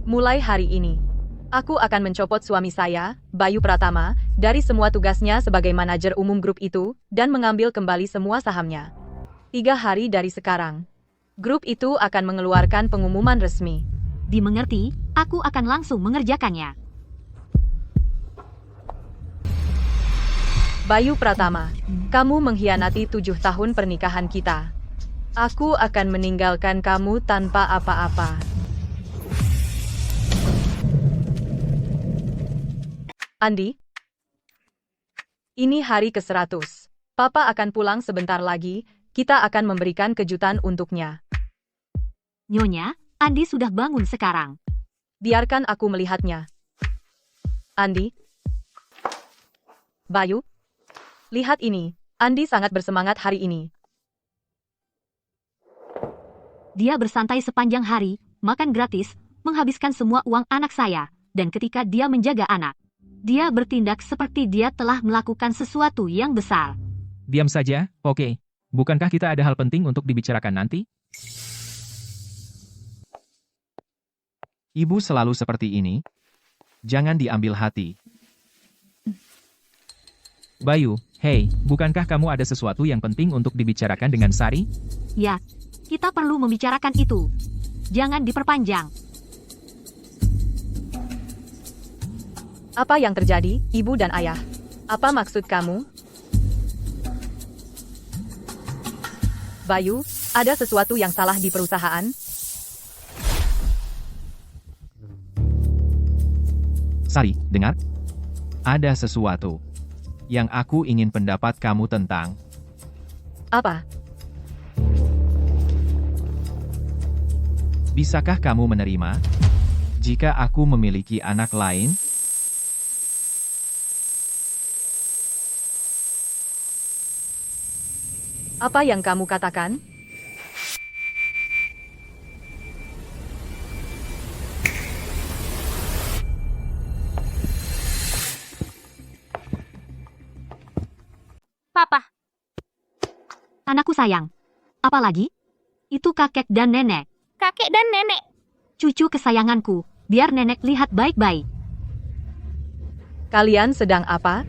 Mulai hari ini, aku akan mencopot suami saya, Bayu Pratama, dari semua tugasnya sebagai manajer umum grup itu, dan mengambil kembali semua sahamnya. 3 hari dari sekarang, grup itu akan mengeluarkan pengumuman resmi. Dimengerti, aku akan langsung mengerjakannya. Bayu Pratama, kamu mengkhianati 7 tahun pernikahan kita. Aku akan meninggalkan kamu tanpa apa-apa. Andi, ini hari ke-100. Papa akan pulang sebentar lagi, kita akan memberikan kejutan untuknya. Nyonya, Andi sudah bangun sekarang. Biarkan aku melihatnya. Andi? Bayu? Lihat ini, Andi sangat bersemangat hari ini. Dia bersantai sepanjang hari, makan gratis, menghabiskan semua uang anak saya, dan ketika dia menjaga anak, dia bertindak seperti dia telah melakukan sesuatu yang besar. Diam saja, oke. Bukankah kita ada hal penting untuk dibicarakan nanti? Ibu selalu seperti ini. Jangan diambil hati. Bayu, hei, bukankah kamu ada sesuatu yang penting untuk dibicarakan dengan Sari? Ya, kita perlu membicarakan itu. Jangan diperpanjang. Apa yang terjadi, ibu dan ayah? Apa maksud kamu? Bayu, ada sesuatu yang salah di perusahaan? Sari, dengar. Ada sesuatu yang aku ingin pendapat kamu tentang. Apa? Bisakah kamu menerima jika aku memiliki anak lain? Apa yang kamu katakan? Papa. Anakku sayang. Apalagi? Itu kakek dan nenek. Kakek dan nenek. Cucu kesayanganku, biar nenek lihat baik-baik. Kalian sedang apa?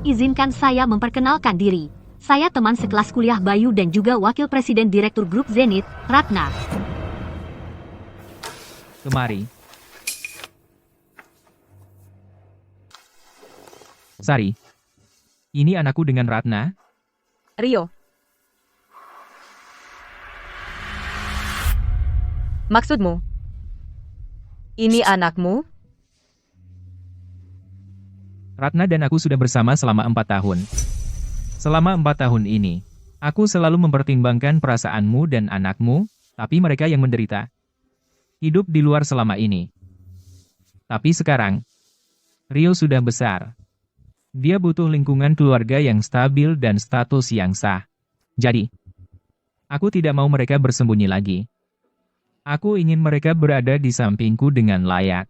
Izinkan saya memperkenalkan diri. Saya teman sekelas kuliah Bayu dan juga Wakil Presiden Direktur Grup Zenith, Ratna. Kemari. Sari. Ini anakku dengan Ratna. Rio. Maksudmu? Ini anakmu? Ratna dan aku sudah bersama selama 4 tahun. Selama 4 tahun ini, aku selalu mempertimbangkan perasaanmu dan anakmu, tapi mereka yang menderita. Hidup di luar selama ini. Tapi sekarang, Rio sudah besar. Dia butuh lingkungan keluarga yang stabil dan status yang sah. Jadi, aku tidak mau mereka bersembunyi lagi. Aku ingin mereka berada di sampingku dengan layak.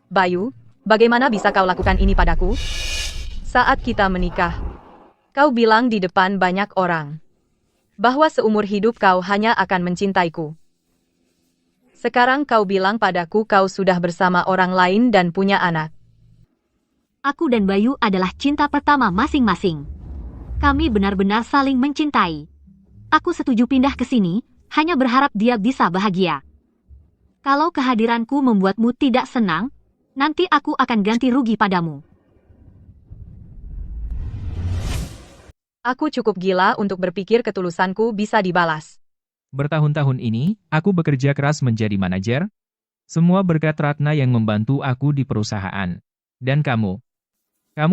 Bayu, bagaimana bisa kau lakukan ini padaku? Saat kita menikah, kau bilang di depan banyak orang bahwa seumur hidup kau hanya akan mencintaiku. Sekarang kau bilang padaku kau sudah bersama orang lain dan punya anak. Aku dan Bayu adalah cinta pertama masing-masing. Kami benar-benar saling mencintai. Aku setuju pindah ke sini, hanya berharap dia bisa bahagia. Kalau kehadiranku membuatmu tidak senang, nanti aku akan ganti rugi padamu. Aku cukup gila untuk berpikir ketulusanku bisa dibalas. Bertahun-tahun ini, aku bekerja keras menjadi manajer. Semua berkat Ratna yang membantu aku di perusahaan. Dan kamu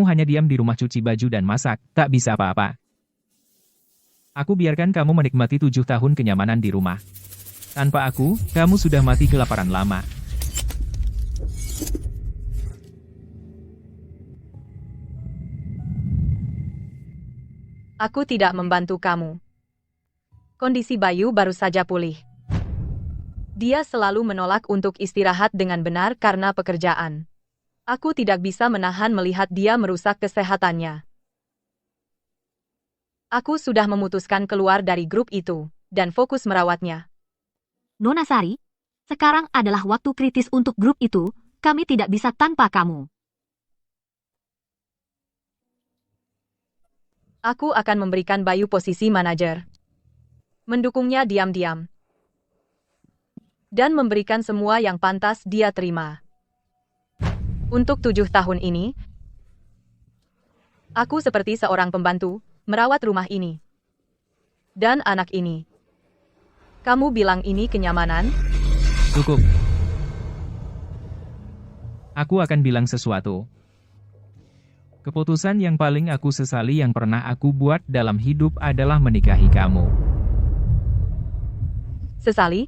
hanya diam di rumah cuci baju dan masak, tak bisa apa-apa. Aku biarkan kamu menikmati 7 tahun kenyamanan di rumah. Tanpa aku, kamu sudah mati kelaparan lama. Aku tidak membantu kamu. Kondisi Bayu baru saja pulih. Dia selalu menolak untuk istirahat dengan benar karena pekerjaan. Aku tidak bisa menahan melihat dia merusak kesehatannya. Aku sudah memutuskan keluar dari grup itu. dan fokus merawatnya. Nona Sari, sekarang adalah waktu kritis untuk grup itu, kami tidak bisa tanpa kamu. Aku akan memberikan Bayu posisi manajer. Mendukungnya diam-diam. Dan memberikan semua yang pantas dia terima. Untuk 7 tahun ini, aku seperti seorang pembantu, merawat rumah ini. Dan anak ini. Kamu bilang ini kenyamanan? Cukup. Aku akan bilang sesuatu. Keputusan yang paling aku sesali yang pernah aku buat dalam hidup adalah menikahi kamu. Sesali?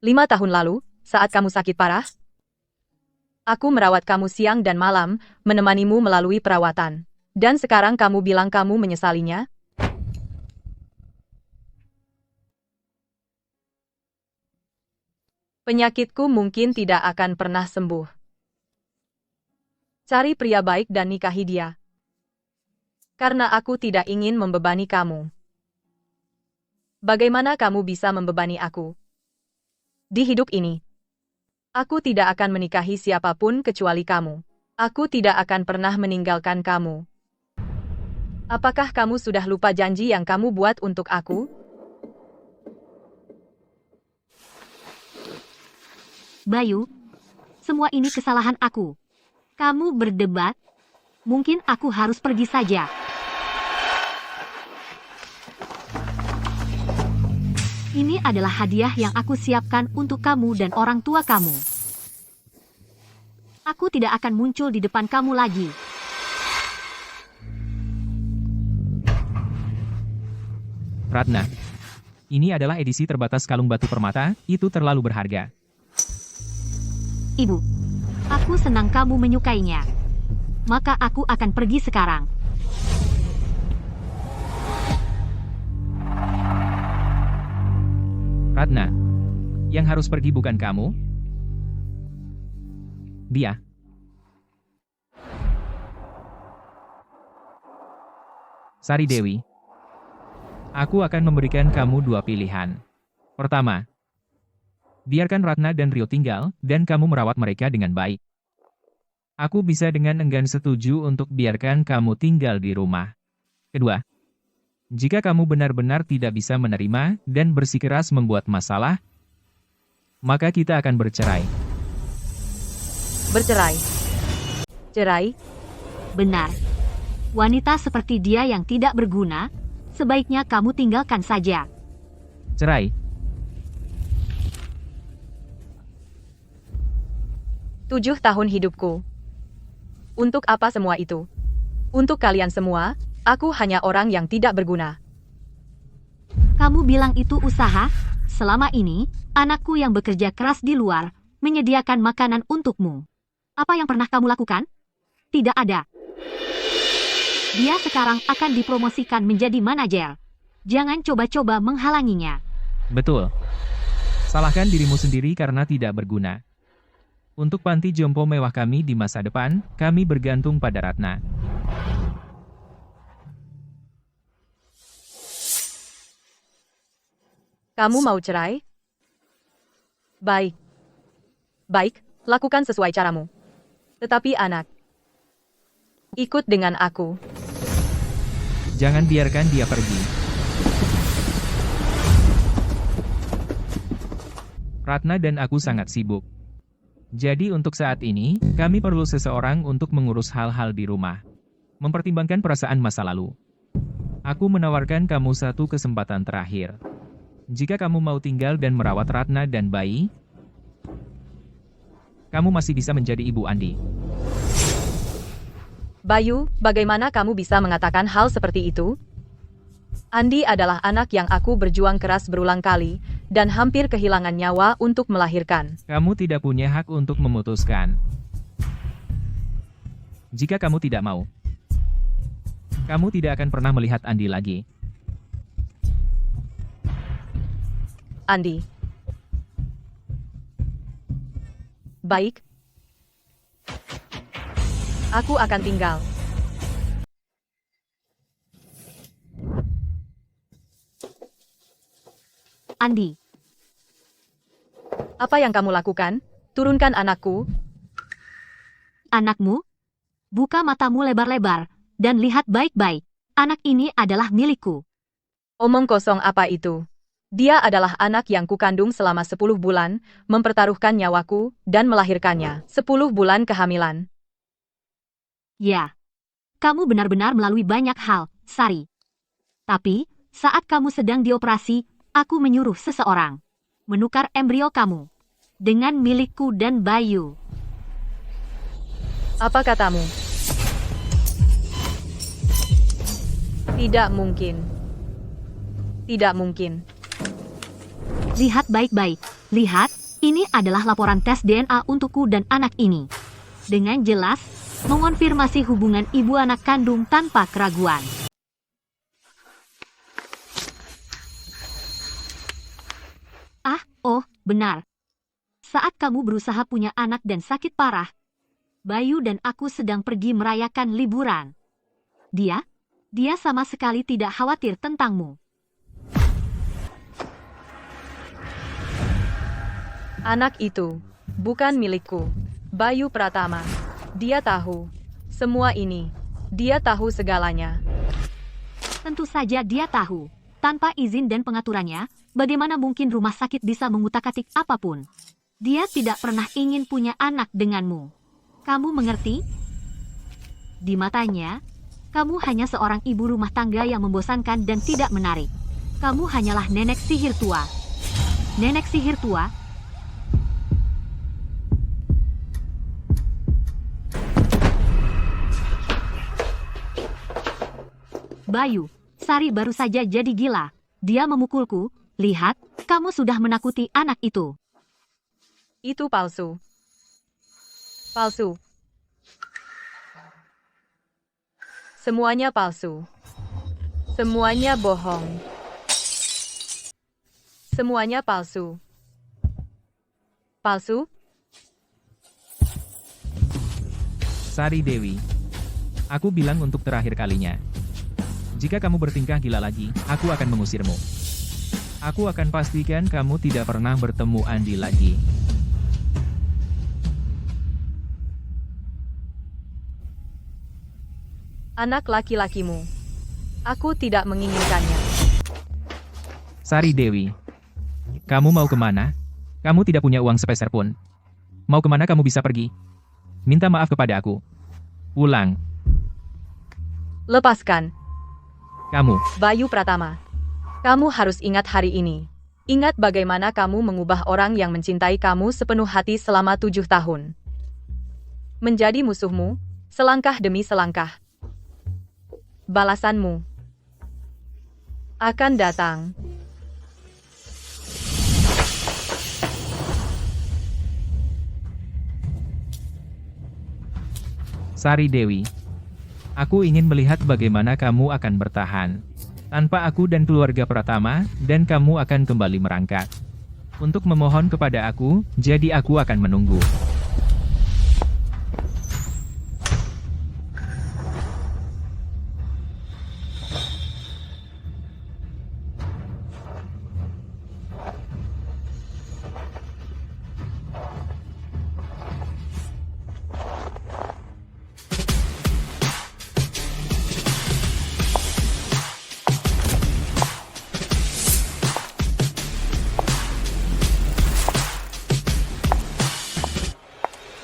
5 tahun lalu, saat kamu sakit parah, aku merawat kamu siang dan malam, menemanimu melalui perawatan. Dan sekarang kamu bilang kamu menyesalinya? Penyakitku mungkin tidak akan pernah sembuh. Cari pria baik dan nikahi dia. Karena aku tidak ingin membebani kamu. Bagaimana kamu bisa membebani aku? Di hidup ini, aku tidak akan menikahi siapapun kecuali kamu. Aku tidak akan pernah meninggalkan kamu. Apakah kamu sudah lupa janji yang kamu buat untuk aku? Bayu, semua ini kesalahan aku. Kamu berdebat, mungkin aku harus pergi saja. Ini adalah hadiah yang aku siapkan untuk kamu dan orang tua kamu. Aku tidak akan muncul di depan kamu lagi. Ratna, ini adalah edisi terbatas kalung batu permata, itu terlalu berharga. Ibu, aku senang kamu menyukainya. Maka aku akan pergi sekarang. Ratna, yang harus pergi bukan kamu. Dia. Sari Dewi. Aku akan memberikan kamu 2 pilihan. Pertama, biarkan Ratna dan Rio tinggal, dan kamu merawat mereka dengan baik. Aku bisa dengan enggan setuju untuk biarkan kamu tinggal di rumah. Kedua, jika kamu benar-benar tidak bisa menerima dan bersikeras membuat masalah, maka kita akan bercerai. Bercerai. Cerai? Benar. Wanita seperti dia yang tidak berguna, sebaiknya kamu tinggalkan saja. Cerai. 7 tahun hidupku. Untuk apa semua itu? Untuk kalian semua, aku hanya orang yang tidak berguna. Kamu bilang itu usaha? Selama ini, anakku yang bekerja keras di luar, menyediakan makanan untukmu. Apa yang pernah kamu lakukan? Tidak ada. Dia sekarang akan dipromosikan menjadi manajer. Jangan coba-coba menghalanginya. Betul. Salahkan dirimu sendiri karena tidak berguna. Untuk panti jompo mewah kami di masa depan, kami bergantung pada Ratna. Kamu mau cerai? Baik. Baik, lakukan sesuai caramu. Tetapi anak, ikut dengan aku. Jangan biarkan dia pergi. Ratna dan aku sangat sibuk. Jadi untuk saat ini, kami perlu seseorang untuk mengurus hal-hal di rumah. Mempertimbangkan perasaan masa lalu. Aku menawarkan kamu 1 kesempatan terakhir. Jika kamu mau tinggal dan merawat Ratna dan bayi, kamu masih bisa menjadi ibu Andi. Bayu, bagaimana kamu bisa mengatakan hal seperti itu? Andi adalah anak yang aku berjuang keras berulang kali, dan hampir kehilangan nyawa untuk melahirkan. Kamu tidak punya hak untuk memutuskan. Jika kamu tidak mau, kamu tidak akan pernah melihat Andi lagi. Andi. Baik. Aku akan tinggal. Andi. Apa yang kamu lakukan? Turunkan anakku. Anakmu? Buka matamu lebar-lebar, dan lihat baik-baik. Anak ini adalah milikku. Omong kosong apa itu? Dia adalah anak yang kukandung selama 10 bulan, mempertaruhkan nyawaku, dan melahirkannya. 10 bulan kehamilan. Ya. Kamu benar-benar melalui banyak hal, Sari. Tapi, saat kamu sedang dioperasi, aku menyuruh seseorang menukar embrio kamu dengan milikku dan Bayu. Apa katamu? Tidak mungkin. Tidak mungkin. Lihat baik-baik. Lihat, ini adalah laporan tes DNA untukku dan anak ini. Dengan jelas, mengonfirmasi hubungan ibu anak kandung tanpa keraguan. Oh, benar. Saat kamu berusaha punya anak dan sakit parah, Bayu dan aku sedang pergi merayakan liburan. Dia sama sekali tidak khawatir tentangmu. Anak itu bukan milikku. Bayu Pratama. Dia tahu semua ini. Dia tahu segalanya. Tentu saja dia tahu. Tanpa izin dan pengaturannya, bagaimana mungkin rumah sakit bisa mengutak-atik apapun? Dia tidak pernah ingin punya anak denganmu. Kamu mengerti? Di matanya, kamu hanya seorang ibu rumah tangga yang membosankan dan tidak menarik. Kamu hanyalah nenek sihir tua. Nenek sihir tua. Bayu, Sari baru saja jadi gila. Dia memukulku. Lihat, kamu sudah menakuti anak itu. Itu palsu. Palsu. Semuanya palsu. Semuanya bohong. Semuanya palsu. Palsu? Sari Dewi. Aku bilang untuk terakhir kalinya. Jika kamu bertingkah gila lagi, aku akan mengusirmu. Aku akan pastikan kamu tidak pernah bertemu Andi lagi. Anak laki-lakimu. Aku tidak menginginkannya. Sari Dewi. Kamu mau kemana? Kamu tidak punya uang sepeser pun. Mau kemana kamu bisa pergi? Minta maaf kepada aku. Pulang. Lepaskan. Kamu. Bayu Pratama. Kamu harus ingat hari ini. Ingat bagaimana kamu mengubah orang yang mencintai kamu sepenuh hati selama 7 tahun. Menjadi musuhmu, selangkah demi selangkah. Balasanmu akan datang. Sari Dewi. Aku ingin melihat bagaimana kamu akan bertahan. Tanpa aku dan keluarga Pratama, dan kamu akan kembali merangkak. Untuk memohon kepada aku, jadi aku akan menunggu.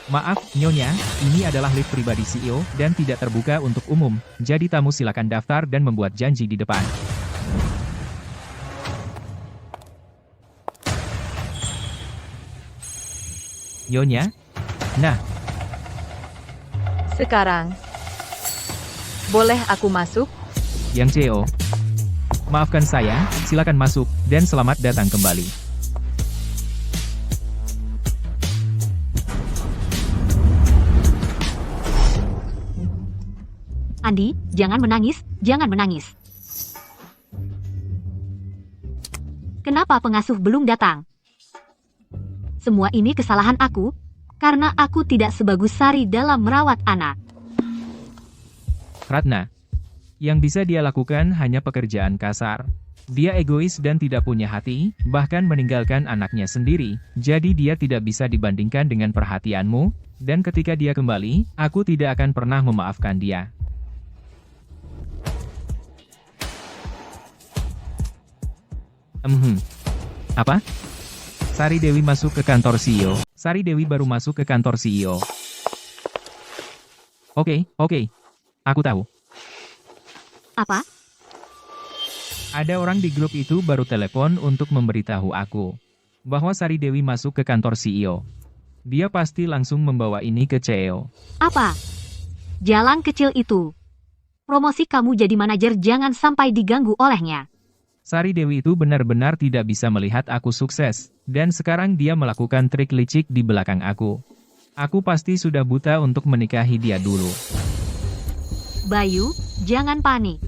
Maaf, Nyonya, ini adalah lift pribadi CEO dan tidak terbuka untuk umum, jadi tamu silakan daftar dan membuat janji di depan. Nyonya? Nah, Sekarang, boleh aku masuk? Yang CEO. Maafkan saya, silakan masuk, dan selamat datang kembali. Andi, jangan menangis, jangan menangis. Kenapa pengasuh belum datang? Semua ini kesalahan aku, karena aku tidak sebagus Sari dalam merawat anak. Ratna. Yang bisa dia lakukan hanya pekerjaan kasar. Dia egois dan tidak punya hati, bahkan meninggalkan anaknya sendiri, jadi dia tidak bisa dibandingkan dengan perhatianmu, dan ketika dia kembali, aku tidak akan pernah memaafkan dia. Apa? Sari Dewi masuk ke kantor CEO. Sari Dewi baru masuk ke kantor CEO. Oke. Aku tahu. Apa? Ada orang di grup itu baru telepon untuk memberitahu aku bahwa Sari Dewi masuk ke kantor CEO. Dia pasti langsung membawa ini ke CEO. Apa? Jalan kecil itu. Promosi kamu jadi manajer jangan sampai diganggu olehnya. Sari Dewi itu benar-benar tidak bisa melihat aku sukses, dan sekarang dia melakukan trik licik di belakang aku. Aku pasti sudah buta untuk menikahi dia dulu. Bayu, jangan panik.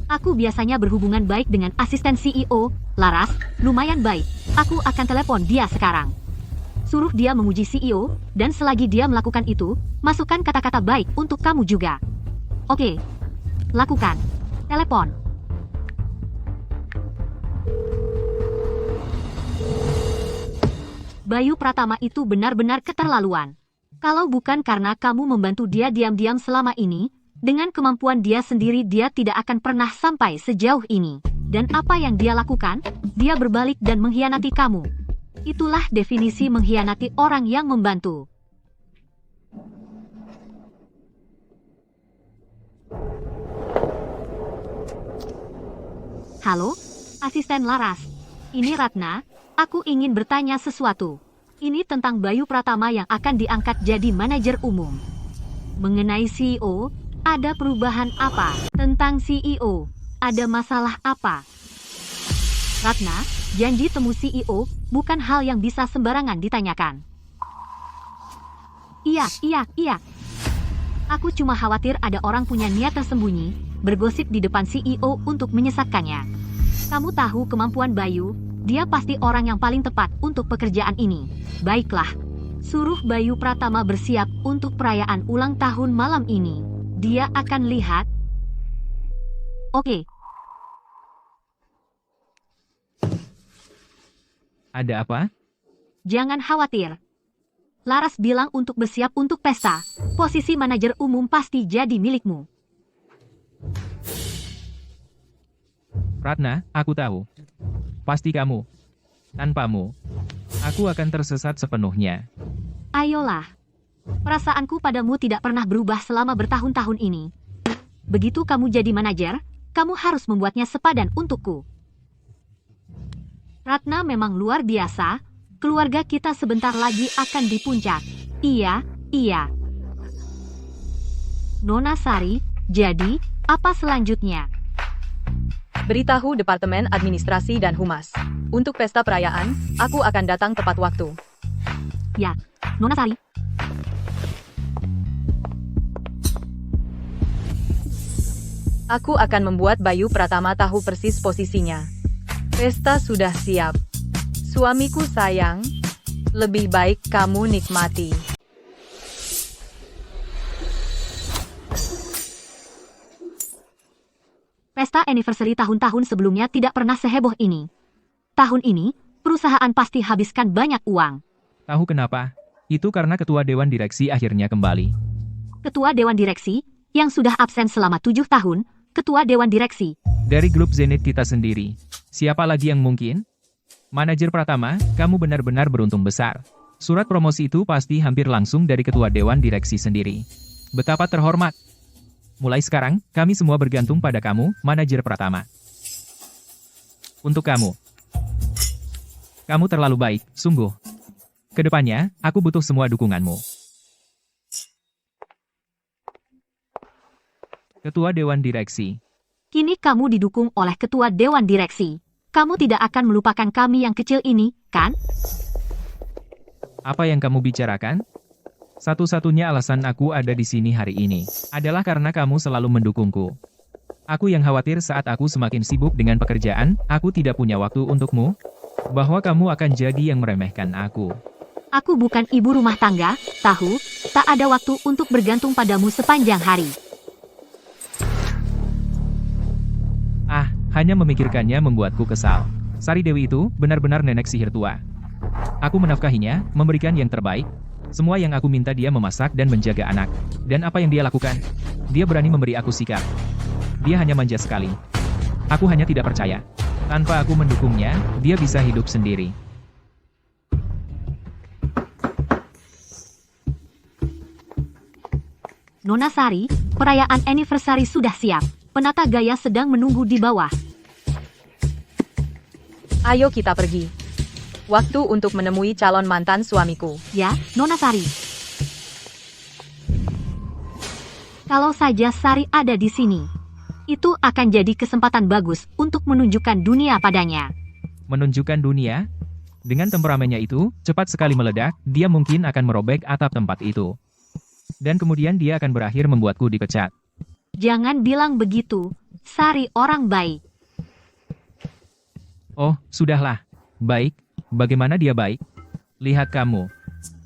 Aku biasanya berhubungan baik dengan asisten CEO, Laras, lumayan baik. Aku akan telepon dia sekarang. Suruh dia memuji CEO, dan selagi dia melakukan itu, masukkan kata-kata baik untuk kamu juga. Oke, lakukan. Telepon. Bayu Pratama itu benar-benar keterlaluan. Kalau bukan karena kamu membantu dia diam-diam selama ini, dengan kemampuan dia sendiri dia tidak akan pernah sampai sejauh ini. Dan apa yang dia lakukan? Dia berbalik dan mengkhianati kamu. Itulah definisi mengkhianati orang yang membantu. Halo, asisten Laras. Ini Ratna, aku ingin bertanya sesuatu. Ini tentang Bayu Pratama yang akan diangkat jadi manajer umum. Mengenai CEO, ada perubahan apa? Tentang CEO, ada masalah apa? Ratna, janji temu CEO bukan hal yang bisa sembarangan ditanyakan. Iya. Aku cuma khawatir ada orang punya niat tersembunyi, bergosip di depan CEO untuk menyesatkannya. Kamu tahu kemampuan Bayu, dia pasti orang yang paling tepat untuk pekerjaan ini. Baiklah, suruh Bayu Pratama bersiap untuk perayaan ulang tahun malam ini. Dia akan lihat. Oke. Ada apa? Jangan khawatir. Laras bilang untuk bersiap untuk pesta. Posisi manajer umum pasti jadi milikmu. Ratna, aku tahu. Pasti kamu. Tanpamu, aku akan tersesat sepenuhnya. Ayolah. Perasaanku padamu tidak pernah berubah selama bertahun-tahun ini. Begitu kamu jadi manajer, kamu harus membuatnya sepadan untukku. Ratna memang luar biasa. Keluarga kita sebentar lagi akan di puncak. Iya. Nona Sari, jadi, apa selanjutnya? Beritahu Departemen Administrasi dan Humas. Untuk pesta perayaan, aku akan datang tepat waktu. Ya, Nona Sari. Aku akan membuat Bayu Pratama tahu persis posisinya. Pesta sudah siap. Suamiku sayang, lebih baik kamu nikmati. Pesta anniversary tahun-tahun sebelumnya tidak pernah seheboh ini. Tahun ini, perusahaan pasti habiskan banyak uang. Tahu kenapa? Itu karena ketua dewan direksi akhirnya kembali. Ketua dewan direksi, yang sudah absen selama 7 tahun, ketua dewan direksi. Dari grup Zenith kita sendiri. Siapa lagi yang mungkin? Manajer Pratama, kamu benar-benar beruntung besar. Surat promosi itu pasti hampir langsung dari ketua dewan direksi sendiri. Betapa terhormat. Mulai sekarang, kami semua bergantung pada kamu, Manajer Pratama. Untuk kamu. Kamu terlalu baik, sungguh. Kedepannya, aku butuh semua dukunganmu. Ketua Dewan Direksi. Kini kamu didukung oleh ketua dewan direksi. Kamu tidak akan melupakan kami yang kecil ini, kan? Apa yang kamu bicarakan? Satu-satunya alasan aku ada di sini hari ini adalah karena kamu selalu mendukungku. Aku yang khawatir saat aku semakin sibuk dengan pekerjaan, aku tidak punya waktu untukmu, bahwa kamu akan jadi yang meremehkan aku. Aku bukan ibu rumah tangga, tahu, tak ada waktu untuk bergantung padamu sepanjang hari. Hanya memikirkannya membuatku kesal. Sari Dewi itu benar-benar nenek sihir tua. Aku menafkahinya, memberikan yang terbaik. Semua yang aku minta dia memasak dan menjaga anak. Dan apa yang dia lakukan? Dia berani memberi aku sikap. Dia hanya manja sekali. Aku hanya tidak percaya. Tanpa aku mendukungnya, dia bisa hidup sendiri. Nona Sari, perayaan anniversary sudah siap. Penata gaya sedang menunggu di bawah. Ayo kita pergi. Waktu untuk menemui calon mantan suamiku. Ya, Nona Sari. Kalau saja Sari ada di sini, itu akan jadi kesempatan bagus untuk menunjukkan dunia padanya. Menunjukkan dunia? Dengan temperamennya itu, cepat sekali meledak, dia mungkin akan merobek atap tempat itu. Dan kemudian dia akan berakhir membuatku dipecat. Jangan bilang begitu, Sari orang baik. Oh, sudahlah. Baik, bagaimana dia baik? Lihat kamu.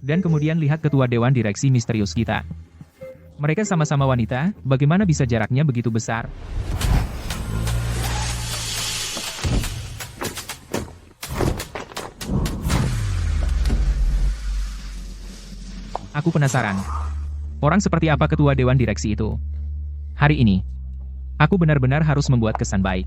Dan kemudian lihat ketua dewan direksi misterius kita. Mereka sama-sama wanita, bagaimana bisa jaraknya begitu besar? Aku penasaran. Orang seperti apa ketua dewan direksi itu? Hari ini, aku benar-benar harus membuat kesan baik.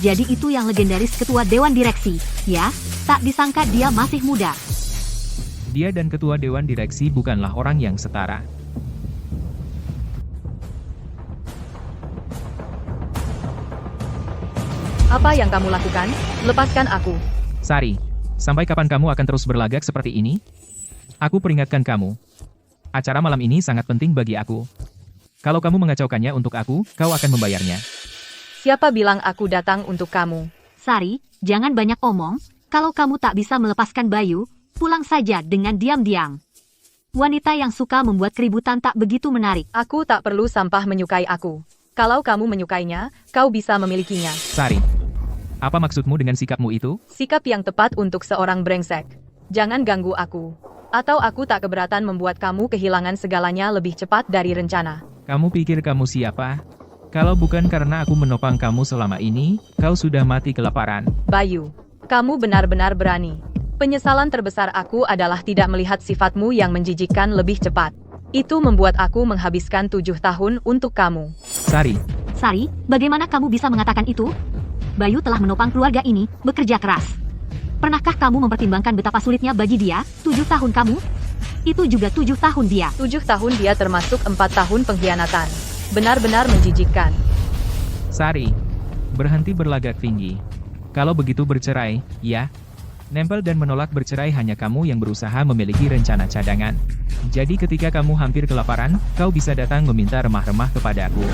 Jadi itu yang legendaris ketua dewan direksi, ya? Tak disangka dia masih muda. Dia dan ketua dewan direksi bukanlah orang yang setara. Apa yang kamu lakukan? Lepaskan aku. Sari, sampai kapan kamu akan terus berlagak seperti ini? Aku peringatkan kamu. Acara malam ini sangat penting bagi aku. Kalau kamu mengacaukannya untuk aku, kau akan membayarnya. Siapa bilang aku datang untuk kamu? Sari, jangan banyak omong. Kalau kamu tak bisa melepaskan Bayu, pulang saja dengan diam-diam. Wanita yang suka membuat keributan tak begitu menarik. Aku tak perlu sampah menyukai aku. Kalau kamu menyukainya, kau bisa memilikinya. Sari, apa maksudmu dengan sikapmu itu? Sikap yang tepat untuk seorang brengsek. Jangan ganggu aku. Atau aku tak keberatan membuat kamu kehilangan segalanya lebih cepat dari rencana. Kamu pikir kamu siapa? Kalau bukan karena aku menopang kamu selama ini, kau sudah mati kelaparan. Bayu, kamu benar-benar berani. Penyesalan terbesar aku adalah tidak melihat sifatmu yang menjijikkan lebih cepat. Itu membuat aku menghabiskan 7 tahun untuk kamu. Sari, Sari, bagaimana kamu bisa mengatakan itu? Bayu telah menopang keluarga ini, bekerja keras. Pernahkah kamu mempertimbangkan betapa sulitnya bagi dia? 7 tahun kamu? Itu juga 7 tahun dia. 7 tahun dia termasuk 4 tahun pengkhianatan. Benar-benar menjijikkan. Sari, berhenti berlagak tinggi. Kalau begitu bercerai, ya? Nempel dan menolak bercerai hanya kamu yang berusaha memiliki rencana cadangan. Jadi ketika kamu hampir kelaparan, kau bisa datang meminta remah-remah kepadaku.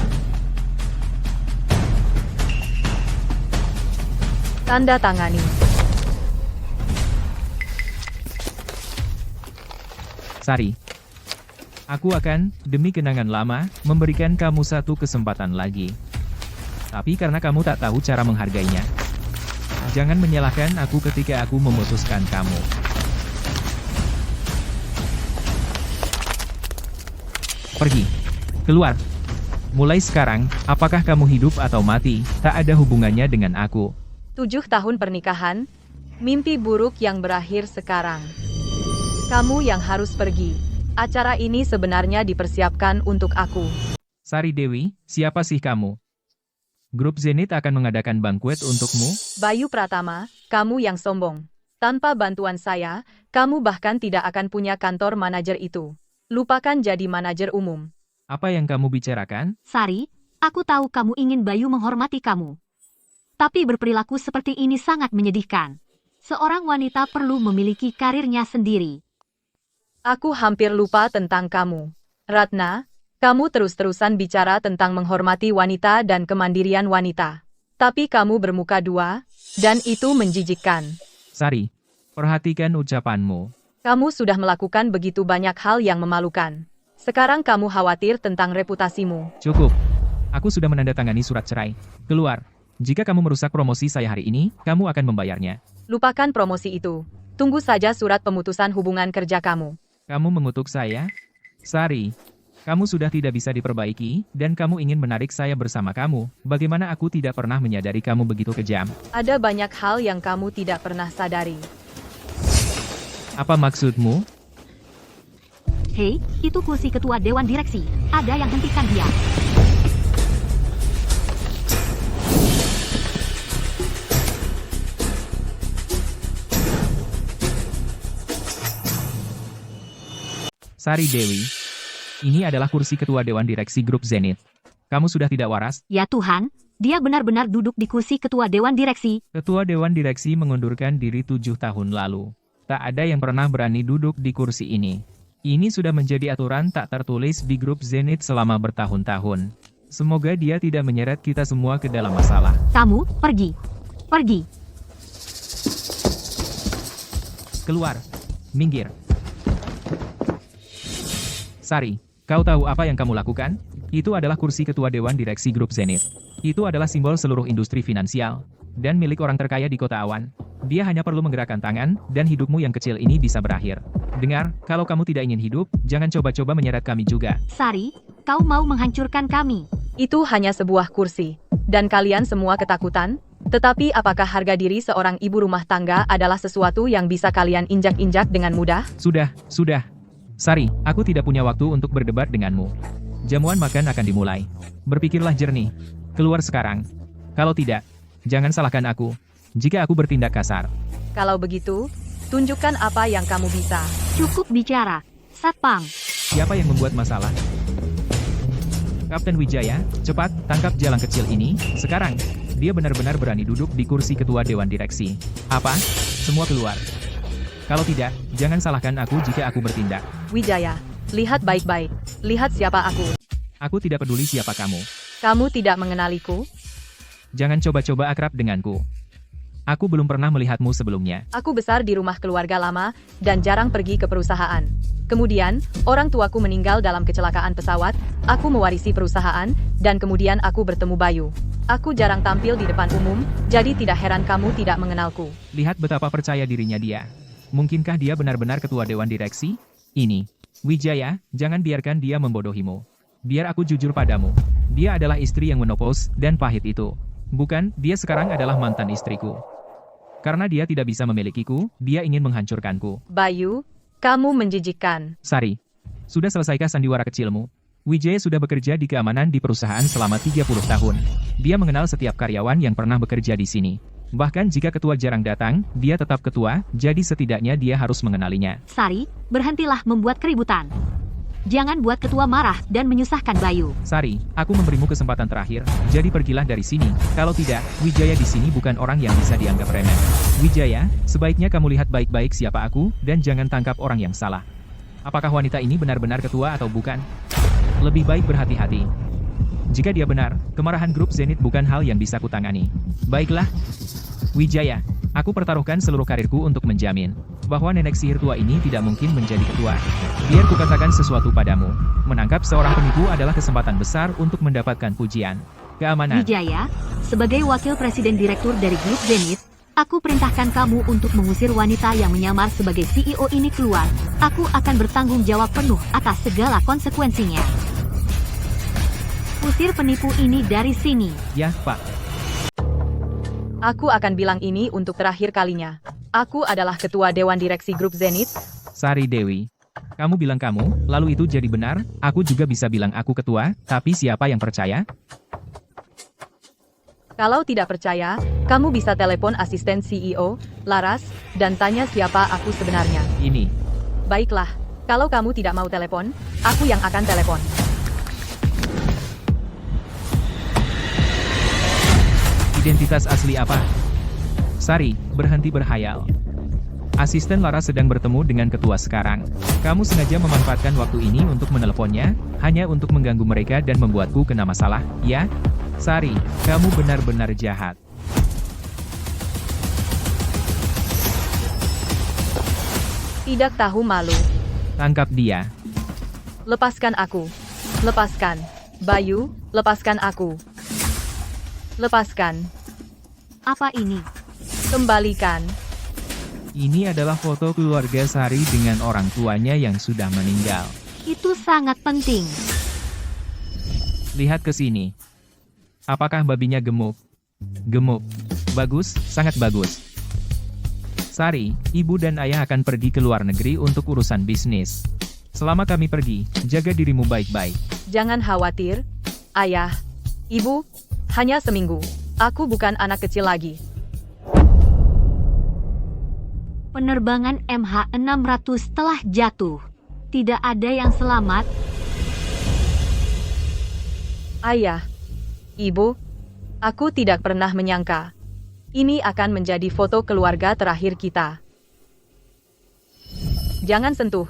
Tanda tangani. Sari, aku akan, demi kenangan lama, memberikan kamu satu kesempatan lagi. Tapi karena kamu tak tahu cara menghargainya, jangan menyalahkan aku ketika aku memutuskan kamu. Pergi. Keluar. Mulai sekarang, apakah kamu hidup atau mati, tak ada hubungannya dengan aku. 7 tahun pernikahan, mimpi buruk yang berakhir sekarang. Kamu yang harus pergi. Acara ini sebenarnya dipersiapkan untuk aku. Sari Dewi, siapa sih kamu? Grup Zenith akan mengadakan banquet untukmu? Bayu Pratama, kamu yang sombong. Tanpa bantuan saya, kamu bahkan tidak akan punya kantor manajer itu. Lupakan jadi manajer umum. Apa yang kamu bicarakan? Sari, aku tahu kamu ingin Bayu menghormati kamu. Tapi berperilaku seperti ini sangat menyedihkan. Seorang wanita perlu memiliki karirnya sendiri. Aku hampir lupa tentang kamu. Ratna, kamu terus-terusan bicara tentang menghormati wanita dan kemandirian wanita. Tapi kamu bermuka dua, dan itu menjijikkan. Sari, perhatikan ucapanmu. Kamu sudah melakukan begitu banyak hal yang memalukan. Sekarang kamu khawatir tentang reputasimu. Cukup. Aku sudah menandatangani surat cerai. Keluar. Jika kamu merusak promosi saya hari ini, kamu akan membayarnya. Lupakan promosi itu. Tunggu saja surat pemutusan hubungan kerja kamu. Kamu mengutuk saya? Sari, kamu sudah tidak bisa diperbaiki, dan kamu ingin menarik saya bersama kamu. Bagaimana aku tidak pernah menyadari kamu begitu kejam? Ada banyak hal yang kamu tidak pernah sadari. Apa maksudmu? Hei, itu kursi ketua dewan direksi. Ada yang hentikan dia. Sari Dewi, ini adalah kursi ketua dewan direksi grup Zenith. Kamu sudah tidak waras? Ya Tuhan, dia benar-benar duduk di kursi ketua dewan direksi. Ketua dewan direksi mengundurkan diri 7 tahun lalu. Tak ada yang pernah berani duduk di kursi ini. Ini sudah menjadi aturan tak tertulis di grup Zenith selama bertahun-tahun. Semoga dia tidak menyeret kita semua ke dalam masalah. Kamu, pergi. Pergi. Keluar. Minggir. Sari, kau tahu apa yang kamu lakukan? Itu adalah kursi ketua dewan direksi grup Zenith. Itu adalah simbol seluruh industri finansial dan milik orang terkaya di kota awan. Dia hanya perlu menggerakkan tangan, dan hidupmu yang kecil ini bisa berakhir. Dengar, kalau kamu tidak ingin hidup, jangan coba-coba menyeret kami juga. Sari, kau mau menghancurkan kami. Itu hanya sebuah kursi. Dan kalian semua ketakutan? Tetapi apakah harga diri seorang ibu rumah tangga adalah sesuatu yang bisa kalian injak-injak dengan mudah? Sudah. Sari, aku tidak punya waktu untuk berdebat denganmu. Jamuan makan akan dimulai. Berpikirlah jernih. Keluar sekarang. Kalau tidak, jangan salahkan aku jika aku bertindak kasar. Kalau begitu, tunjukkan apa yang kamu bisa. Cukup bicara. Satpam. Siapa yang membuat masalah? Kapten Wijaya, cepat, tangkap jalang kecil ini, sekarang. Dia benar-benar berani duduk di kursi ketua dewan direksi. Apa? Semua keluar. Kalau tidak, jangan salahkan aku jika aku bertindak. Wijaya, lihat baik-baik. Lihat siapa aku. Aku tidak peduli siapa kamu. Kamu tidak mengenaliku? Jangan coba-coba akrab denganku. Aku belum pernah melihatmu sebelumnya. Aku besar di rumah keluarga lama, dan jarang pergi ke perusahaan. Kemudian, orang tuaku meninggal dalam kecelakaan pesawat, aku mewarisi perusahaan, dan kemudian aku bertemu Bayu. Aku jarang tampil di depan umum, jadi tidak heran kamu tidak mengenalku. Lihat betapa percaya dirinya dia. Mungkinkah dia benar-benar ketua dewan direksi? Ini. Wijaya, jangan biarkan dia membodohimu. Biar aku jujur padamu. Dia adalah istri yang menopause dan pahit itu. Bukan, dia sekarang adalah mantan istriku. Karena dia tidak bisa memilikiku, dia ingin menghancurkanku. Bayu, kamu menjijikkan. Sari, sudah selesaikah sandiwara kecilmu? Wijaya sudah bekerja di keamanan di perusahaan selama 30 tahun. Dia mengenal setiap karyawan yang pernah bekerja di sini. Bahkan jika ketua jarang datang, dia tetap ketua, jadi setidaknya dia harus mengenalinya. Sari, berhentilah membuat keributan. Jangan buat ketua marah dan menyusahkan Bayu. Sari, aku memberimu kesempatan terakhir, jadi pergilah dari sini. Kalau tidak, Wijaya di sini bukan orang yang bisa dianggap remeh. Wijaya, sebaiknya kamu lihat baik-baik siapa aku, dan jangan tangkap orang yang salah. Apakah wanita ini benar-benar ketua atau bukan? Lebih baik berhati-hati. Jika dia benar, kemarahan grup Zenith bukan hal yang bisa kutangani. Baiklah, Wijaya, aku pertaruhkan seluruh karirku untuk menjamin bahwa nenek sihir tua ini tidak mungkin menjadi ketua. Biar kukatakan sesuatu padamu, menangkap seorang penipu adalah kesempatan besar untuk mendapatkan pujian. Keamanan. Wijaya, sebagai wakil presiden direktur dari grup Zenith, aku perintahkan kamu untuk mengusir wanita yang menyamar sebagai CEO ini keluar. Aku akan bertanggung jawab penuh atas segala konsekuensinya. Usir penipu ini dari sini. Ya, Pak. Aku akan bilang ini untuk terakhir kalinya. Aku adalah ketua dewan direksi grup Zenith. Sari Dewi, kamu bilang kamu, lalu itu jadi benar, aku juga bisa bilang aku ketua, tapi siapa yang percaya? Kalau tidak percaya, kamu bisa telepon asisten CEO, Laras, dan tanya siapa aku sebenarnya. Ini. Baiklah, kalau kamu tidak mau telepon, aku yang akan telepon. Identitas asli apa? Sari, berhenti berhayal. Asisten Laras sedang bertemu dengan ketua sekarang. Kamu sengaja memanfaatkan waktu ini untuk meneleponnya, hanya untuk mengganggu mereka dan membuatku kena masalah, ya? Sari, kamu benar-benar jahat. Tidak tahu malu. Tangkap dia. Lepaskan aku. Lepaskan. Bayu, lepaskan aku. Lepaskan. Apa ini? Kembalikan. Ini adalah foto keluarga Sari dengan orang tuanya yang sudah meninggal. Itu sangat penting. Lihat ke sini. Apakah babinya gemuk? Gemuk. Bagus, sangat bagus. Sari, ibu dan ayah akan pergi ke luar negeri untuk urusan bisnis. Selama kami pergi, jaga dirimu baik-baik. Jangan khawatir. Ayah. Ibu. Hanya seminggu. Aku bukan anak kecil lagi. Penerbangan MH600 telah jatuh. Tidak ada yang selamat. Ayah. Ibu. Aku tidak pernah menyangka. Ini akan menjadi foto keluarga terakhir kita. Jangan sentuh.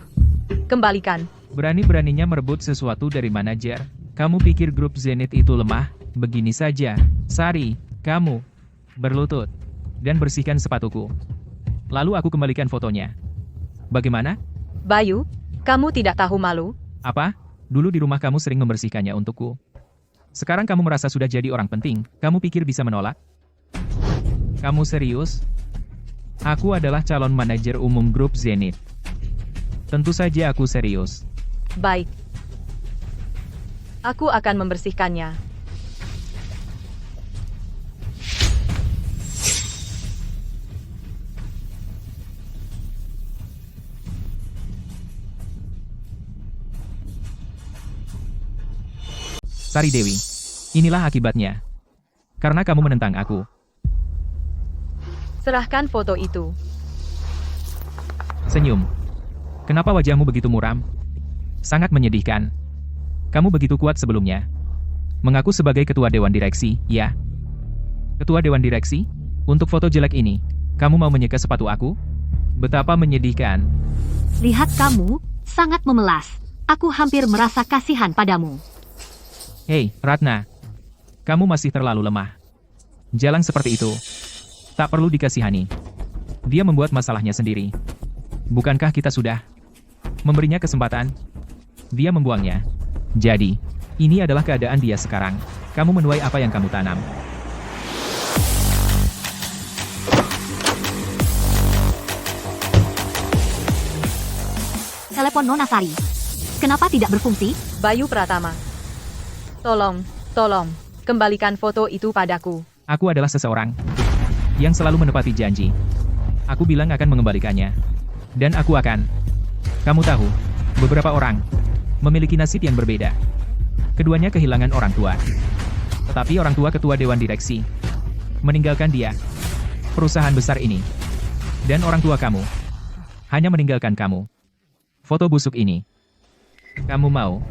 Kembalikan. Berani-beraninya merebut sesuatu dari manajer. Kamu pikir grup Zenith itu lemah? Begini saja. Sari, kamu berlutut dan bersihkan sepatuku. Lalu aku kembalikan fotonya. Bagaimana? Bayu, kamu tidak tahu malu? Apa? Dulu di rumah kamu sering membersihkannya untukku. Sekarang kamu merasa sudah jadi orang penting. Kamu pikir bisa menolak? Kamu serius? Aku adalah calon manajer umum grup Zenith. Tentu saja aku serius. Baik. Aku akan membersihkannya. Sari Dewi, inilah akibatnya. Karena kamu menentang aku. Serahkan foto itu. Senyum. Kenapa wajahmu begitu muram? Sangat menyedihkan. Kamu begitu kuat sebelumnya. Mengaku sebagai ketua dewan direksi, ya? Ketua dewan direksi? Untuk foto jelek ini, kamu mau menyeka sepatu aku? Betapa menyedihkan. Lihat kamu, sangat memelas. Aku hampir merasa kasihan padamu. Hei, Ratna. Kamu masih terlalu lemah. Jalan seperti itu. Tak perlu dikasihani. Dia membuat masalahnya sendiri. Bukankah kita sudah memberinya kesempatan? Dia membuangnya. Jadi, ini adalah keadaan dia sekarang. Kamu menuai apa yang kamu tanam. Telepon Nona Sari. Kenapa tidak berfungsi? Bayu Pratama. Tolong, kembalikan foto itu padaku. Aku adalah seseorang yang selalu menepati janji. Aku bilang akan mengembalikannya. Dan aku akan. Kamu tahu, beberapa orang memiliki nasib yang berbeda. Keduanya kehilangan orang tua. Tetapi orang tua ketua dewan direksi meninggalkan dia, perusahaan besar ini. Dan orang tua kamu hanya meninggalkan kamu. Foto busuk ini. Kamu mau?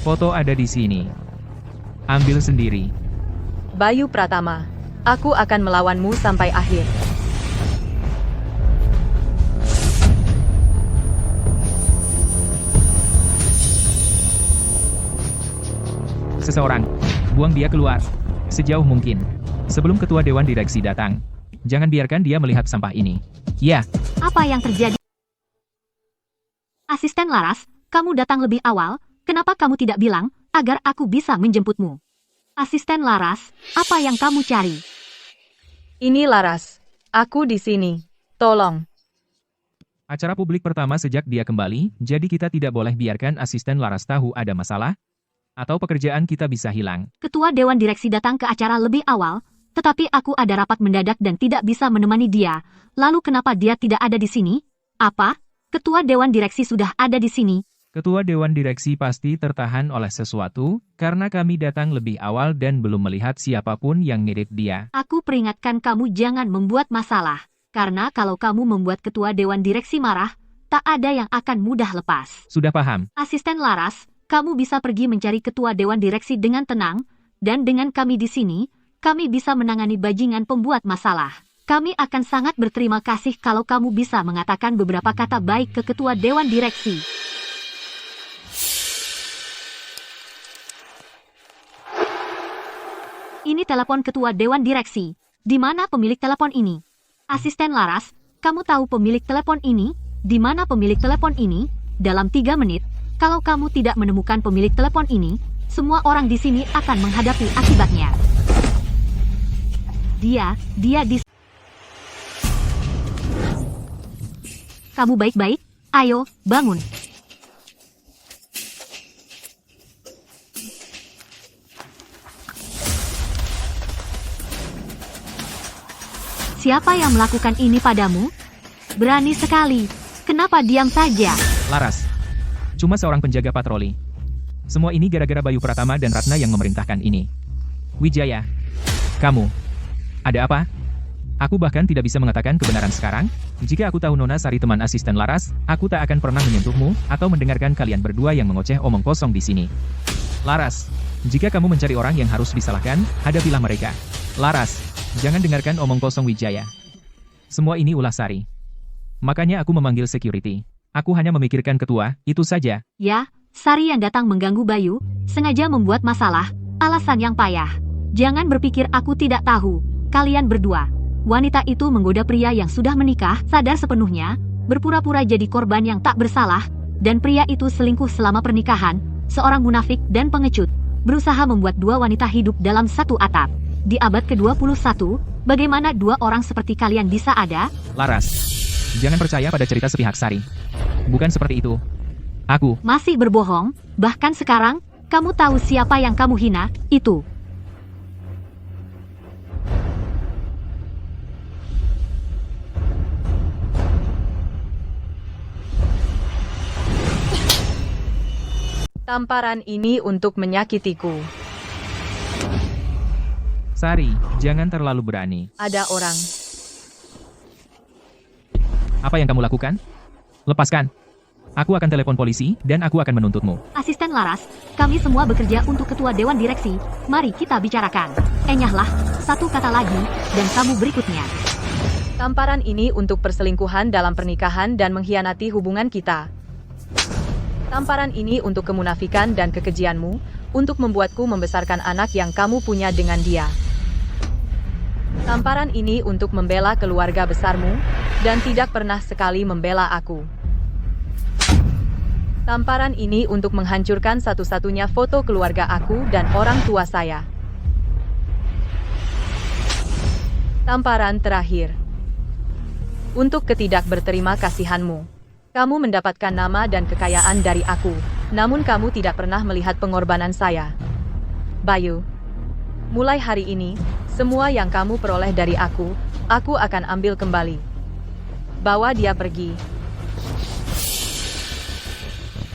Foto ada di sini. Ambil sendiri. Bayu Pratama. Aku akan melawanmu sampai akhir. Seseorang, buang dia keluar. Sejauh mungkin. Sebelum ketua dewan direksi datang. Jangan biarkan dia melihat sampah ini. Ya. Apa yang terjadi? Asisten Laras, kamu datang lebih awal. Kenapa kamu tidak bilang, agar aku bisa menjemputmu? Asisten Laras, apa yang kamu cari? Ini Laras. Aku di sini. Tolong. Acara publik pertama sejak dia kembali, jadi kita tidak boleh biarkan asisten Laras tahu ada masalah, atau pekerjaan kita bisa hilang. Ketua Dewan Direksi datang ke acara lebih awal, tetapi aku ada rapat mendadak dan tidak bisa menemani dia. Lalu kenapa dia tidak ada di sini? Apa? Ketua Dewan Direksi sudah ada di sini. Ketua Dewan Direksi pasti tertahan oleh sesuatu, karena kami datang lebih awal dan belum melihat siapapun yang mirip dia. Aku peringatkan kamu jangan membuat masalah. Karena kalau kamu membuat Ketua Dewan Direksi marah, tak ada yang akan mudah lepas. Sudah paham. Asisten Laras, kamu bisa pergi mencari ketua dewan direksi dengan tenang, dan dengan kami di sini, kami bisa menangani bajingan pembuat masalah. Kami akan sangat berterima kasih kalau kamu bisa mengatakan beberapa kata baik ke ketua dewan direksi. Ini telepon ketua dewan direksi. Di mana pemilik telepon ini? Asisten Laras, kamu tahu pemilik telepon ini? Di mana pemilik telepon ini? Dalam 3 menit, kalau kamu tidak menemukan pemilik telepon ini, semua orang di sini akan menghadapi akibatnya. Dia di... Kamu baik-baik? Ayo, bangun. Siapa yang melakukan ini padamu? Berani sekali. Kenapa diam saja? Laras. Cuma seorang penjaga patroli. Semua ini gara-gara Bayu Pratama dan Ratna yang memerintahkan ini. Wijaya. Kamu. Ada apa? Aku bahkan tidak bisa mengatakan kebenaran sekarang. Jika aku tahu Nona Sari teman asisten Laras, aku tak akan pernah menyentuhmu, atau mendengarkan kalian berdua yang mengoceh omong kosong di sini. Laras. Jika kamu mencari orang yang harus disalahkan, hadapilah mereka. Laras. Jangan dengarkan omong kosong Wijaya. Semua ini ulah Sari. Makanya aku memanggil security. Aku hanya memikirkan ketua, itu saja. Ya, Sari yang datang mengganggu Bayu, sengaja membuat masalah, alasan yang payah. Jangan berpikir aku tidak tahu. Kalian berdua. Wanita itu menggoda pria yang sudah menikah, sadar sepenuhnya, berpura-pura jadi korban yang tak bersalah, dan pria itu selingkuh selama pernikahan, seorang munafik dan pengecut, berusaha membuat 2 wanita hidup dalam satu atap. Di abad ke-21, bagaimana 2 orang seperti kalian bisa ada? Laras. Jangan percaya pada cerita sepihak Sari. Bukan seperti itu. Aku. Masih berbohong, bahkan sekarang, kamu tahu siapa yang kamu hina, itu. Tamparan ini untuk menyakitiku. Sari, jangan terlalu berani. Ada orang. Apa yang kamu lakukan? Lepaskan. Aku akan telepon polisi, dan aku akan menuntutmu. Asisten Laras, kami semua bekerja untuk ketua dewan direksi. Mari kita bicarakan. Enyahlah, 1 kata lagi, dan kamu berikutnya. Tamparan ini untuk perselingkuhan dalam pernikahan dan mengkhianati hubungan kita. Tamparan ini untuk kemunafikan dan kekejianmu, untuk membuatku membesarkan anak yang kamu punya dengan dia. Tamparan ini untuk membela keluarga besarmu, dan tidak pernah sekali membela aku. Tamparan ini untuk menghancurkan satu-satunya foto keluarga aku dan orang tua saya. Tamparan terakhir. Untuk ketidakberterima kasihanmu. Kamu mendapatkan nama dan kekayaan dari aku, namun kamu tidak pernah melihat pengorbanan saya. Bayu. Mulai hari ini, semua yang kamu peroleh dari aku akan ambil kembali. Bawa dia pergi.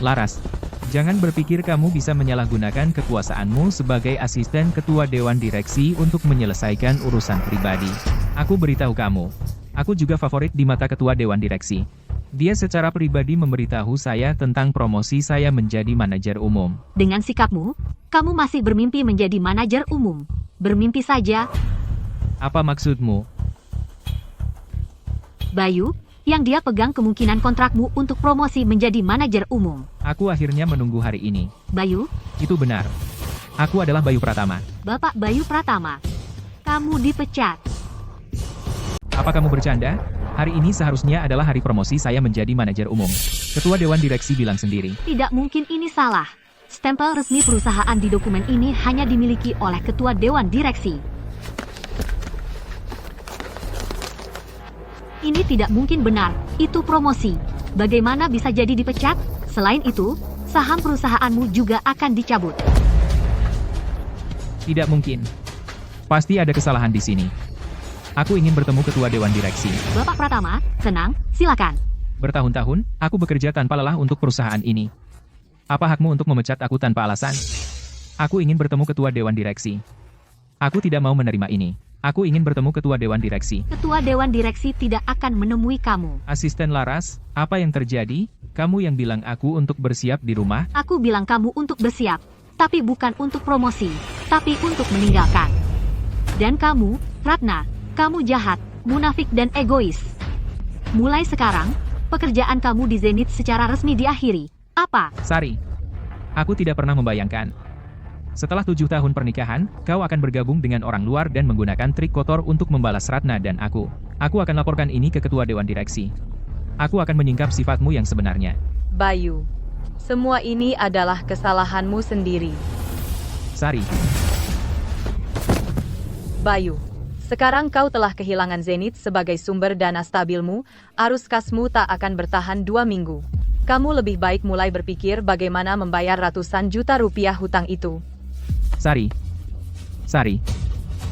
Laras, jangan berpikir kamu bisa menyalahgunakan kekuasaanmu sebagai asisten ketua dewan direksi untuk menyelesaikan urusan pribadi. Aku beritahu kamu, aku juga favorit di mata ketua dewan direksi. Dia secara pribadi memberitahu saya tentang promosi saya menjadi manajer umum. Dengan sikapmu, kamu masih bermimpi menjadi manajer umum. Bermimpi saja. Apa maksudmu? Bayu, yang dia pegang kemungkinan kontrakmu untuk promosi menjadi manajer umum. Aku akhirnya menunggu hari ini. Bayu, Itu benar. Aku adalah Bayu Pratama. Bapak Bayu Pratama. Kamu dipecat. Apa kamu bercanda? Hari ini seharusnya adalah hari promosi saya menjadi manajer umum. Ketua dewan direksi bilang sendiri. Tidak mungkin ini salah. Stempel resmi perusahaan di dokumen ini hanya dimiliki oleh ketua dewan direksi. Ini tidak mungkin benar. Itu promosi. Bagaimana bisa jadi dipecat? Selain itu, saham perusahaanmu juga akan dicabut. Tidak mungkin. Pasti ada kesalahan di sini. Aku ingin bertemu ketua dewan direksi. Bapak Pratama, tenang, silakan. Bertahun-tahun, aku bekerja tanpa lelah untuk perusahaan ini. Apa hakmu untuk memecat aku tanpa alasan? Aku ingin bertemu ketua dewan direksi. Aku tidak mau menerima ini. Aku ingin bertemu ketua dewan direksi. Ketua dewan direksi tidak akan menemui kamu. Asisten Laras, apa yang terjadi? Kamu yang bilang aku untuk bersiap di rumah? Aku bilang kamu untuk bersiap, tapi bukan untuk promosi, tapi untuk meninggalkan. Dan kamu, Ratna, kamu jahat, munafik dan egois. Mulai sekarang, pekerjaan kamu di Zenith secara resmi diakhiri. Apa? Sari, aku tidak pernah membayangkan. Setelah 7 tahun pernikahan, kau akan bergabung dengan orang luar dan menggunakan trik kotor untuk membalas Ratna dan aku. Aku akan laporkan ini ke ketua dewan direksi. Aku akan menyingkap sifatmu yang sebenarnya. Bayu, semua ini adalah kesalahanmu sendiri. Sari, Bayu, sekarang kau telah kehilangan Zenith sebagai sumber dana stabilmu, arus kasmu tak akan bertahan 2 minggu. Kamu lebih baik mulai berpikir bagaimana membayar ratusan juta rupiah hutang itu. Sari, Sari,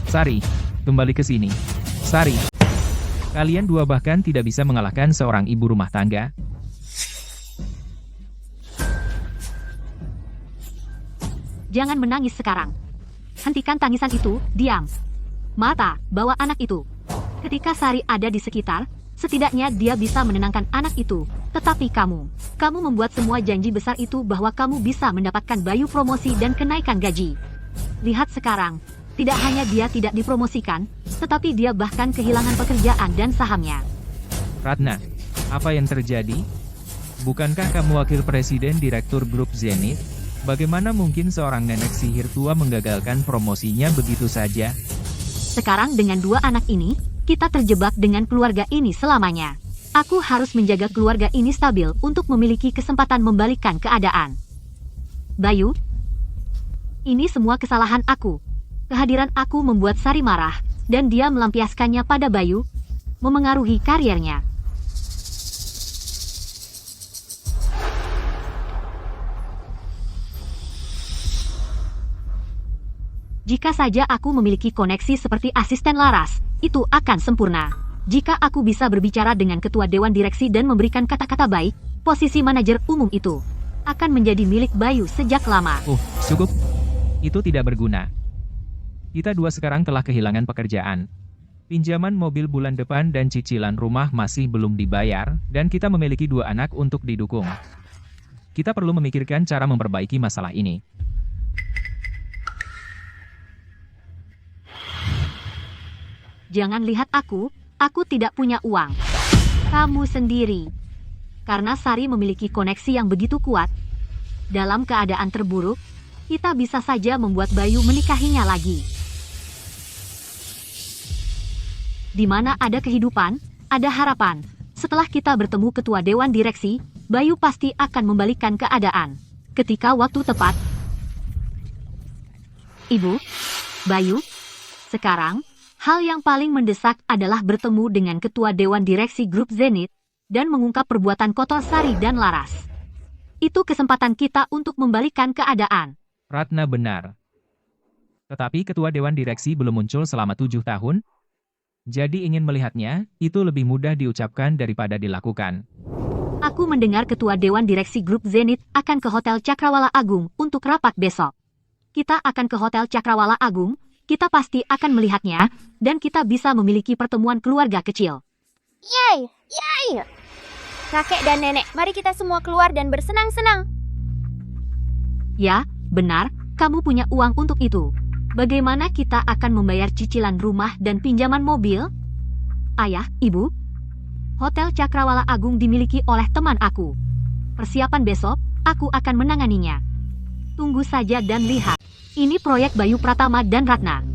Sari, kembali ke sini. Sari, kalian dua bahkan tidak bisa mengalahkan seorang ibu rumah tangga. Jangan menangis sekarang. Hentikan tangisan itu, diam. Mata, bawa anak itu. Ketika Sari ada di sekitar, setidaknya dia bisa menenangkan anak itu. Tetapi kamu membuat semua janji besar itu bahwa kamu bisa mendapatkan Bayu promosi dan kenaikan gaji. Lihat sekarang, tidak hanya dia tidak dipromosikan, tetapi dia bahkan kehilangan pekerjaan dan sahamnya. Ratna, apa yang terjadi? Bukankah kamu wakil presiden direktur grup Zenith? Bagaimana mungkin seorang nenek sihir tua menggagalkan promosinya begitu saja? Sekarang dengan 2 anak ini, kita terjebak dengan keluarga ini selamanya. Aku harus menjaga keluarga ini stabil untuk memiliki kesempatan membalikkan keadaan. Bayu, ini semua kesalahan aku. Kehadiran aku membuat Sari marah, dan dia melampiaskannya pada Bayu, memengaruhi karirnya. Jika saja aku memiliki koneksi seperti asisten Laras, itu akan sempurna. Jika aku bisa berbicara dengan ketua dewan direksi dan memberikan kata-kata baik, posisi manajer umum itu akan menjadi milik Bayu sejak lama. Cukup. Itu tidak berguna. Kita dua sekarang telah kehilangan pekerjaan. Pinjaman mobil bulan depan dan cicilan rumah masih belum dibayar, dan kita memiliki 2 anak untuk didukung. Kita perlu memikirkan cara memperbaiki masalah ini. Jangan lihat aku tidak punya uang. Kamu sendiri. Karena Sari memiliki koneksi yang begitu kuat, dalam keadaan terburuk, kita bisa saja membuat Bayu menikahinya lagi. Di mana ada kehidupan, ada harapan. Setelah kita bertemu ketua dewan direksi, Bayu pasti akan membalikkan keadaan. Ketika waktu tepat. Ibu, Bayu, sekarang, hal yang paling mendesak adalah bertemu dengan ketua dewan direksi grup Zenith dan mengungkap perbuatan kotor Sari dan Laras. Itu kesempatan kita untuk membalikkan keadaan. Ratna benar. Tetapi ketua dewan direksi belum muncul selama 7 tahun. Jadi ingin melihatnya, itu lebih mudah diucapkan daripada dilakukan. Aku mendengar ketua dewan direksi grup Zenith akan ke Hotel Cakrawala Agung untuk rapat besok. Kita akan ke Hotel Cakrawala Agung, kita pasti akan melihatnya, dan kita bisa memiliki pertemuan keluarga kecil. Yay! Yay! Kakek dan nenek, mari kita semua keluar dan bersenang-senang. Ya, benar, kamu punya uang untuk itu. Bagaimana kita akan membayar cicilan rumah dan pinjaman mobil? Ayah, Ibu, Hotel Cakrawala Agung dimiliki oleh teman aku. Persiapan besok, aku akan menanganinya. Tunggu saja dan lihat. Ini proyek Bayu Pratama dan Ratna.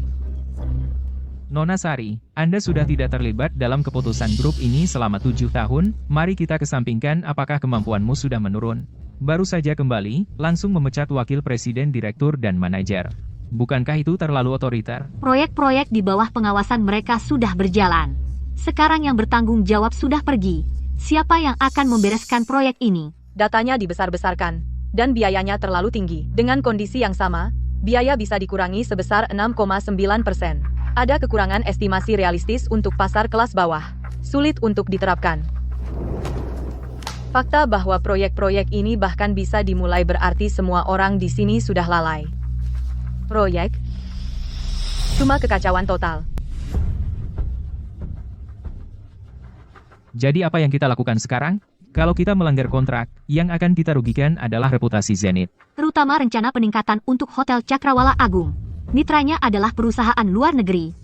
Nona Sari, Anda sudah tidak terlibat dalam keputusan grup ini selama 7 tahun, mari kita kesampingkan apakah kemampuanmu sudah menurun. Baru saja kembali, langsung memecat wakil presiden direktur dan manajer. Bukankah itu terlalu otoriter? Proyek-proyek di bawah pengawasan mereka sudah berjalan. Sekarang yang bertanggung jawab sudah pergi. Siapa yang akan membereskan proyek ini? Datanya dibesar-besarkan, dan biayanya terlalu tinggi. Dengan kondisi yang sama, biaya bisa dikurangi sebesar 6,9%. Ada kekurangan estimasi realistis untuk pasar kelas bawah. Sulit untuk diterapkan. Fakta bahwa proyek-proyek ini bahkan bisa dimulai berarti semua orang di sini sudah lalai. Proyek cuma kekacauan total. Jadi apa yang kita lakukan sekarang? Kalau kita melanggar kontrak, yang akan kita rugikan adalah reputasi Zenith. Terutama rencana peningkatan untuk Hotel Cakrawala Agung. Mitranya adalah perusahaan luar negeri.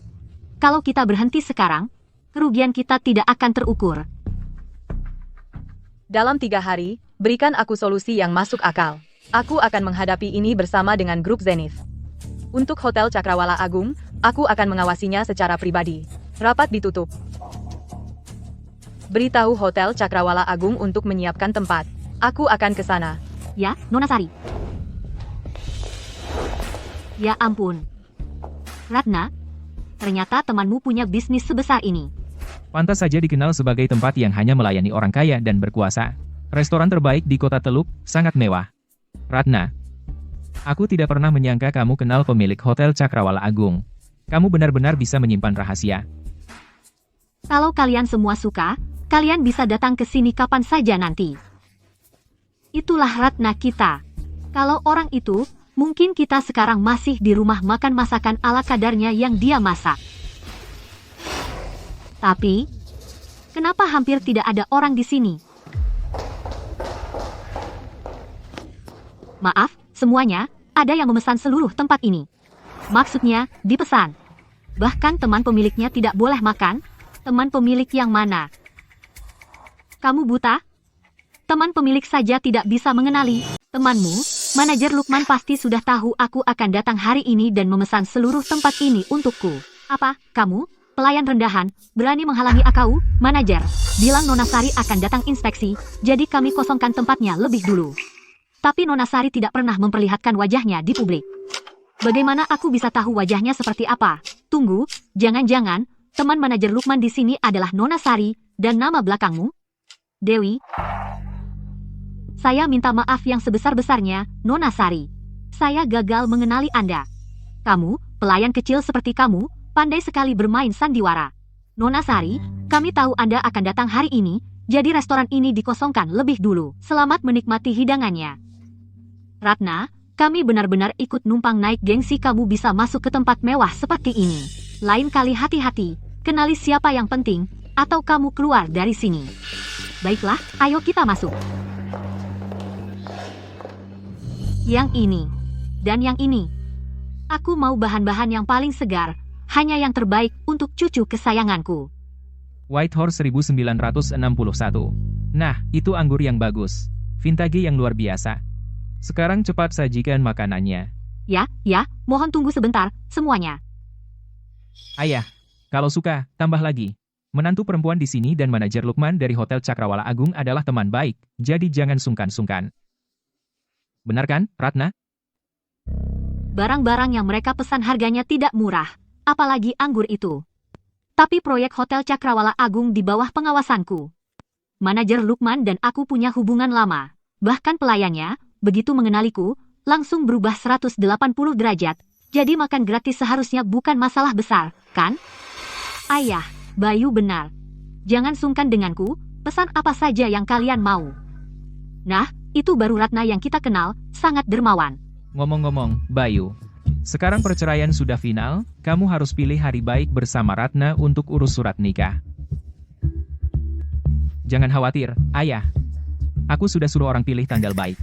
Kalau kita berhenti sekarang, kerugian kita tidak akan terukur. Dalam 3 hari, berikan aku solusi yang masuk akal. Aku akan menghadapi ini bersama dengan grup Zenith. Untuk Hotel Cakrawala Agung, aku akan mengawasinya secara pribadi. Rapat ditutup. Beritahu Hotel Cakrawala Agung untuk menyiapkan tempat. Aku akan ke sana. Ya, Nona Sari. Ya ampun. Ratna, ternyata temanmu punya bisnis sebesar ini. Pantas saja dikenal sebagai tempat yang hanya melayani orang kaya dan berkuasa. Restoran terbaik di kota Teluk, sangat mewah. Ratna, aku tidak pernah menyangka kamu kenal pemilik Hotel Cakrawala Agung. Kamu benar-benar bisa menyimpan rahasia. Kalau kalian semua suka, kalian bisa datang ke sini kapan saja nanti. Itulah Ratna kita. Kalau orang itu, mungkin kita sekarang masih di rumah makan masakan ala kadarnya yang dia masak. Tapi, kenapa hampir tidak ada orang di sini? Maaf, semuanya, ada yang memesan seluruh tempat ini. Maksudnya, dipesan. Bahkan teman pemiliknya tidak boleh makan. Teman pemilik yang mana? Kamu buta? Teman pemilik saja tidak bisa mengenali. Temanmu, manajer Lukman pasti sudah tahu aku akan datang hari ini dan memesan seluruh tempat ini untukku. Apa, kamu? Pelayan rendahan, berani menghalangi aku, manajer. Bilang Nona Sari akan datang inspeksi, jadi kami kosongkan tempatnya lebih dulu. Tapi Nona Sari tidak pernah memperlihatkan wajahnya di publik. Bagaimana aku bisa tahu wajahnya seperti apa? Tunggu, jangan-jangan, teman manajer Lukman di sini adalah Nona Sari, dan nama belakangmu? Dewi. Saya minta maaf yang sebesar-besarnya, Nona Sari. Saya gagal mengenali Anda. Kamu, pelayan kecil seperti kamu, pandai sekali bermain sandiwara. Nona Sari, kami tahu Anda akan datang hari ini, jadi restoran ini dikosongkan lebih dulu. Selamat menikmati hidangannya. Ratna, kami benar-benar ikut numpang naik gengsi kamu bisa masuk ke tempat mewah seperti ini. Lain kali hati-hati, kenali siapa yang penting, atau kamu keluar dari sini. Baiklah, ayo kita masuk. Yang ini, dan yang ini. Aku mau bahan-bahan yang paling segar, hanya yang terbaik untuk cucu kesayanganku. Whitehorse 1961. Nah, itu anggur yang bagus. Vintage yang luar biasa. Sekarang cepat sajikan makanannya. Ya, mohon tunggu sebentar, semuanya. Ayah, kalau suka, tambah lagi. Menantu perempuan di sini dan manajer Lukman dari Hotel Cakrawala Agung adalah teman baik, jadi jangan sungkan-sungkan. Benar kan, Ratna? Barang-barang yang mereka pesan harganya tidak murah, apalagi anggur itu. Tapi proyek Hotel Cakrawala Agung di bawah pengawasanku. Manajer Lukman dan aku punya hubungan lama. Bahkan pelayannya, begitu mengenaliku, langsung berubah 180 derajat. Jadi makan gratis seharusnya bukan masalah besar, kan? Ayah, Bayu benar. Jangan sungkan denganku, pesan apa saja yang kalian mau. Nah, itu baru Ratna yang kita kenal, sangat dermawan. Ngomong-ngomong, Bayu. Sekarang perceraian sudah final, kamu harus pilih hari baik bersama Ratna untuk urus surat nikah. Jangan khawatir, Ayah. Aku sudah suruh orang pilih tanggal baik.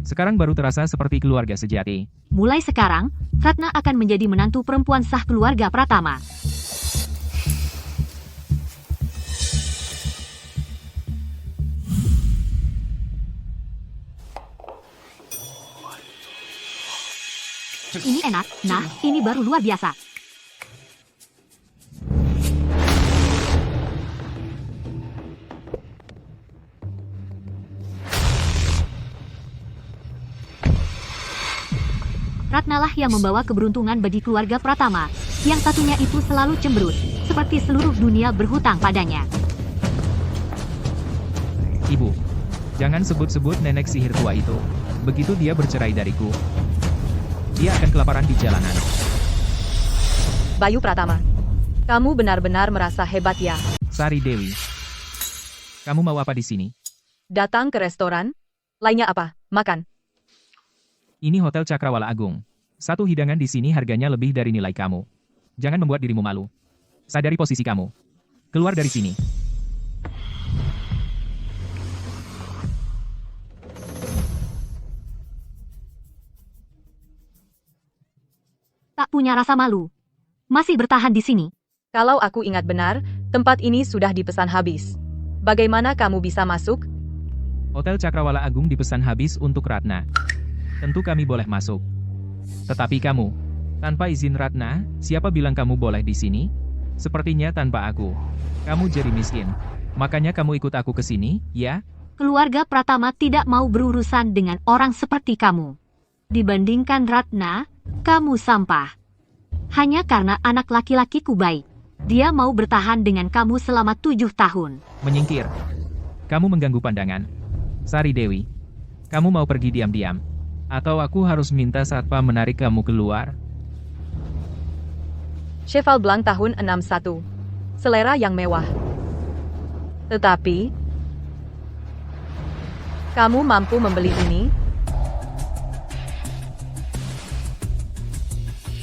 Sekarang baru terasa seperti keluarga sejati. Mulai sekarang, Ratna akan menjadi menantu perempuan sah keluarga Pratama. Ini enak, nah, ini baru luar biasa. Ratnalah yang membawa keberuntungan bagi keluarga Pratama. Yang satunya itu selalu cemberut, seperti seluruh dunia berhutang padanya. Ibu, jangan sebut-sebut nenek sihir tua itu. Begitu dia bercerai dariku, dia akan kelaparan di jalanan. Bayu Pratama, kamu benar-benar merasa hebat ya. Sari Dewi, kamu mau apa di sini? Datang ke restoran? Lainnya apa? Makan. Ini Hotel Cakrawala Agung. Satu hidangan di sini harganya lebih dari nilai kamu. Jangan membuat dirimu malu. Sadari posisi kamu. Keluar dari sini. punya rasa malu. Masih bertahan di sini. Kalau aku ingat benar, tempat ini sudah dipesan habis. Bagaimana kamu bisa masuk? Hotel Cakrawala Agung dipesan habis untuk Ratna. Tentu kami boleh masuk. Tetapi kamu, tanpa izin Ratna, siapa bilang kamu boleh di sini? Sepertinya tanpa aku. Kamu jadi miskin. Makanya kamu ikut aku ke sini, ya? Keluarga Pratama tidak mau berurusan dengan orang seperti kamu. Dibandingkan Ratna, kamu sampah. Hanya karena anak laki-lakiku baik. Dia mau bertahan dengan kamu selama 7 tahun. Menyingkir. Kamu mengganggu pandangan. Sari Dewi, kamu mau pergi diam-diam? Atau aku harus minta satpam menarik kamu keluar? Cheval Blanc tahun 61. Selera yang mewah. Tetapi, kamu mampu membeli ini?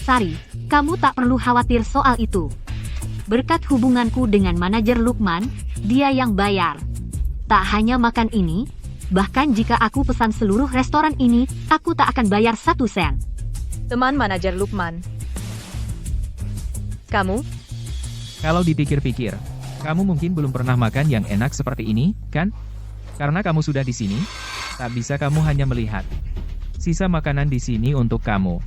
Sari, kamu tak perlu khawatir soal itu. Berkat hubunganku dengan manajer Lukman, dia yang bayar. Tak hanya makan ini, bahkan jika aku pesan seluruh restoran ini, aku tak akan bayar 1 sen. Teman manajer Lukman. Kamu? Kalau dipikir-pikir, kamu mungkin belum pernah makan yang enak seperti ini, kan? Karena kamu sudah di sini, tak bisa kamu hanya melihat. Sisa makanan di sini untuk kamu.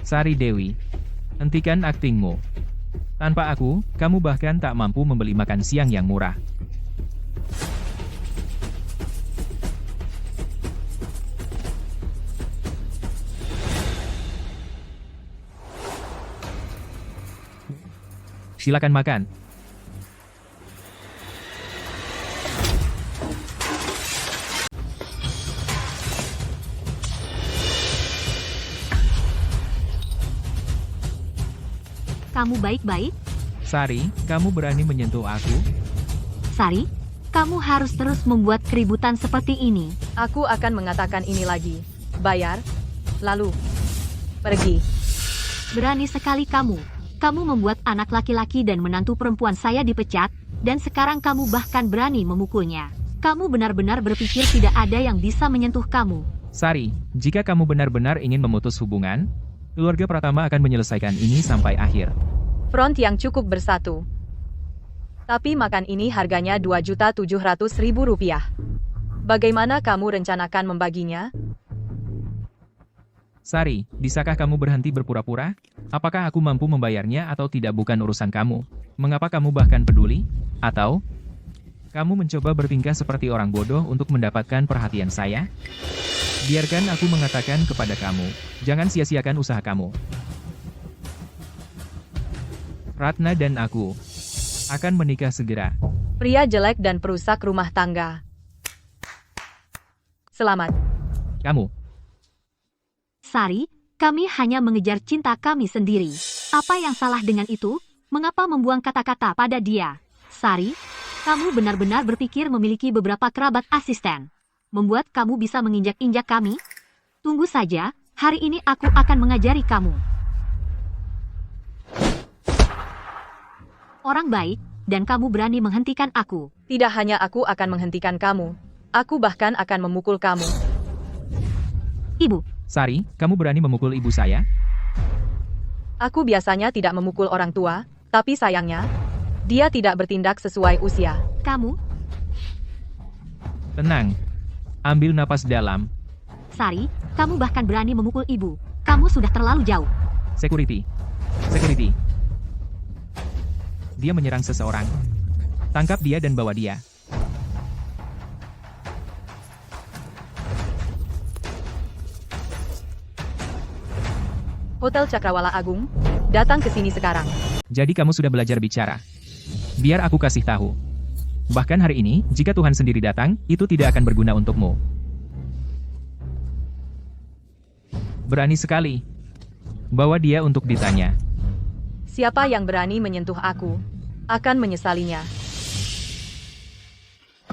Sari Dewi, hentikan aktingmu. Tanpa aku, kamu bahkan tak mampu membeli makan siang yang murah. Silakan makan. Kamu baik-baik? Sari, kamu berani menyentuh aku? Sari, kamu harus terus membuat keributan seperti ini. Aku akan mengatakan ini lagi. Bayar, lalu pergi. Berani sekali kamu. Kamu membuat anak laki-laki dan menantu perempuan saya dipecat, dan sekarang kamu bahkan berani memukulnya. Kamu benar-benar berpikir tidak ada yang bisa menyentuh kamu. Sari, jika kamu benar-benar ingin memutus hubungan, keluarga Pratama akan menyelesaikan ini sampai akhir. Front yang cukup bersatu. Tapi makan ini harganya Rp2.700.000. Bagaimana kamu rencanakan membaginya? Sari, bisakah kamu berhenti berpura-pura? Apakah aku mampu membayarnya atau tidak bukan urusan kamu? Mengapa kamu bahkan peduli? Atau kamu mencoba bertingkah seperti orang bodoh untuk mendapatkan perhatian saya? Biarkan aku mengatakan kepada kamu, jangan sia-siakan usaha kamu. Ratna dan aku akan menikah segera. Pria jelek dan perusak rumah tangga. Selamat. Kamu, Sari, kami hanya mengejar cinta kami sendiri. Apa yang salah dengan itu? Mengapa membuang kata-kata pada dia? Sari, kamu benar-benar berpikir memiliki beberapa kerabat asisten. Membuat kamu bisa menginjak-injak kami? Tunggu saja, hari ini aku akan mengajari kamu. Orang baik, dan kamu berani menghentikan aku. Tidak hanya aku akan menghentikan kamu. Aku bahkan akan memukul kamu. Ibu, Sari, kamu berani memukul ibu saya? Aku biasanya tidak memukul orang tua, tapi sayangnya, dia tidak bertindak sesuai usia. kamu, Tenang. Ambil napas dalam. Sari, kamu bahkan berani memukul ibu. Kamu sudah terlalu jauh. Security. Security. Dia menyerang seseorang. Tangkap dia dan bawa dia. Hotel Cakrawala Agung, datang ke sini sekarang. Jadi kamu sudah belajar bicara. Biar aku kasih tahu. Bahkan hari ini, jika Tuhan sendiri datang, itu tidak akan berguna untukmu. Berani sekali. Bawa dia untuk ditanya. Siapa yang berani menyentuh aku, akan menyesalinya.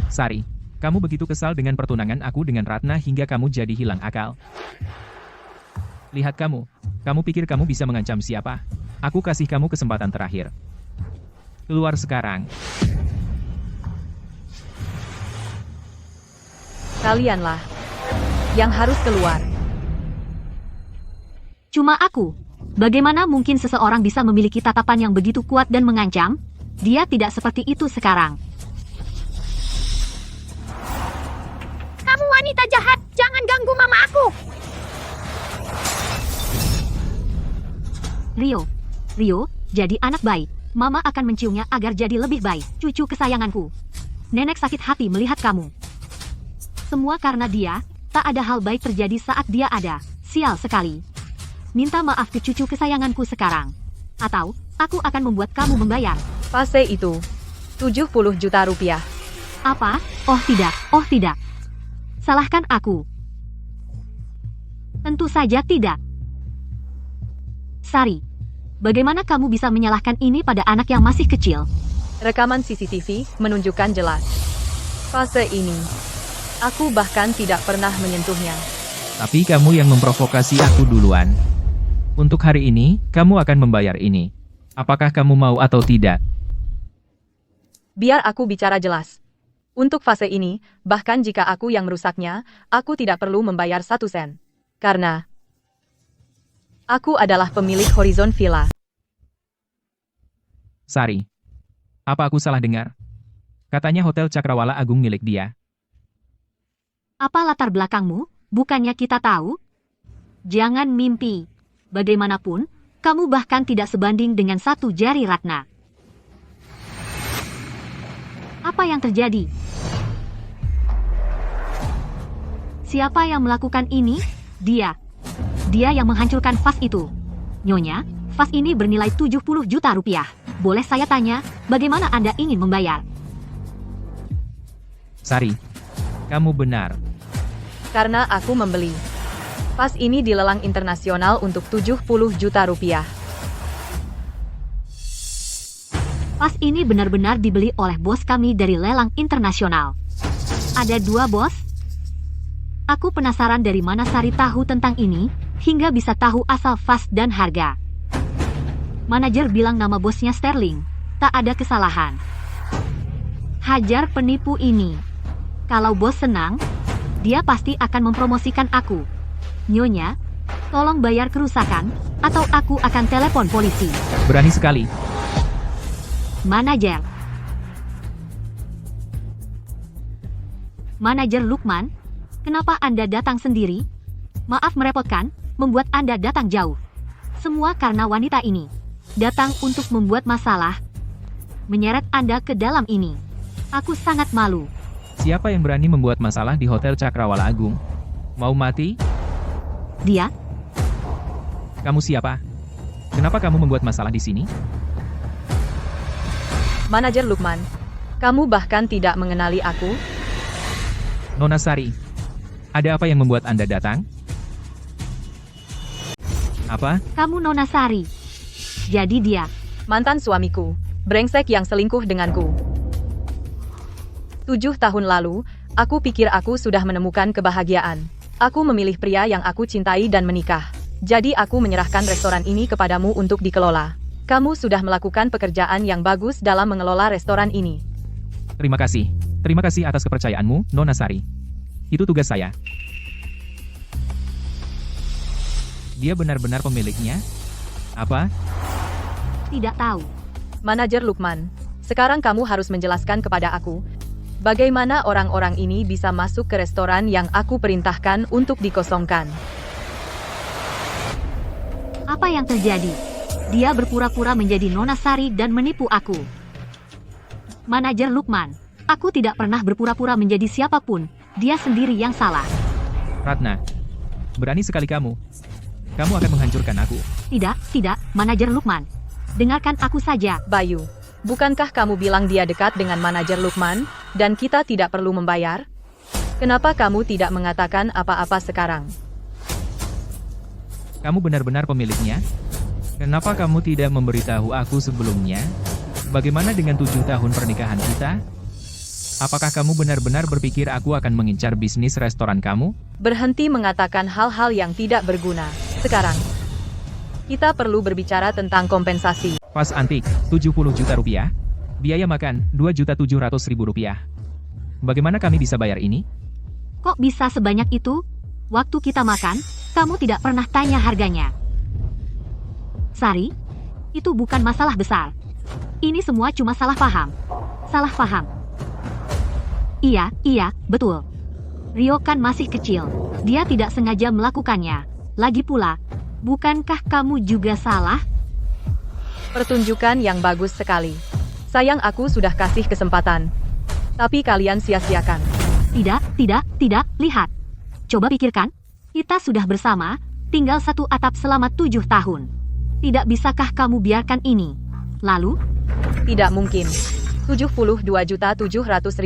Sari, kamu begitu kesal dengan pertunangan aku dengan Ratna hingga kamu jadi hilang akal. Lihat kamu. Kamu pikir kamu bisa mengancam siapa? Aku kasih kamu kesempatan terakhir. Keluar sekarang. Kalianlah yang harus keluar. Cuma aku. Bagaimana mungkin seseorang bisa memiliki tatapan yang begitu kuat dan mengancam? Dia tidak seperti itu sekarang. Kamu wanita jahat, jangan ganggu mama aku. Rio, jadi anak baik. Mama akan menciumnya agar jadi lebih baik. Cucu kesayanganku. Nenek sakit hati melihat kamu. Semua karena dia, tak ada hal baik terjadi saat dia ada. Sial sekali. Minta maaf ke cucu kesayanganku sekarang. Atau, aku akan membuat kamu membayar. Fase itu. 70 juta rupiah. Apa? Oh tidak. Salahkan aku. Tentu saja tidak. Sari, bagaimana kamu bisa menyalahkan ini pada anak yang masih kecil? Rekaman CCTV menunjukkan jelas. Fase ini. Aku bahkan tidak pernah menyentuhnya. Tapi kamu yang memprovokasi aku duluan. Untuk hari ini, kamu akan membayar ini. Apakah kamu mau atau tidak? Biar aku bicara jelas. Untuk fase ini, bahkan jika aku yang merusaknya, aku tidak perlu membayar 1 sen. Karena aku adalah pemilik Horizon Villa. Sari, apa aku salah dengar? Katanya Hotel Cakrawala Agung milik dia. Apa latar belakangmu? Bukannya kita tahu? Jangan mimpi. Bagaimanapun, kamu bahkan tidak sebanding dengan 1 jari Ratna. Apa yang terjadi? Siapa yang melakukan ini? Dia. Dia yang menghancurkan vas itu. Nyonya, vas ini bernilai 70 juta rupiah. Boleh saya tanya, bagaimana Anda ingin membayar? Sari, kamu benar. Karena aku membeli. Vas ini dilelang internasional untuk 70 juta rupiah. Vas ini benar-benar dibeli oleh bos kami dari lelang internasional. Ada 2 bos? Aku penasaran dari mana Sari tahu tentang ini, hingga bisa tahu asal vas dan harga. Manajer bilang nama bosnya Sterling. Tak ada kesalahan. Hajar penipu ini. Kalau bos senang, dia pasti akan mempromosikan aku. Nyonya, tolong bayar kerusakan, atau aku akan telepon polisi. Berani sekali. Manajer. Manajer Lukman, kenapa Anda datang sendiri? Maaf merepotkan, membuat Anda datang jauh. Semua karena wanita ini. Datang untuk membuat masalah. Menyeret Anda ke dalam ini. Aku sangat malu. Siapa yang berani membuat masalah di Hotel Cakrawala Agung? Mau mati? Dia, Kamu siapa? Kenapa kamu membuat masalah di sini? Manajer Lukman, kamu bahkan tidak mengenali aku? Nona Sari, ada apa yang membuat Anda datang? Apa? kamu Nona Sari. Jadi dia, Mantan suamiku, brengsek yang selingkuh denganku. 7 tahun lalu, aku pikir aku sudah menemukan kebahagiaan. Aku memilih pria yang aku cintai dan menikah. Jadi aku menyerahkan restoran ini kepadamu untuk dikelola. Kamu sudah melakukan pekerjaan yang bagus dalam mengelola restoran ini. Terima kasih. Terima kasih atas kepercayaanmu, Nona Sari. Itu tugas saya. Dia benar-benar pemiliknya? Apa? tidak tahu. Manajer Lukman, sekarang kamu harus menjelaskan kepada aku, bagaimana orang-orang ini bisa masuk ke restoran yang aku perintahkan untuk dikosongkan. Apa yang terjadi? Dia berpura-pura menjadi Nona Sari dan menipu aku. Manajer Lukman, aku tidak pernah berpura-pura menjadi siapapun. Dia sendiri yang salah. Ratna, berani sekali kamu. Kamu akan menghancurkan aku. Tidak, Manajer Lukman. Dengarkan aku saja. Bayu, bukankah kamu bilang dia dekat dengan manajer Lukman, dan kita tidak perlu membayar? Kenapa kamu tidak mengatakan apa-apa sekarang? Kamu benar-benar pemiliknya? Kenapa kamu tidak memberitahu aku sebelumnya? Bagaimana dengan 7 tahun pernikahan kita? Apakah kamu benar-benar berpikir aku akan mengincar bisnis restoran kamu? Berhenti mengatakan hal-hal yang tidak berguna. Sekarang, kita perlu berbicara tentang kompensasi. Vas antik, 70 juta rupiah. Biaya makan, 2.700.000 rupiah. Bagaimana kami bisa bayar ini? Kok bisa sebanyak itu? Waktu kita makan, kamu tidak pernah tanya harganya. Sari, itu bukan masalah besar. Ini semua cuma salah paham. Salah paham. Iya, betul. Rio kan masih kecil. Dia tidak sengaja melakukannya. Lagi pula, bukankah kamu juga salah? Pertunjukan yang bagus sekali. Sayang aku sudah kasih kesempatan. Tapi kalian sia-siakan. Tidak, lihat. Coba pikirkan, kita sudah bersama, tinggal satu atap selama 7 tahun. Tidak bisakah kamu biarkan ini? Lalu? Tidak mungkin. 72.700.000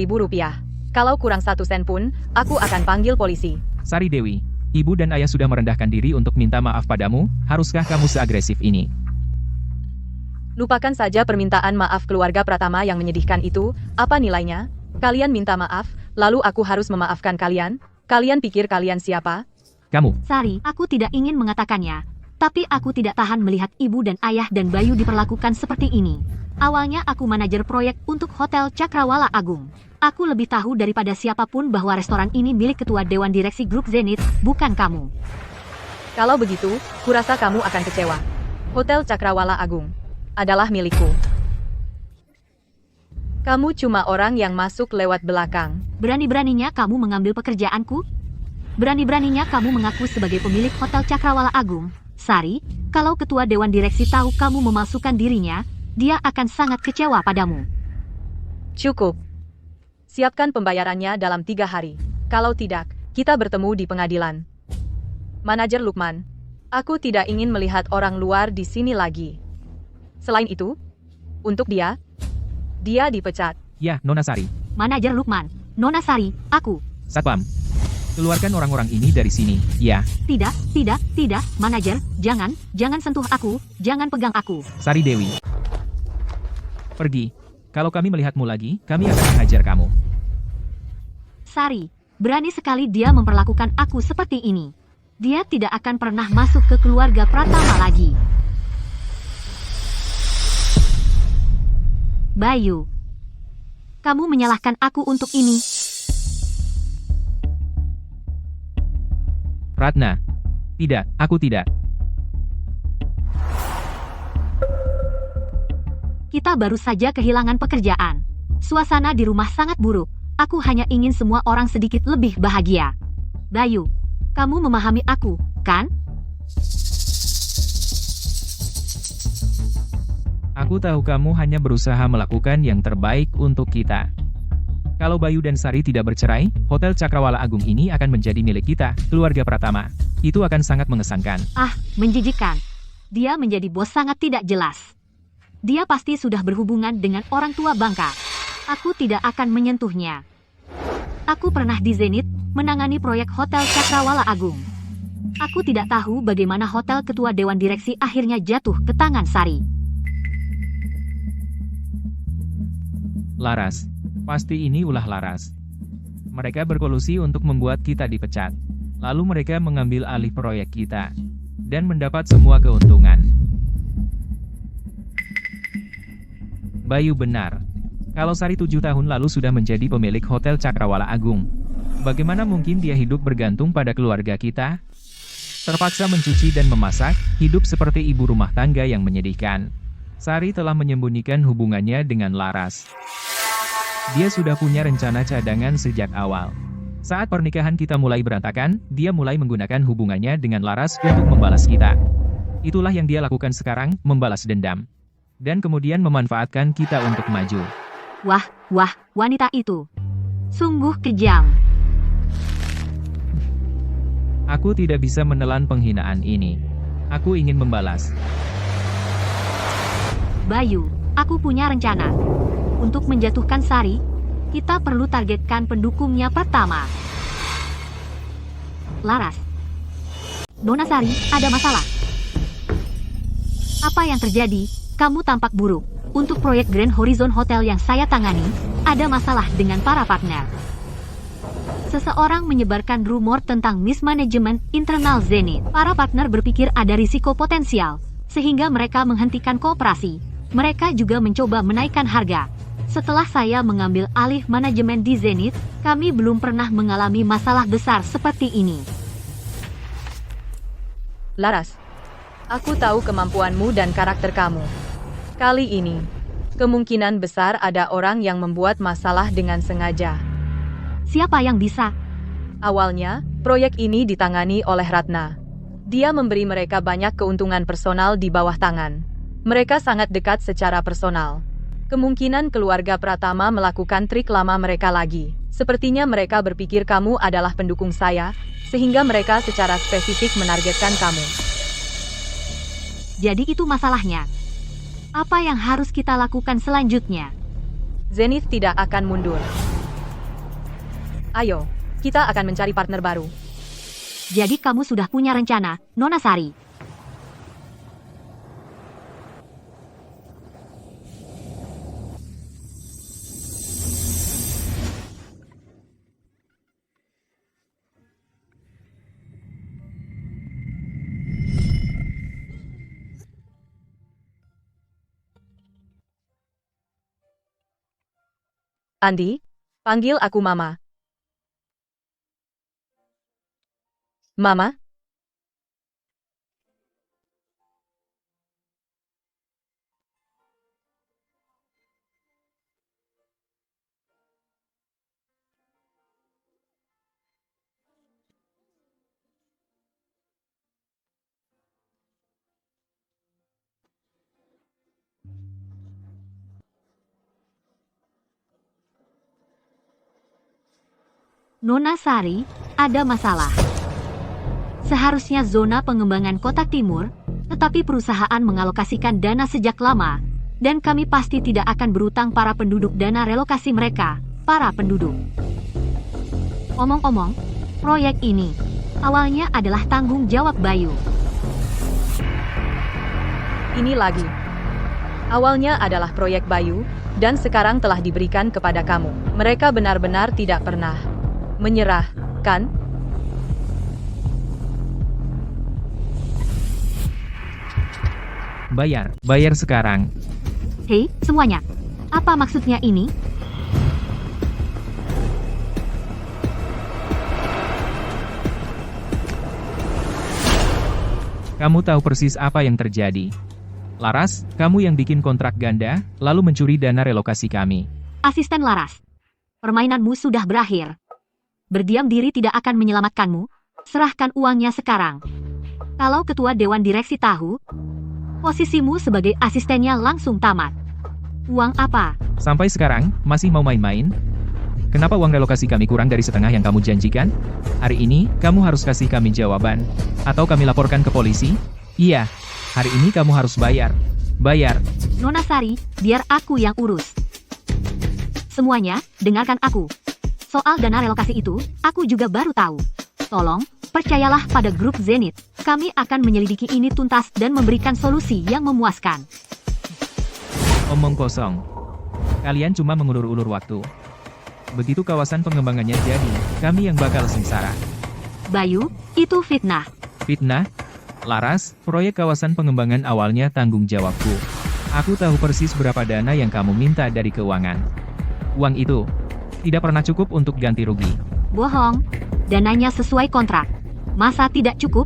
rupiah. Kalau kurang 1 sen pun, aku akan panggil polisi. Sari Dewi, ibu dan ayah sudah merendahkan diri untuk minta maaf padamu, haruskah kamu seagresif ini? Lupakan saja permintaan maaf keluarga Pratama yang menyedihkan itu, apa nilainya? Kalian minta maaf, lalu aku harus memaafkan kalian? Kalian pikir kalian siapa? Kamu, Sari, aku tidak ingin mengatakannya, tapi aku tidak tahan melihat ibu dan ayah dan Bayu diperlakukan seperti ini. Awalnya aku manajer proyek untuk Hotel Cakrawala Agung. Aku lebih tahu daripada siapapun bahwa restoran ini milik Ketua Dewan Direksi Grup Zenith, bukan kamu. Kalau begitu, kurasa kamu akan kecewa. Hotel Cakrawala Agung adalah milikku. Kamu cuma orang yang masuk lewat belakang. Berani-beraninya kamu mengambil pekerjaanku? Berani-beraninya kamu mengaku sebagai pemilik Hotel Cakrawala Agung? Sari, kalau Ketua Dewan Direksi tahu kamu memalsukan dirinya, dia akan sangat kecewa padamu. Cukup. Siapkan pembayarannya dalam 3 hari. Kalau tidak, kita bertemu di pengadilan. Manajer Lukman, aku tidak ingin melihat orang luar di sini lagi. Selain itu, untuk dia dipecat. ya Nona Sari. Manajer Lukman, Nona Sari, aku. Satpam, keluarkan orang-orang ini dari sini, ya. Tidak, manajer, jangan sentuh aku, jangan pegang aku. Sari Dewi. Pergi. Kalau kami melihatmu lagi, kami akan menghajar kamu. Sari, berani sekali dia memperlakukan aku seperti ini. Dia tidak akan pernah masuk ke keluarga Pratama lagi. Bayu, kamu menyalahkan aku untuk ini. Ratna. Tidak, aku tidak. Kita baru saja kehilangan pekerjaan. Suasana di rumah sangat buruk. Aku hanya ingin semua orang sedikit lebih bahagia. Bayu, kamu memahami aku, kan? Aku tahu kamu hanya berusaha melakukan yang terbaik untuk kita. Kalau Bayu dan Sari tidak bercerai, Hotel Cakrawala Agung ini akan menjadi milik kita, keluarga Pratama. Itu akan sangat mengesankan. Ah, menjijikan. Dia menjadi bos sangat tidak jelas. Dia pasti sudah berhubungan dengan orang tua bangka. Aku tidak akan menyentuhnya. Aku pernah di Zenith, menangani proyek Hotel Cakrawala Agung. Aku tidak tahu bagaimana hotel ketua Dewan Direksi akhirnya jatuh ke tangan Sari. Laras. Pasti ini ulah Laras. Mereka berkolusi untuk membuat kita dipecat. Lalu mereka mengambil alih proyek kita. Dan mendapat semua keuntungan. Bayu benar. Kalau Sari 7 tahun lalu sudah menjadi pemilik Hotel Cakrawala Agung, bagaimana mungkin dia hidup bergantung pada keluarga kita? Terpaksa mencuci dan memasak, hidup seperti ibu rumah tangga yang menyedihkan. Sari telah menyembunyikan hubungannya dengan Laras. Dia sudah punya rencana cadangan sejak awal. Saat pernikahan kita mulai berantakan, dia mulai menggunakan hubungannya dengan Laras untuk membalas kita. Itulah yang dia lakukan sekarang, membalas dendam. Dan kemudian memanfaatkan kita untuk maju. Wah, wanita itu sungguh kejam. Aku tidak bisa menelan penghinaan ini. Aku ingin membalas. Bayu, aku punya rencana. Untuk menjatuhkan Sari, kita perlu targetkan pendukungnya pertama. Laras. Nona Sari, ada masalah. Apa yang terjadi? Kamu tampak buruk. Untuk proyek Grand Horizon Hotel yang saya tangani, ada masalah dengan para partner. Seseorang menyebarkan rumor tentang mismanagement internal Zenith. Para partner berpikir ada risiko potensial, sehingga mereka menghentikan kooperasi. Mereka juga mencoba menaikkan harga. Setelah saya mengambil alih manajemen di Zenith, kami belum pernah mengalami masalah besar seperti ini. Laras, aku tahu kemampuanmu dan karakter kamu. Kali ini, kemungkinan besar ada orang yang membuat masalah dengan sengaja. Siapa yang bisa? Awalnya, proyek ini ditangani oleh Ratna. Dia memberi mereka banyak keuntungan personal di bawah tangan. Mereka sangat dekat secara personal. Kemungkinan keluarga Pratama melakukan trik lama mereka lagi. Sepertinya mereka berpikir kamu adalah pendukung saya, sehingga mereka secara spesifik menargetkan kamu. Jadi itu masalahnya. Apa yang harus kita lakukan selanjutnya? Zenith tidak akan mundur. Ayo, kita akan mencari partner baru. Jadi kamu sudah punya rencana, Nona Sari. Andi, panggil aku Mama. Mama? Nona Sari, ada masalah. Seharusnya zona pengembangan Kota Timur, tetapi perusahaan mengalokasikan dana sejak lama, dan kami pasti tidak akan berutang para penduduk dana relokasi mereka, para penduduk. Omong-omong, proyek ini awalnya adalah tanggung jawab Bayu. Ini lagi. Awalnya adalah proyek Bayu, dan sekarang telah diberikan kepada kamu. Mereka benar-benar tidak pernah menyerah, kan? Bayar sekarang. Hei, semuanya. Apa maksudnya ini? Kamu tahu persis apa yang terjadi. Laras, kamu yang bikin kontrak ganda, lalu mencuri dana relokasi kami. Asisten Laras, permainanmu sudah berakhir. Berdiam diri tidak akan menyelamatkanmu. Serahkan uangnya sekarang. Kalau ketua dewan direksi tahu, posisimu sebagai asistennya langsung tamat. Uang apa? Sampai sekarang, masih mau main-main? Kenapa uang relokasi kami kurang dari setengah yang kamu janjikan? Hari ini, kamu harus kasih kami jawaban. Atau kami laporkan ke polisi? Iya, hari ini kamu harus bayar. Bayar. Nona Sari, biar aku yang urus. Semuanya, dengarkan aku. Soal dana relokasi itu, aku juga baru tahu. Tolong, percayalah pada grup Zenith. Kami akan menyelidiki ini tuntas dan memberikan solusi yang memuaskan. Omong kosong. Kalian cuma mengulur-ulur waktu. Begitu kawasan pengembangannya jadi, kami yang bakal sengsara. Bayu, itu fitnah. Fitnah? Laras, proyek kawasan pengembangan awalnya tanggung jawabku. Aku tahu persis berapa dana yang kamu minta dari keuangan. Uang itu tidak pernah cukup untuk ganti rugi. Bohong. Dananya sesuai kontrak. Masa tidak cukup?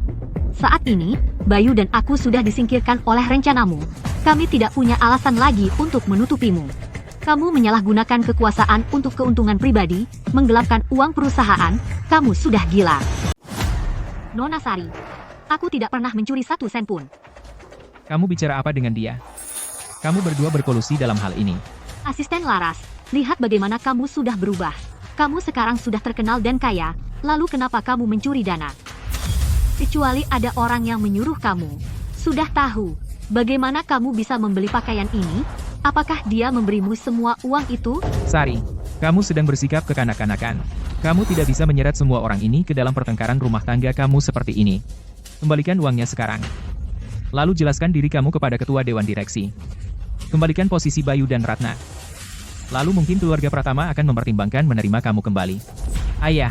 Saat ini, Bayu dan aku sudah disingkirkan oleh rencanamu. Kami tidak punya alasan lagi untuk menutupimu. Kamu menyalahgunakan kekuasaan untuk keuntungan pribadi, menggelapkan uang perusahaan. Kamu sudah gila. Nona Sari, aku tidak pernah mencuri 1 sen pun. Kamu bicara apa dengan dia? Kamu berdua berkolusi dalam hal ini. Asisten Laras, lihat bagaimana kamu sudah berubah. Kamu sekarang sudah terkenal dan kaya, lalu kenapa kamu mencuri dana? Kecuali ada orang yang menyuruh kamu. Sudah tahu, bagaimana kamu bisa membeli pakaian ini? Apakah dia memberimu semua uang itu? Sari, kamu sedang bersikap kekanak-kanakan. Kamu tidak bisa menyeret semua orang ini ke dalam pertengkaran rumah tangga kamu seperti ini. Kembalikan uangnya sekarang. Lalu jelaskan diri kamu kepada ketua dewan direksi. Kembalikan posisi Bayu dan Ratna. Lalu mungkin keluarga Pratama akan mempertimbangkan menerima kamu kembali. Ayah,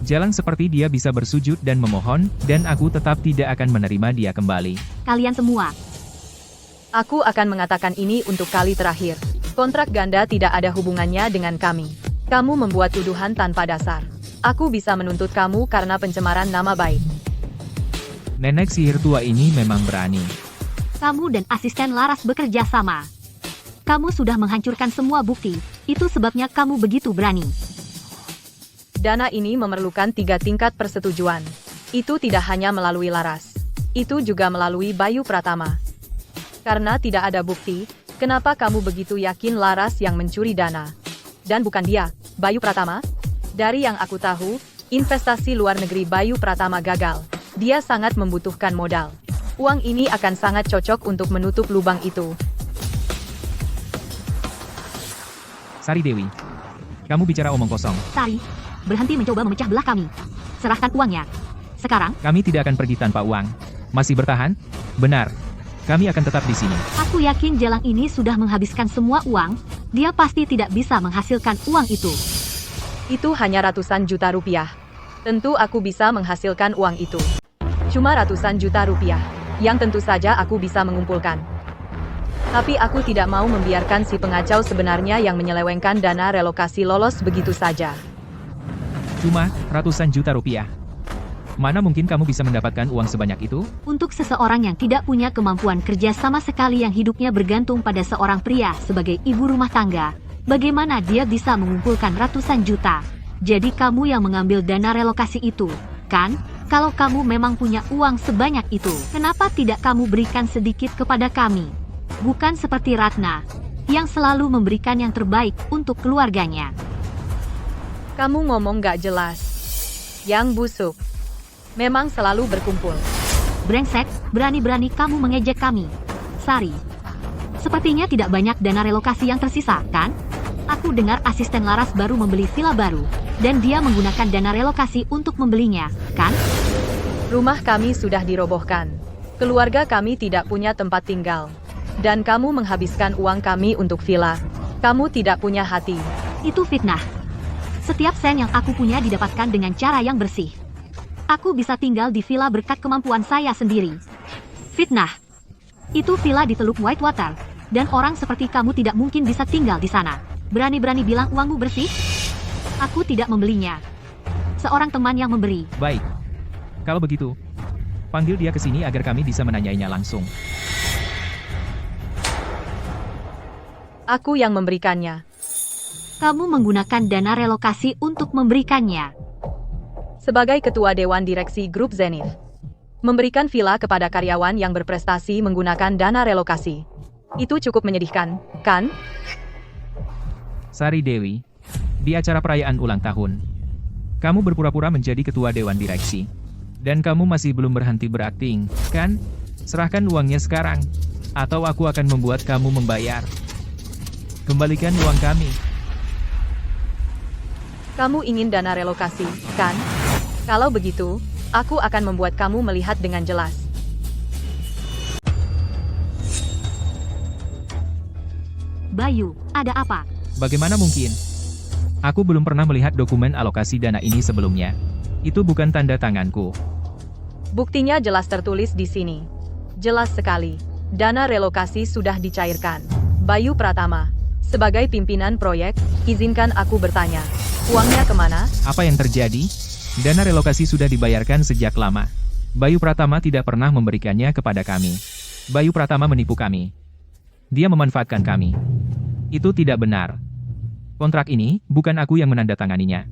jalan seperti dia bisa bersujud dan memohon, dan aku tetap tidak akan menerima dia kembali. Kalian semua. Aku akan mengatakan ini untuk kali terakhir. Kontrak ganda tidak ada hubungannya dengan kami. Kamu membuat tuduhan tanpa dasar. Aku bisa menuntut kamu karena pencemaran nama baik. Nenek sihir tua ini memang berani. Kamu dan asisten Laras bekerja sama. Kamu sudah menghancurkan semua bukti, itu sebabnya kamu begitu berani. Dana ini memerlukan 3 tingkat persetujuan. Itu tidak hanya melalui Laras. Itu juga melalui Bayu Pratama. Karena tidak ada bukti, kenapa kamu begitu yakin Laras yang mencuri dana? Dan bukan dia, Bayu Pratama? Dari yang aku tahu, investasi luar negeri Bayu Pratama gagal. Dia sangat membutuhkan modal. Uang ini akan sangat cocok untuk menutup lubang itu. Sari Dewi, kamu bicara omong kosong. Sari, berhenti mencoba memecah belah kami. Serahkan uangnya. Sekarang, Kami tidak akan pergi tanpa uang. Masih bertahan? Benar. Kami akan tetap di sini. aku yakin Jalang ini sudah menghabiskan semua uang. Dia pasti tidak bisa menghasilkan uang itu. Itu hanya ratusan juta rupiah. Tentu aku bisa menghasilkan uang itu. Cuma ratusan juta rupiah, yang tentu saja aku bisa mengumpulkan. Tapi aku tidak mau membiarkan si pengacau sebenarnya yang menyelewengkan dana relokasi lolos begitu saja. Cuma ratusan juta rupiah. Mana mungkin kamu bisa mendapatkan uang sebanyak itu? Untuk seseorang yang tidak punya kemampuan kerja sama sekali yang hidupnya bergantung pada seorang pria sebagai ibu rumah tangga, bagaimana dia bisa mengumpulkan ratusan juta? Jadi kamu yang mengambil dana relokasi itu, kan? Kalau kamu memang punya uang sebanyak itu, kenapa tidak kamu berikan sedikit kepada kami? Bukan seperti Ratna, yang selalu memberikan yang terbaik untuk keluarganya. Kamu ngomong gak jelas. Yang busuk. Memang selalu berkumpul. Brengsek, berani-berani kamu mengejek kami. Sari, sepertinya tidak banyak dana relokasi yang tersisa, kan? Aku dengar asisten Laras baru membeli villa baru, dan dia menggunakan dana relokasi untuk membelinya, kan? Rumah kami sudah dirobohkan. Keluarga kami tidak punya tempat tinggal. Dan kamu menghabiskan uang kami untuk villa. Kamu tidak punya hati. Itu fitnah. Setiap sen yang aku punya didapatkan dengan cara yang bersih. Aku bisa tinggal di villa berkat kemampuan saya sendiri. Fitnah. Itu villa di Teluk Whitewater, dan orang seperti kamu tidak mungkin bisa tinggal di sana. Berani-berani bilang uangmu bersih? Aku tidak membelinya. Seorang teman yang memberi. Baik. Kalau begitu, panggil dia ke sini agar kami bisa menanyainya langsung. Aku yang memberikannya. Kamu menggunakan dana relokasi untuk memberikannya. Sebagai ketua Dewan Direksi Grup Zenith. Memberikan villa kepada karyawan yang berprestasi menggunakan dana relokasi. Itu cukup menyedihkan, kan? Sari Dewi, di acara perayaan ulang tahun, kamu berpura-pura menjadi ketua Dewan Direksi. Dan kamu masih belum berhenti berakting, kan? Serahkan uangnya sekarang, atau aku akan membuat kamu membayar. Kembalikan uang kami. Kamu ingin dana relokasi, kan? Kalau begitu, aku akan membuat kamu melihat dengan jelas. Bayu, ada apa? Bagaimana mungkin? Aku belum pernah melihat dokumen alokasi dana ini sebelumnya. Itu bukan tanda tanganku. Buktinya jelas tertulis di sini. Jelas sekali. Dana relokasi sudah dicairkan. Bayu Pratama, sebagai pimpinan proyek, izinkan aku bertanya. Uangnya kemana? Apa yang terjadi? Dana relokasi sudah dibayarkan sejak lama. Bayu Pratama tidak pernah memberikannya kepada kami. Bayu Pratama menipu kami. Dia memanfaatkan kami. Itu tidak benar. Kontrak ini, bukan aku yang menandatanganinya.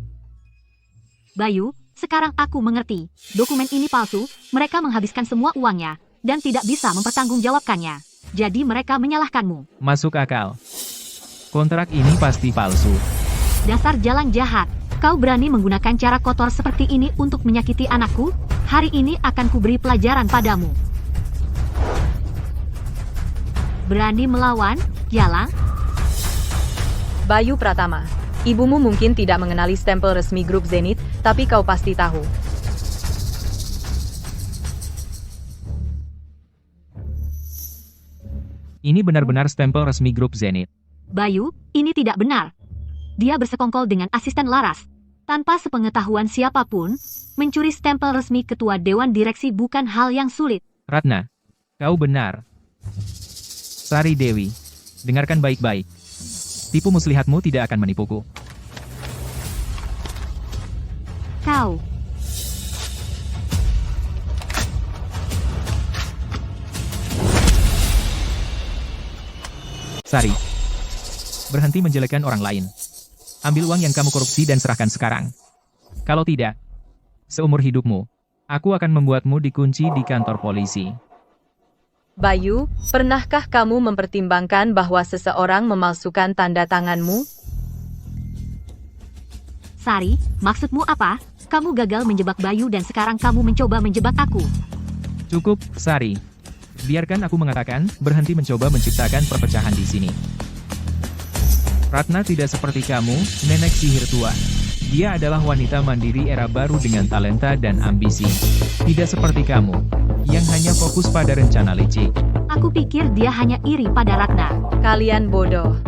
Bayu, sekarang aku mengerti. Dokumen ini palsu, mereka menghabiskan semua uangnya, dan tidak bisa mempertanggungjawabkannya. Jadi mereka menyalahkanmu. Masuk akal. Kontrak ini pasti palsu. Dasar jalan jahat. Kau berani menggunakan cara kotor seperti ini untuk menyakiti anakku? Hari ini akan kuberi pelajaran padamu. Berani melawan, Jalang? Bayu Pratama, ibumu mungkin tidak mengenali stempel resmi Grup Zenith, tapi kau pasti tahu. Ini benar-benar stempel resmi Grup Zenith. Bayu, ini tidak benar. Dia bersekongkol dengan asisten Laras. Tanpa sepengetahuan siapapun, mencuri stempel resmi ketua Dewan Direksi bukan hal yang sulit. Ratna, kau benar. Sari Dewi, dengarkan baik-baik. Tipu muslihatmu tidak akan menipuku. Kau. Sari, berhenti menjelekkan orang lain. Ambil uang yang kamu korupsi dan serahkan sekarang. Kalau tidak, seumur hidupmu, aku akan membuatmu dikunci di kantor polisi. Bayu, pernahkah kamu mempertimbangkan bahwa seseorang memalsukan tanda tanganmu? Sari, maksudmu apa? Kamu gagal menjebak Bayu dan sekarang kamu mencoba menjebak aku. Cukup, Sari. Biarkan aku mengatakan, berhenti mencoba menciptakan perpecahan di sini. Ratna tidak seperti kamu, nenek sihir tua. Dia adalah wanita mandiri era baru dengan talenta dan ambisi. Tidak seperti kamu, yang hanya fokus pada rencana licik. Aku pikir dia hanya iri pada Ratna. Kalian bodoh.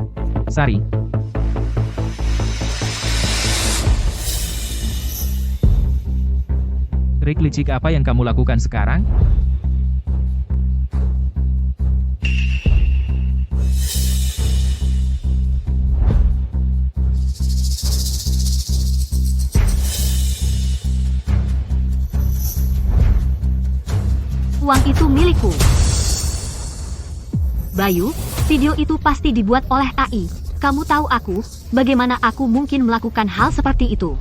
Sari, trik licik apa yang kamu lakukan sekarang? Uang itu milikku. Bayu, video itu pasti dibuat oleh AI. Kamu tahu aku, bagaimana aku mungkin melakukan hal seperti itu?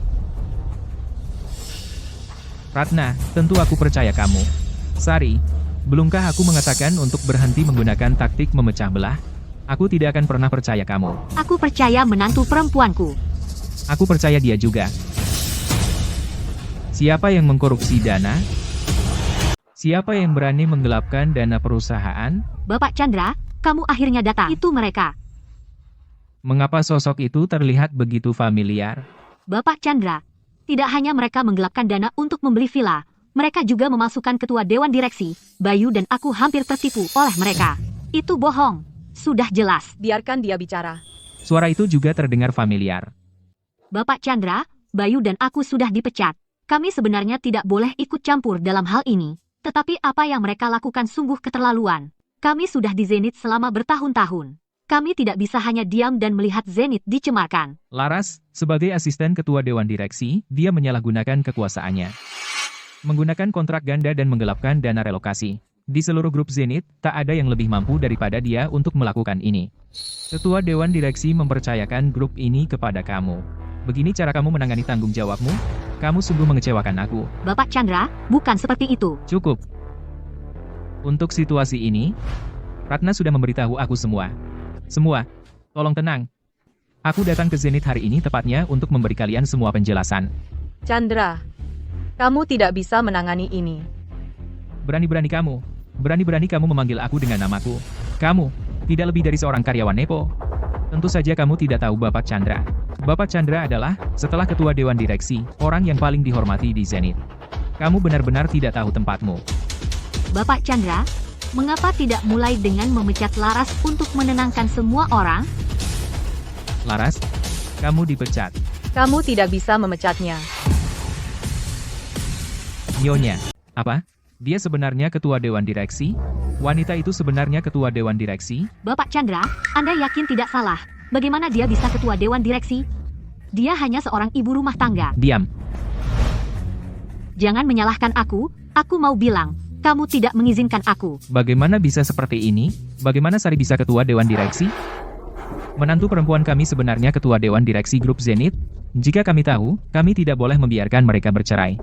Ratna, tentu aku percaya kamu. Sari, belumkah aku mengatakan untuk berhenti menggunakan taktik memecah belah? Aku tidak akan pernah percaya kamu. Aku percaya menantu perempuanku. Aku percaya dia juga. Siapa yang mengkorupsi dana? Siapa yang berani menggelapkan dana perusahaan? Bapak Chandra, kamu akhirnya datang. Itu mereka. Mengapa sosok itu terlihat begitu familiar? Bapak Chandra, tidak hanya mereka menggelapkan dana untuk membeli villa, mereka juga memasukkan ketua dewan direksi. Bayu dan aku hampir tertipu oleh mereka. Itu bohong. Sudah jelas. Biarkan dia bicara. Suara itu juga terdengar familiar. Bapak Chandra, Bayu dan aku sudah dipecat. Kami sebenarnya tidak boleh ikut campur dalam hal ini. Tetapi apa yang mereka lakukan sungguh keterlaluan. Kami sudah di Zenith selama bertahun-tahun. Kami tidak bisa hanya diam dan melihat Zenith dicemarkan. Laras, sebagai asisten ketua dewan direksi, dia menyalahgunakan kekuasaannya. Menggunakan kontrak ganda dan menggelapkan dana relokasi. Di seluruh grup Zenith, tak ada yang lebih mampu daripada dia untuk melakukan ini. Ketua dewan direksi mempercayakan grup ini kepada kamu. Begini cara kamu menangani tanggung jawabmu? Kamu sungguh mengecewakan aku. Bapak Chandra, bukan seperti itu. Cukup. Untuk situasi ini, Ratna sudah memberitahu aku semua. Semua, tolong tenang. Aku datang ke Zenith hari ini tepatnya untuk memberi kalian semua penjelasan. Chandra, kamu tidak bisa menangani ini. Berani-berani kamu memanggil aku dengan namaku. Kamu, tidak lebih dari seorang karyawan Nepo. Tentu saja kamu tidak tahu Bapak Chandra. Bapak Chandra adalah, setelah ketua dewan direksi, orang yang paling dihormati di Zenith. Kamu benar-benar tidak tahu tempatmu. Bapak Chandra, mengapa tidak mulai dengan memecat Laras untuk menenangkan semua orang? Laras, kamu dipecat. Kamu tidak bisa memecatnya. Nyonya. Apa? Dia sebenarnya ketua dewan direksi? Wanita itu sebenarnya ketua dewan direksi? Bapak Chandra, Anda yakin tidak salah? Bagaimana dia bisa ketua dewan direksi? Dia hanya seorang ibu rumah tangga. Diam. Jangan menyalahkan aku mau bilang, kamu tidak mengizinkan aku. Bagaimana bisa seperti ini? Bagaimana Sari bisa ketua dewan direksi? Menantu perempuan kami sebenarnya ketua dewan direksi grup Zenith. Jika kami tahu, kami tidak boleh membiarkan mereka bercerai.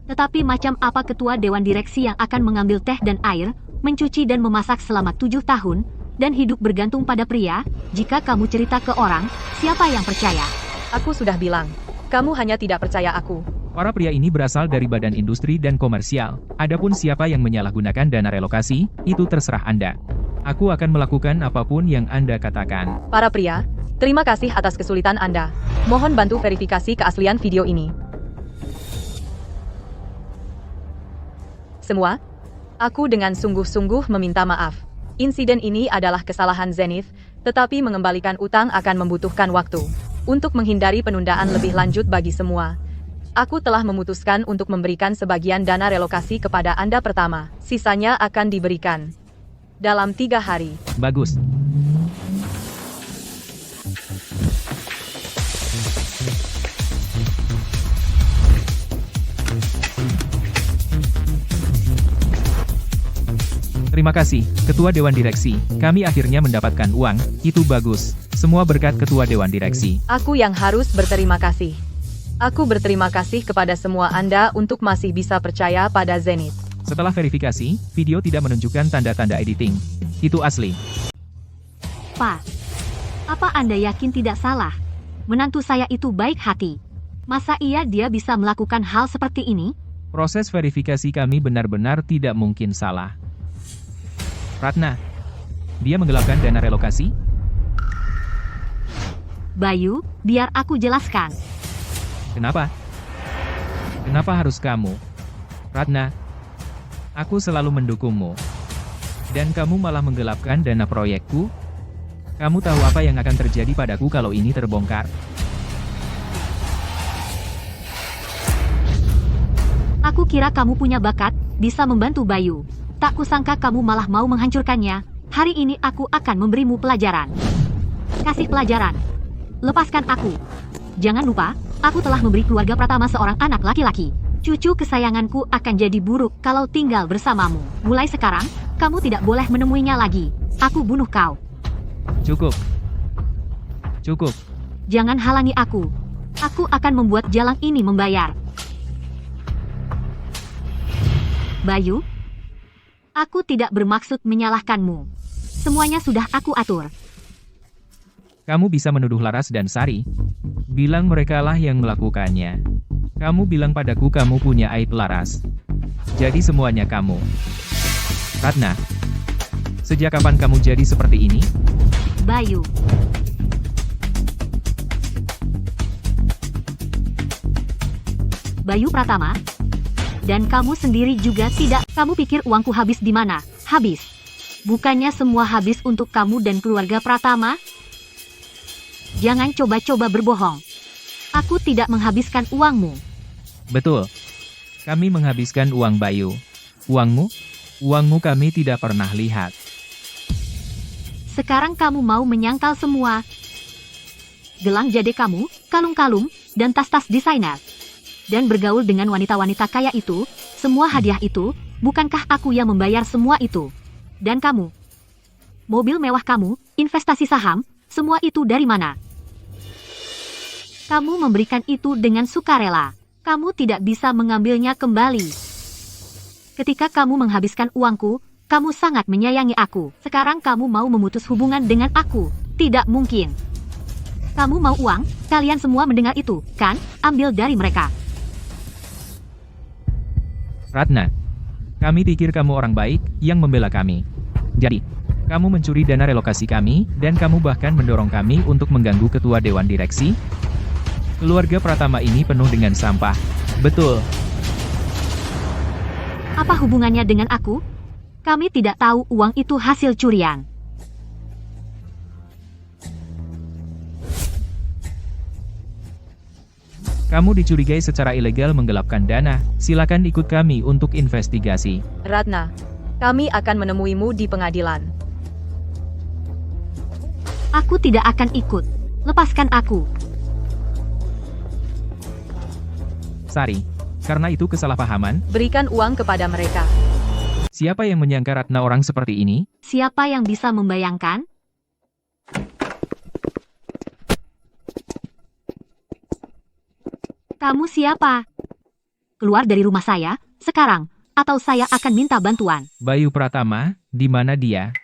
Tetapi macam apa ketua dewan direksi yang akan mengambil teh dan air, mencuci dan memasak selama 7 tahun, dan hidup bergantung pada pria? Jika kamu cerita ke orang, siapa yang percaya? Aku sudah bilang, kamu hanya tidak percaya aku. Para pria ini berasal dari badan industri dan komersial. Adapun siapa yang menyalahgunakan dana relokasi, itu terserah Anda. Aku akan melakukan apapun yang Anda katakan. Para pria, terima kasih atas kesulitan Anda. Mohon bantu verifikasi keaslian video ini. Semua, aku dengan sungguh-sungguh meminta maaf. Insiden ini adalah kesalahan Zenith, tetapi mengembalikan utang akan membutuhkan waktu. Untuk menghindari penundaan lebih lanjut bagi semua, aku telah memutuskan untuk memberikan sebagian dana relokasi kepada Anda pertama. Sisanya akan diberikan dalam 3 hari. Bagus. Terima kasih, Ketua Dewan Direksi. Kami akhirnya mendapatkan uang. Itu bagus. Semua berkat Ketua Dewan Direksi. Aku yang harus berterima kasih. Aku berterima kasih kepada semua Anda untuk masih bisa percaya pada Zenith. Setelah verifikasi, video tidak menunjukkan tanda-tanda editing. Itu asli. Pak, apa Anda yakin tidak salah? Menantu saya itu baik hati. Masa dia bisa melakukan hal seperti ini? Proses verifikasi kami benar-benar tidak mungkin salah. Ratna, dia menggelapkan dana relokasi? Bayu, biar aku jelaskan. Kenapa? Kenapa harus kamu? Ratna, aku selalu mendukungmu. Dan kamu malah menggelapkan dana proyekku? Kamu tahu apa yang akan terjadi padaku kalau ini terbongkar? Aku kira kamu punya bakat, bisa membantu Bayu. Tak kusangka kamu malah mau menghancurkannya. Hari ini aku akan memberimu pelajaran. Kasih pelajaran. Lepaskan aku. Jangan lupa, aku telah memberi keluarga Pratama seorang anak laki-laki. Cucu kesayanganku akan jadi buruk kalau tinggal bersamamu. Mulai sekarang, kamu tidak boleh menemuinya lagi. Aku bunuh kau. Cukup. Cukup. Jangan halangi aku. Aku akan membuat jalan ini membayar. Bayu, aku tidak bermaksud menyalahkanmu. Semuanya sudah aku atur. Kamu bisa menuduh Laras dan Sari. Bilang merekalah yang melakukannya. Kamu bilang padaku kamu punya aib Laras. Jadi semuanya kamu. Ratna, sejak kapan kamu jadi seperti ini? Bayu. Bayu Pratama. Dan kamu sendiri juga tidak. Kamu pikir uangku habis di mana? Habis. Bukannya semua habis untuk kamu dan keluarga Pratama? Jangan coba-coba berbohong. Aku tidak menghabiskan uangmu. Betul. Kami menghabiskan uang Bayu. Uangmu? Uangmu kami tidak pernah lihat. Sekarang kamu mau menyangkal semua. Gelang jade kamu, kalung-kalung, dan tas-tas desainer. Dan bergaul dengan wanita-wanita kaya itu, semua hadiah itu, bukankah aku yang membayar semua itu? Dan kamu? Mobil mewah kamu, investasi saham, semua itu dari mana? Kamu memberikan itu dengan sukarela. Kamu tidak bisa mengambilnya kembali. Ketika kamu menghabiskan uangku, kamu sangat menyayangi aku. Sekarang kamu mau memutus hubungan dengan aku. Tidak mungkin. Kamu mau uang? Kalian semua mendengar itu, kan? Ambil dari mereka. Ratna, kami pikir kamu orang baik yang membela kami. Jadi, kamu mencuri dana relokasi kami, dan kamu bahkan mendorong kami untuk mengganggu ketua dewan direksi? Keluarga Pratama ini penuh dengan sampah. Betul. Apa hubungannya dengan aku? Kami tidak tahu uang itu hasil curian. Kamu dicurigai secara ilegal menggelapkan dana. Silakan ikut kami untuk investigasi. Ratna, kami akan menemuimu di pengadilan. Aku tidak akan ikut. Lepaskan aku. Sari, karena itu kesalahpahaman. Berikan uang kepada mereka. Siapa yang menyangka Ratna orang seperti ini? Siapa yang bisa membayangkan? Kamu siapa? Keluar dari rumah saya, sekarang, atau saya akan minta bantuan. Bayu Pratama, di mana dia?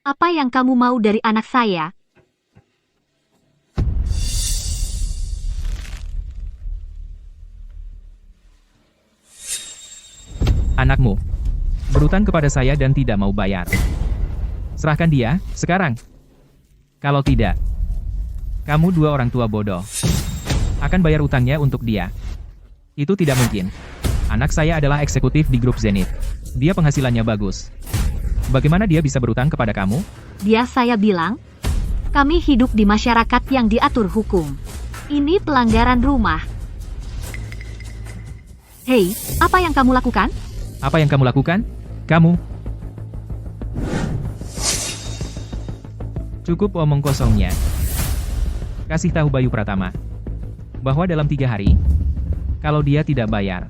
Apa yang kamu mau dari anak saya? Anakmu. Berutang kepada saya dan tidak mau bayar. Serahkan dia, sekarang. Kalau tidak, kamu dua orang tua bodoh. Akan bayar utangnya untuk dia. Itu tidak mungkin. Anak saya adalah eksekutif di grup Zenith. Dia penghasilannya bagus. Bagaimana dia bisa berutang kepada kamu? Dia saya bilang, kami hidup di masyarakat yang diatur hukum. Ini pelanggaran rumah. Hei, apa yang kamu lakukan? Apa yang kamu lakukan? Kamu. Cukup omong kosongnya. Kasih tahu Bayu Pratama bahwa dalam 3 hari, kalau dia tidak bayar,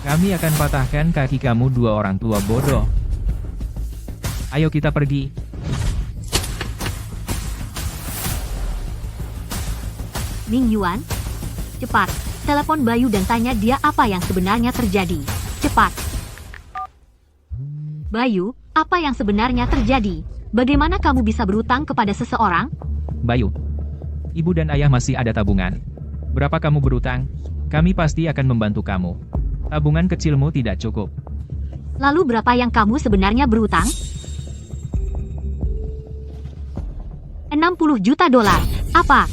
kami akan patahkan kaki kamu dua orang tua bodoh. Ayo kita pergi. Ming Yuan, cepat, telepon Bayu dan tanya dia apa yang sebenarnya terjadi. Cepat. Bayu, apa yang sebenarnya terjadi? Bagaimana kamu bisa berutang kepada seseorang? Bayu. Ibu dan ayah masih ada tabungan. Berapa kamu berutang? Kami pasti akan membantu kamu. Tabungan kecilmu tidak cukup. Lalu berapa yang kamu sebenarnya berutang? 60 juta dolar. Apa?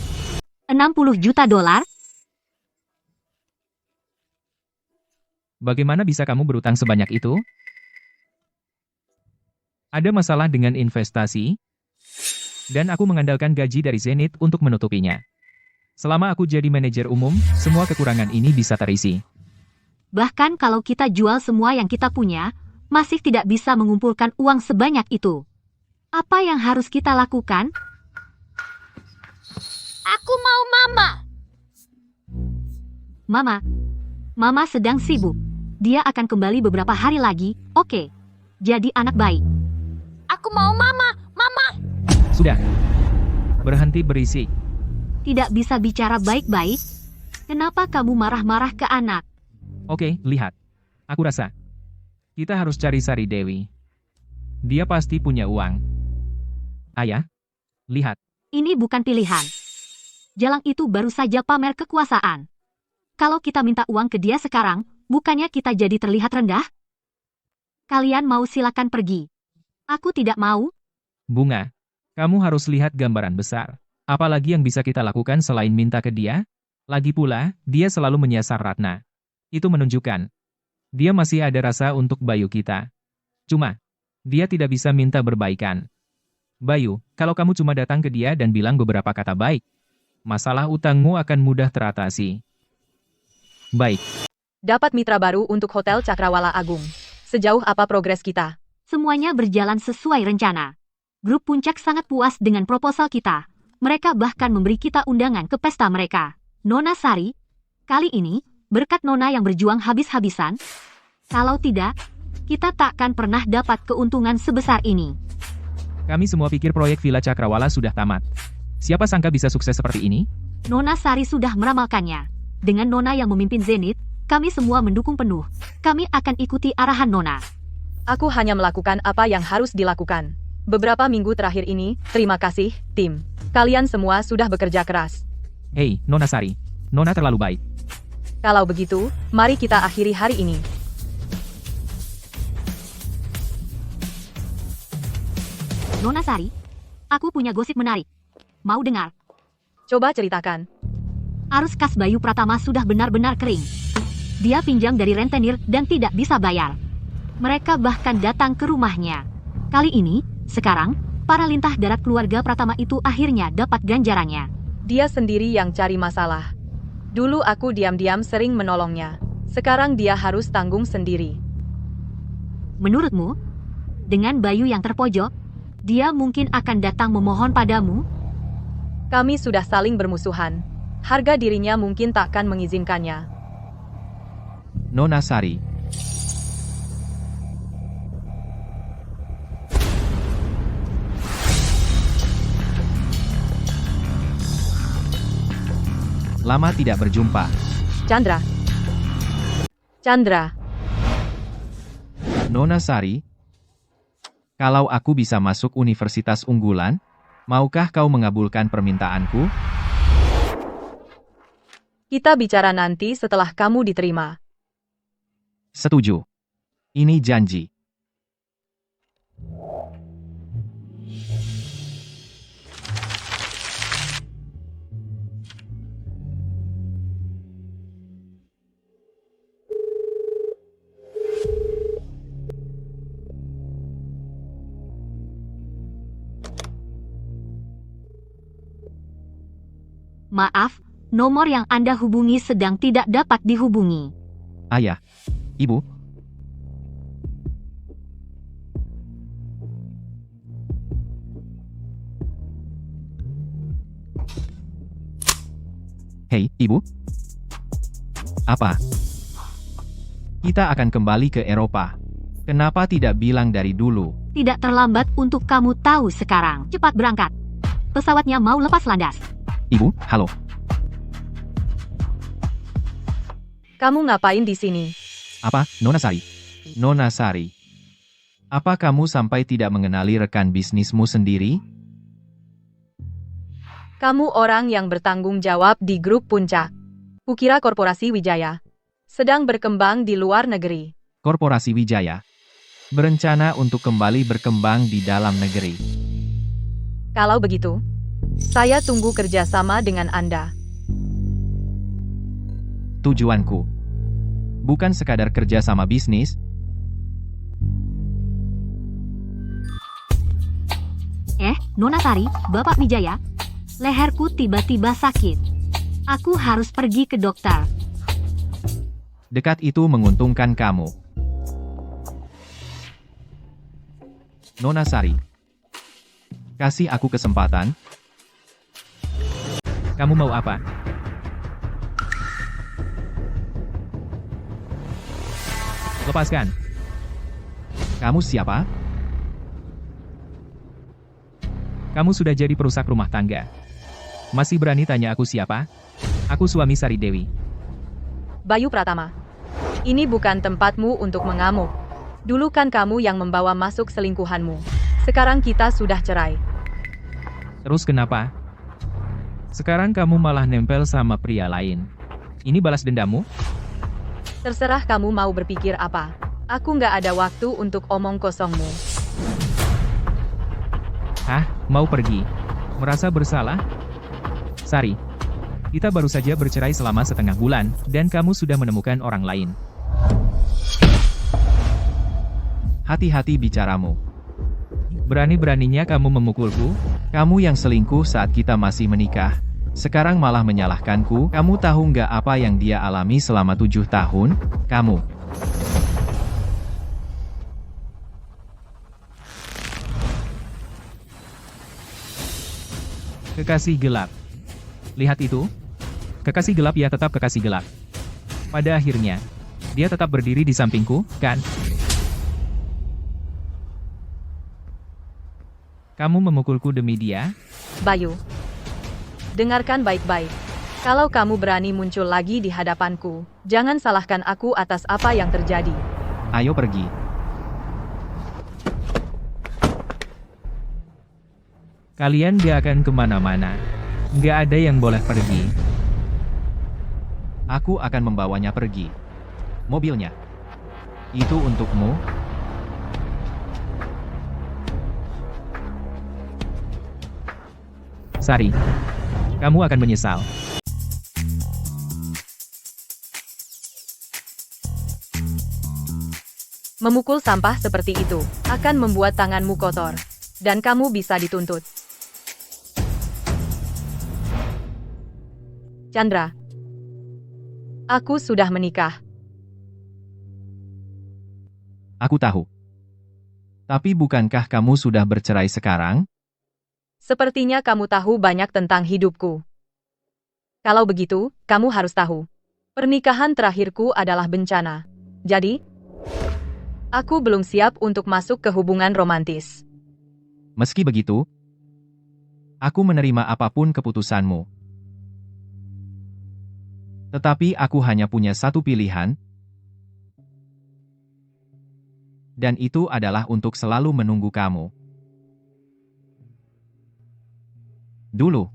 60 juta dolar? Bagaimana bisa kamu berutang sebanyak itu? Ada masalah dengan investasi? Dan aku mengandalkan gaji dari Zenith untuk menutupinya. Selama aku jadi manajer umum, semua kekurangan ini bisa terisi. Bahkan kalau kita jual semua yang kita punya, masih tidak bisa mengumpulkan uang sebanyak itu. Apa yang harus kita lakukan? Aku mau mama. Mama sedang sibuk. Dia akan kembali beberapa hari lagi, oke. Jadi anak baik. Aku mau mama. Mama. Sudah. Berhenti berisik. Tidak bisa bicara baik-baik? Kenapa kamu marah-marah ke anak? Oke, lihat. Aku rasa. Kita harus cari Sari Dewi. Dia pasti punya uang. Ayah, lihat. Ini bukan pilihan. Jalang itu baru saja pamer kekuasaan. Kalau kita minta uang ke dia sekarang, bukannya kita jadi terlihat rendah? Kalian mau silakan pergi. Aku tidak mau. Bunga, kamu harus lihat gambaran besar. Apalagi yang bisa kita lakukan selain minta ke dia? Lagi pula, dia selalu menyasar Ratna. Itu menunjukkan dia masih ada rasa untuk Bayu kita. Cuma, dia tidak bisa minta berbaikan. Bayu, kalau kamu cuma datang ke dia dan bilang beberapa kata baik, masalah utangmu akan mudah teratasi. Baik. Dapat mitra baru untuk Hotel Cakrawala Agung. Sejauh apa progres kita? Semuanya berjalan sesuai rencana. Grup Puncak sangat puas dengan proposal kita. Mereka bahkan memberi kita undangan ke pesta mereka. Nona Sari, kali ini, berkat Nona yang berjuang habis-habisan, kalau tidak, kita takkan pernah dapat keuntungan sebesar ini. Kami semua pikir proyek Villa Cakrawala sudah tamat. Siapa sangka bisa sukses seperti ini? Nona Sari sudah meramalkannya. Dengan Nona yang memimpin Zenith, kami semua mendukung penuh. Kami akan ikuti arahan Nona. Aku hanya melakukan apa yang harus dilakukan. Beberapa minggu terakhir ini, terima kasih, tim. Kalian semua sudah bekerja keras. Hei, Nona Sari. Nona terlalu baik. Kalau begitu, mari kita akhiri hari ini. Nona Sari, aku punya gosip menarik. Mau dengar? Coba ceritakan. Arus kas Bayu Pratama sudah benar-benar kering. Dia pinjam dari rentenir dan tidak bisa bayar. Mereka bahkan datang ke rumahnya. Kali ini, sekarang, para lintah darat keluarga Pratama itu akhirnya dapat ganjarannya. Dia sendiri yang cari masalah. Dulu aku diam-diam sering menolongnya. Sekarang dia harus tanggung sendiri. Menurutmu, dengan Bayu yang terpojok, dia mungkin akan datang memohon padamu? Kami sudah saling bermusuhan. Harga dirinya mungkin takkan mengizinkannya. Nona Sari. Lama tidak berjumpa. Chandra. Chandra. Nona Sari, kalau aku bisa masuk universitas unggulan, maukah kau mengabulkan permintaanku? Kita bicara nanti setelah kamu diterima. Setuju. Ini janji. Maaf, nomor yang Anda hubungi sedang tidak dapat dihubungi. Ayah. Ibu. Hei, Ibu. Apa? Kita akan kembali ke Eropa. Kenapa tidak bilang dari dulu? Tidak terlambat untuk kamu tahu sekarang. Cepat berangkat. Pesawatnya mau lepas landas. Ibu, halo. Kamu ngapain di sini? Apa, Nona Sari? Nona Sari. Apa kamu sampai tidak mengenali rekan bisnismu sendiri? Kamu orang yang bertanggung jawab di grup Puncak. Kukira Korporasi Wijaya sedang berkembang di luar negeri. Korporasi Wijaya berencana untuk kembali berkembang di dalam negeri. Kalau begitu, saya tunggu kerjasama dengan Anda. Tujuanku bukan sekadar kerja sama bisnis. Nona Sari, Bapak Wijaya. Leherku tiba-tiba sakit. Aku harus pergi ke dokter. Dekat itu menguntungkan kamu. Nona Sari, kasih aku kesempatan. Kamu mau apa? Lepaskan. Kamu siapa? Kamu sudah jadi perusak rumah tangga. Masih berani tanya aku siapa? Aku suami Sari Dewi. Bayu Pratama, ini bukan tempatmu untuk mengamuk. Dulu kan kamu yang membawa masuk selingkuhanmu. Sekarang kita sudah cerai. Terus kenapa? Sekarang kamu malah nempel sama pria lain. Ini balas dendammu? Terserah kamu mau berpikir apa. Aku nggak ada waktu untuk omong kosongmu. Hah, mau pergi? Merasa bersalah? Sari, kita baru saja bercerai selama setengah bulan, dan kamu sudah menemukan orang lain. Hati-hati bicaramu. Berani-beraninya kamu memukulku? Kamu yang selingkuh saat kita masih menikah. Sekarang malah menyalahkanku. Kamu tahu nggak apa yang dia alami selama 7 tahun? Kamu. Kekasih gelap. Lihat itu. Kekasih gelap ya tetap kekasih gelap. Pada akhirnya, dia tetap berdiri di sampingku, kan? Kamu memukulku demi dia? Bayu, dengarkan baik-baik. Kalau kamu berani muncul lagi di hadapanku, jangan salahkan aku atas apa yang terjadi. Ayo pergi. Kalian gak akan kemana-mana. Gak ada yang boleh pergi. Aku akan membawanya pergi. Mobilnya. Itu untukmu. Sari, kamu akan menyesal. Memukul sampah seperti itu akan membuat tanganmu kotor, dan kamu bisa dituntut. Chandra, aku sudah menikah. Aku tahu. Tapi bukankah kamu sudah bercerai sekarang? Sepertinya kamu tahu banyak tentang hidupku. Kalau begitu, kamu harus tahu. Pernikahan terakhirku adalah bencana. Jadi, aku belum siap untuk masuk ke hubungan romantis. Meski begitu, aku menerima apapun keputusanmu. Tetapi aku hanya punya satu pilihan, dan itu adalah untuk selalu menunggu kamu. Dulu,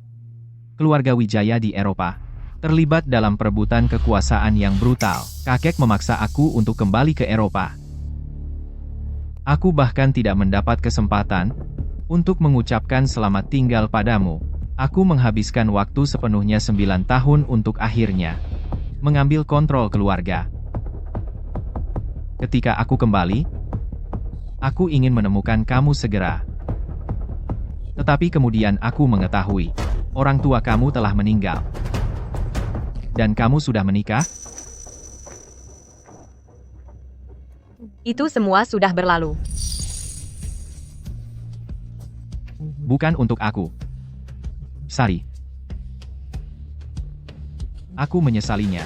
keluarga Wijaya di Eropa terlibat dalam perebutan kekuasaan yang brutal. Kakek memaksa aku untuk kembali ke Eropa. Aku bahkan tidak mendapat kesempatan untuk mengucapkan selamat tinggal padamu. Aku menghabiskan waktu sepenuhnya 9 tahun untuk akhirnya mengambil kontrol keluarga. Ketika aku kembali, aku ingin menemukan kamu segera. Tetapi kemudian aku mengetahui, orang tua kamu telah meninggal. Dan kamu sudah menikah? Itu semua sudah berlalu. Bukan untuk aku. Sari. Aku menyesalinya.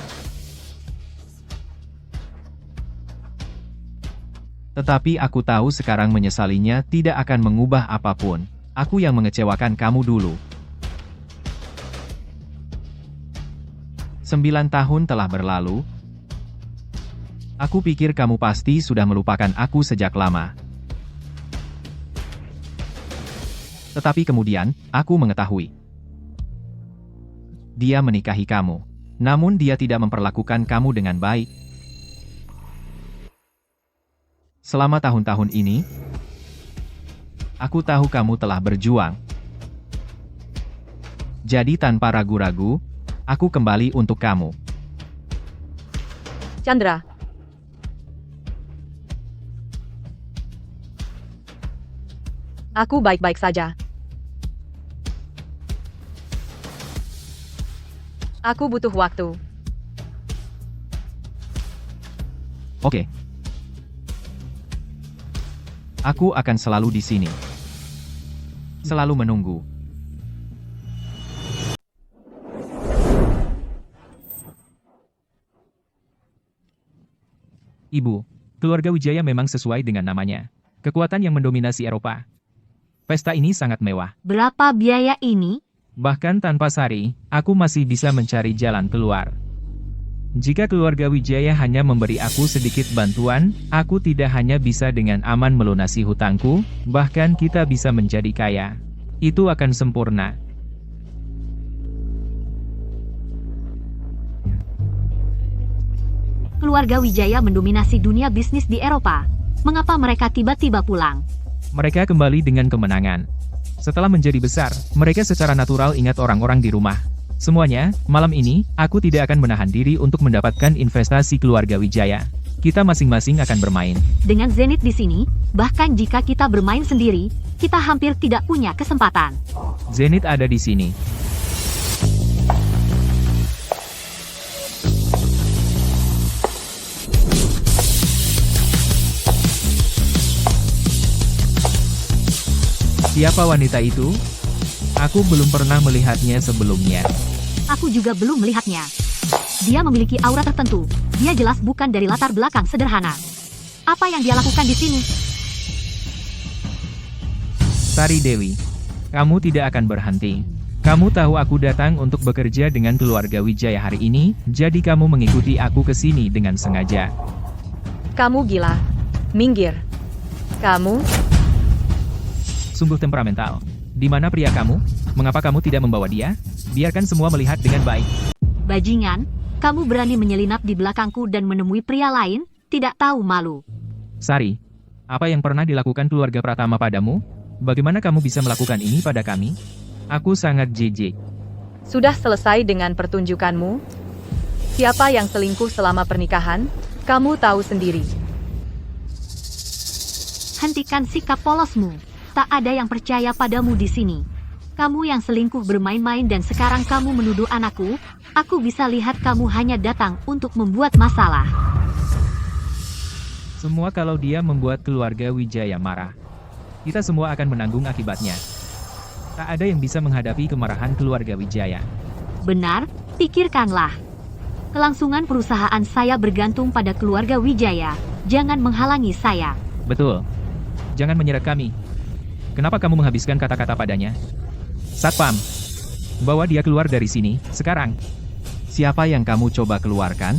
Tetapi aku tahu sekarang menyesalinya tidak akan mengubah apapun. Aku yang mengecewakan kamu dulu. 9 tahun telah berlalu. Aku pikir kamu pasti sudah melupakan aku sejak lama. Tetapi kemudian, aku mengetahui. Dia menikahi kamu. Namun dia tidak memperlakukan kamu dengan baik. Selama tahun-tahun ini, aku tahu kamu telah berjuang. Jadi tanpa ragu-ragu, aku kembali untuk kamu. Chandra. Aku baik-baik saja. Aku butuh waktu. Oke. Aku akan selalu di sini. Selalu menunggu. Ibu, keluarga Wijaya memang sesuai dengan namanya. Kekuatan yang mendominasi Eropa. Pesta ini sangat mewah. Berapa biaya ini? Bahkan tanpa Sari, aku masih bisa mencari jalan keluar. Jika keluarga Wijaya hanya memberi aku sedikit bantuan, aku tidak hanya bisa dengan aman melunasi hutangku, bahkan kita bisa menjadi kaya. Itu akan sempurna. Keluarga Wijaya mendominasi dunia bisnis di Eropa. Mengapa mereka tiba-tiba pulang? Mereka kembali dengan kemenangan. Setelah menjadi besar, mereka secara natural ingat orang-orang di rumah. Semuanya, malam ini, aku tidak akan menahan diri untuk mendapatkan investasi keluarga Wijaya. Kita masing-masing akan bermain. Dengan Zenith di sini, bahkan jika kita bermain sendiri, kita hampir tidak punya kesempatan. Zenith ada di sini. Siapa wanita itu? Aku belum pernah melihatnya sebelumnya. Aku juga belum melihatnya. Dia memiliki aura tertentu. Dia jelas bukan dari latar belakang sederhana. Apa yang dia lakukan di sini? Sari Dewi, kamu tidak akan berhenti. Kamu tahu aku datang untuk bekerja dengan keluarga Wijaya hari ini, jadi kamu mengikuti aku ke sini dengan sengaja. Kamu gila. Minggir. Kamu? Sungguh temperamental. Di mana pria kamu? Mengapa kamu tidak membawa dia? Biarkan semua melihat dengan baik. Bajingan, kamu berani menyelinap di belakangku dan menemui pria lain? Tidak tahu malu. Sari, apa yang pernah dilakukan keluarga Pratama padamu? Bagaimana kamu bisa melakukan ini pada kami? Aku sangat jijik. Sudah selesai dengan pertunjukanmu? Siapa yang selingkuh selama pernikahan? Kamu tahu sendiri. Hentikan sikap polosmu. Tak ada yang percaya padamu di sini. Kamu yang selingkuh bermain-main dan sekarang kamu menuduh anakku. Aku bisa lihat kamu hanya datang untuk membuat masalah. Semua kalau dia membuat keluarga Wijaya marah. Kita semua akan menanggung akibatnya. Tak ada yang bisa menghadapi kemarahan keluarga Wijaya. Benar, pikirkanlah. Kelangsungan perusahaan saya bergantung pada keluarga Wijaya. Jangan menghalangi saya. Betul. Jangan menyeret kami. Kenapa kamu menghabiskan kata-kata padanya? Satpam, bawa dia keluar dari sini, sekarang. Siapa yang kamu coba keluarkan?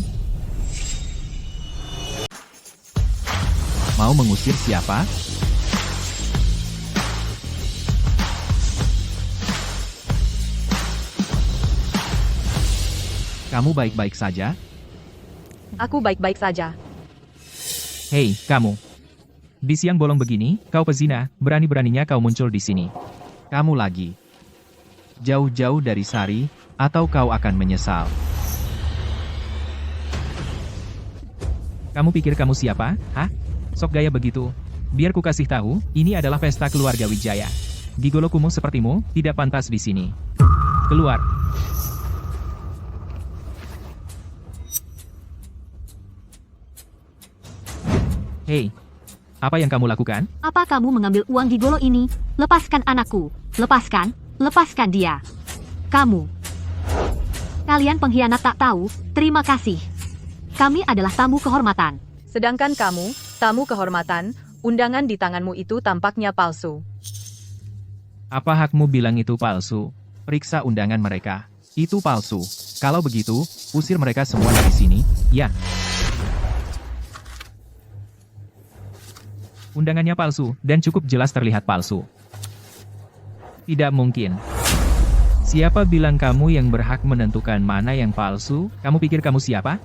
Mau mengusir siapa? Kamu baik-baik saja? Aku baik-baik saja. Hei, kamu. Di siang bolong begini, kau pezina, berani-beraninya kau muncul di sini. Kamu lagi. Jauh-jauh dari Sari, atau kau akan menyesal. Kamu pikir kamu siapa? Hah? Sok gaya begitu. Biar ku kasih tahu, ini adalah pesta keluarga Wijaya. Gigolo kumuh sepertimu, tidak pantas di sini. Keluar. Hei, apa yang kamu lakukan? Apa kamu mengambil uang gigolo ini? Lepaskan anakku. Lepaskan. Lepaskan dia. Kamu. Kalian pengkhianat tak tahu. Terima kasih. Kami adalah tamu kehormatan. Sedangkan kamu, Tamu kehormatan, undangan di tanganmu itu tampaknya palsu. Apa hakmu bilang itu palsu? Periksa undangan mereka. Itu palsu. Kalau begitu, usir mereka semua dari sini, ya. Undangannya palsu, dan cukup jelas terlihat palsu. Tidak mungkin. Siapa bilang kamu yang berhak menentukan mana yang palsu? Kamu pikir kamu siapa?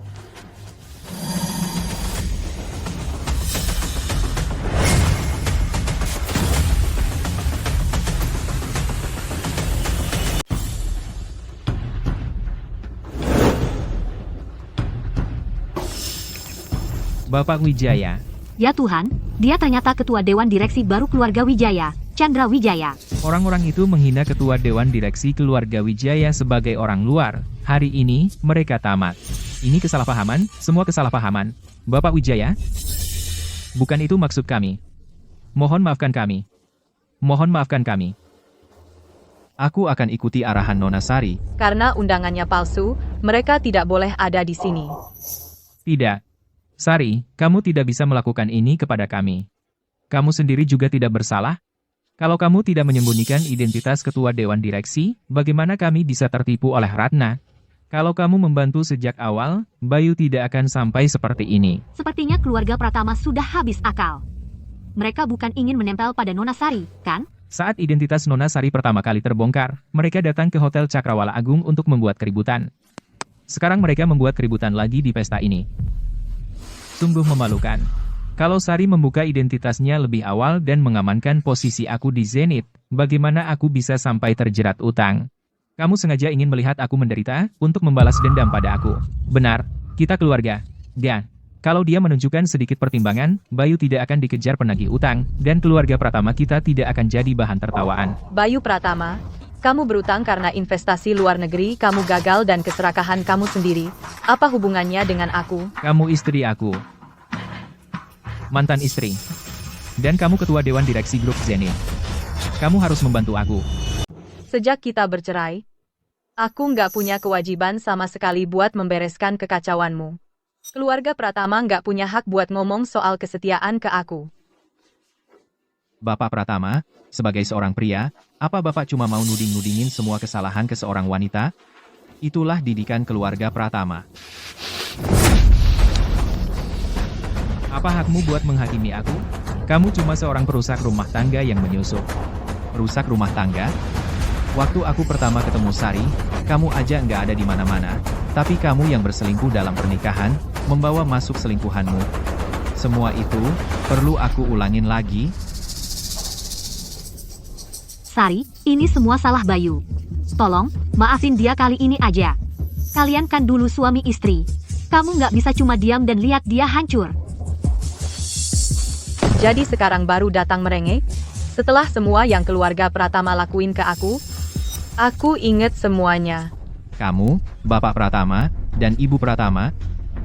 Bapak Wijaya, Ya Tuhan, dia ternyata ketua Dewan Direksi baru keluarga Wijaya, Chandra Wijaya. orang-orang itu menghina ketua Dewan Direksi keluarga Wijaya sebagai orang luar. Hari ini, mereka tamat. Ini kesalahpahaman, semua kesalahpahaman. Bapak Wijaya? Bukan itu maksud kami. Mohon maafkan kami. Mohon maafkan kami. Aku akan ikuti arahan Nona Sari. Karena undangannya palsu, mereka tidak boleh ada di sini. Tidak. Sari, kamu tidak bisa melakukan ini kepada kami. Kamu sendiri juga tidak bersalah. Kalau kamu tidak menyembunyikan identitas ketua Dewan Direksi, bagaimana kami bisa tertipu oleh Ratna? Kalau kamu membantu sejak awal, Bayu tidak akan sampai seperti ini. Sepertinya keluarga Pratama sudah habis akal. Mereka bukan ingin menempel pada Nona Sari, kan? Saat identitas Nona Sari pertama kali terbongkar, mereka datang ke Hotel Cakrawala Agung untuk membuat keributan. Sekarang mereka membuat keributan lagi di pesta ini. Sungguh memalukan. Kalau Sari membuka identitasnya lebih awal dan mengamankan posisi aku di Zenith, bagaimana aku bisa sampai terjerat utang? Kamu sengaja ingin melihat aku menderita untuk membalas dendam pada aku. Benar, kita keluarga. Dan, kalau dia menunjukkan sedikit pertimbangan, Bayu tidak akan dikejar penagih utang, dan keluarga Pratama kita tidak akan jadi bahan tertawaan. Bayu Pratama, kamu berutang karena investasi luar negeri, kamu gagal dan keserakahan kamu sendiri. Apa hubungannya dengan aku? Kamu istri aku. Mantan istri. Dan kamu ketua Dewan Direksi Grup Zenith. Kamu harus membantu aku. Sejak kita bercerai, aku nggak punya kewajiban sama sekali buat membereskan kekacauanmu. Keluarga Pratama nggak punya hak buat ngomong soal kesetiaan ke aku. Bapak Pratama, sebagai seorang pria, apa Bapak cuma mau nuding-nudingin semua kesalahan ke seorang wanita? Itulah didikan keluarga Pratama. Apa hakmu buat menghakimi aku? Kamu cuma seorang perusak rumah tangga yang menyusup. Rusak rumah tangga? Waktu aku pertama ketemu Sari, kamu aja nggak ada di mana-mana. Tapi kamu yang berselingkuh dalam pernikahan, membawa masuk selingkuhanmu. Semua itu, perlu aku ulangin lagi? Sari, ini semua salah Bayu. Tolong, maafin dia kali ini aja. Kalian kan dulu suami istri. Kamu nggak bisa cuma diam dan lihat dia hancur. Jadi sekarang baru datang merengek? Setelah semua yang keluarga Pratama lakuin ke aku inget semuanya. Kamu, Bapak Pratama, dan Ibu Pratama,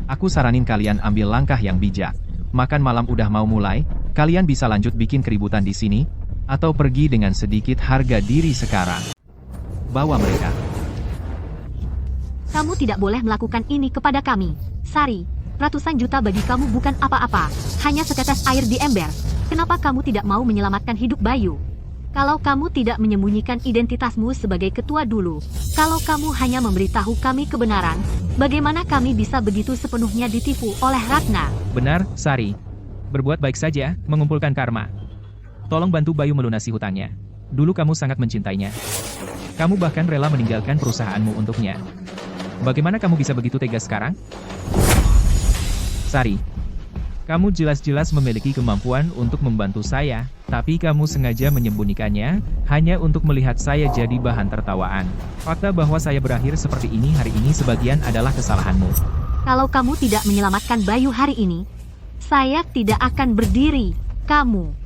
aku saranin kalian ambil langkah yang bijak. Makan malam udah mau mulai, kalian bisa lanjut bikin keributan di sini, atau pergi dengan sedikit harga diri sekarang. Bawa mereka. Kamu tidak boleh melakukan ini kepada kami. Sari, ratusan juta bagi kamu bukan apa-apa, hanya setetes air di ember. Kenapa kamu tidak mau menyelamatkan hidup Bayu? Kalau kamu tidak menyembunyikan identitasmu sebagai ketua dulu, kalau kamu hanya memberitahu kami kebenaran, bagaimana kami bisa begitu sepenuhnya ditipu oleh Ratna? Benar, Sari. Berbuat baik saja, mengumpulkan karma. Tolong bantu Bayu melunasi hutangnya. Dulu kamu sangat mencintainya. Kamu bahkan rela meninggalkan perusahaanmu untuknya. Bagaimana kamu bisa begitu tega sekarang? Sari, kamu jelas-jelas memiliki kemampuan untuk membantu saya, tapi kamu sengaja menyembunyikannya, hanya untuk melihat saya jadi bahan tertawaan. Fakta bahwa saya berakhir seperti ini hari ini sebagian adalah kesalahanmu. Kalau kamu tidak menyelamatkan Bayu hari ini, saya tidak akan berdiri. Kamu.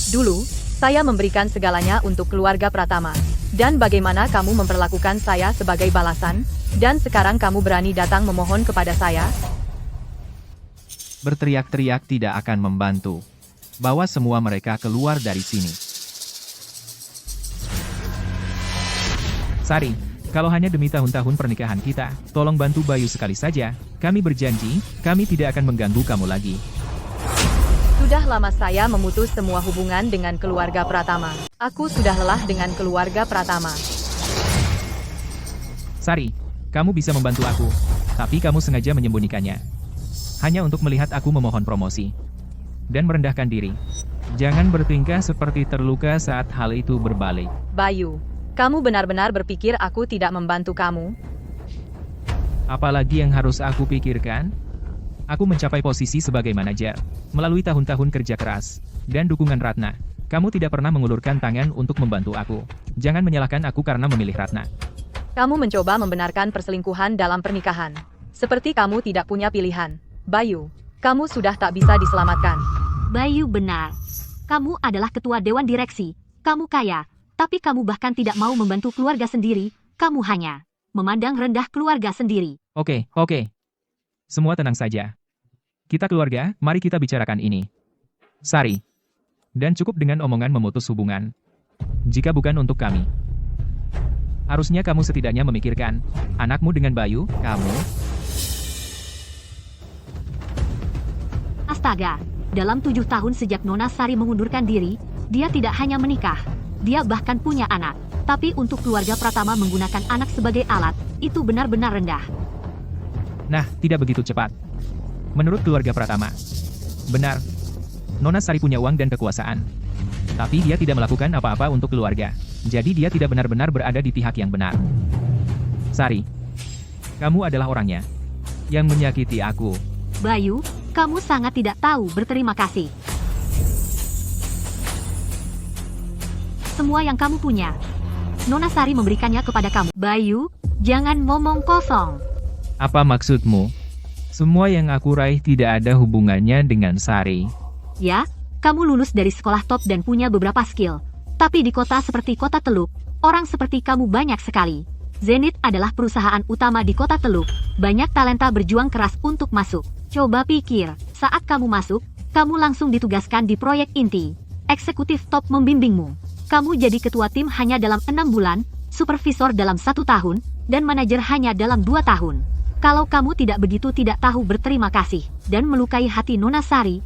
Dulu, saya memberikan segalanya untuk keluarga Pratama. Dan bagaimana kamu memperlakukan saya sebagai balasan? Dan sekarang kamu berani datang memohon kepada saya? Berteriak-teriak tidak akan membantu. Bawa semua mereka keluar dari sini. Sari, Kalau hanya demi tahun-tahun pernikahan kita, tolong bantu Bayu sekali saja. Kami berjanji, kami tidak akan mengganggu kamu lagi. Sudah lama saya memutus semua hubungan dengan keluarga Pratama. Aku sudah lelah dengan keluarga Pratama. Sari, kamu bisa membantu aku, tapi kamu sengaja menyembunyikannya. Hanya untuk melihat aku memohon promosi. Dan merendahkan diri. Jangan bertingkah seperti terluka saat hal itu berbalik. Bayu, kamu benar-benar berpikir aku tidak membantu kamu? Apalagi yang harus aku pikirkan? Aku mencapai posisi sebagai manajer, melalui tahun-tahun kerja keras, dan dukungan Ratna. Kamu tidak pernah mengulurkan tangan untuk membantu aku. Jangan menyalahkan aku karena memilih Ratna. Kamu mencoba membenarkan perselingkuhan dalam pernikahan. Seperti kamu tidak punya pilihan. Bayu, kamu sudah tak bisa diselamatkan. Bayu benar. Kamu adalah ketua dewan direksi. Kamu kaya, tapi kamu bahkan tidak mau membantu keluarga sendiri. Kamu hanya memandang rendah keluarga sendiri. Oke. Semua tenang saja. Kita keluarga, mari kita bicarakan ini. Sari. Dan cukup dengan omongan memutus hubungan. Jika bukan untuk kami. Harusnya kamu setidaknya memikirkan anakmu dengan Bayu. Kamu? Astaga, dalam 7 tahun sejak Nona Sari mengundurkan diri, dia tidak hanya menikah, dia bahkan punya anak. Tapi untuk keluarga Pratama menggunakan anak sebagai alat, itu benar-benar rendah. Nah, tidak begitu cepat. Menurut keluarga Pratama. Benar. Nona Sari punya uang dan kekuasaan. Tapi dia tidak melakukan apa-apa untuk keluarga. Jadi dia tidak benar-benar berada di pihak yang benar. Sari. Kamu adalah orangnya yang menyakiti aku. Bayu, kamu sangat tidak tahu berterima kasih. Semua yang kamu punya, Nona Sari memberikannya kepada kamu. Bayu, jangan ngomong kosong. Apa maksudmu? Semua yang aku raih tidak ada hubungannya dengan Sari. Ya, kamu lulus dari sekolah top dan punya beberapa skill. Tapi di kota seperti Kota Teluk, orang seperti kamu banyak sekali. Zenith adalah perusahaan utama di Kota Teluk. Banyak talenta berjuang keras untuk masuk. Coba pikir, saat kamu masuk, kamu langsung ditugaskan di proyek inti. Eksekutif top membimbingmu. Kamu jadi ketua tim hanya dalam 6 bulan, supervisor dalam 1 tahun, dan manajer hanya dalam 2 tahun. Kalau kamu tidak begitu tidak tahu berterima kasih, dan melukai hati Nona Sari,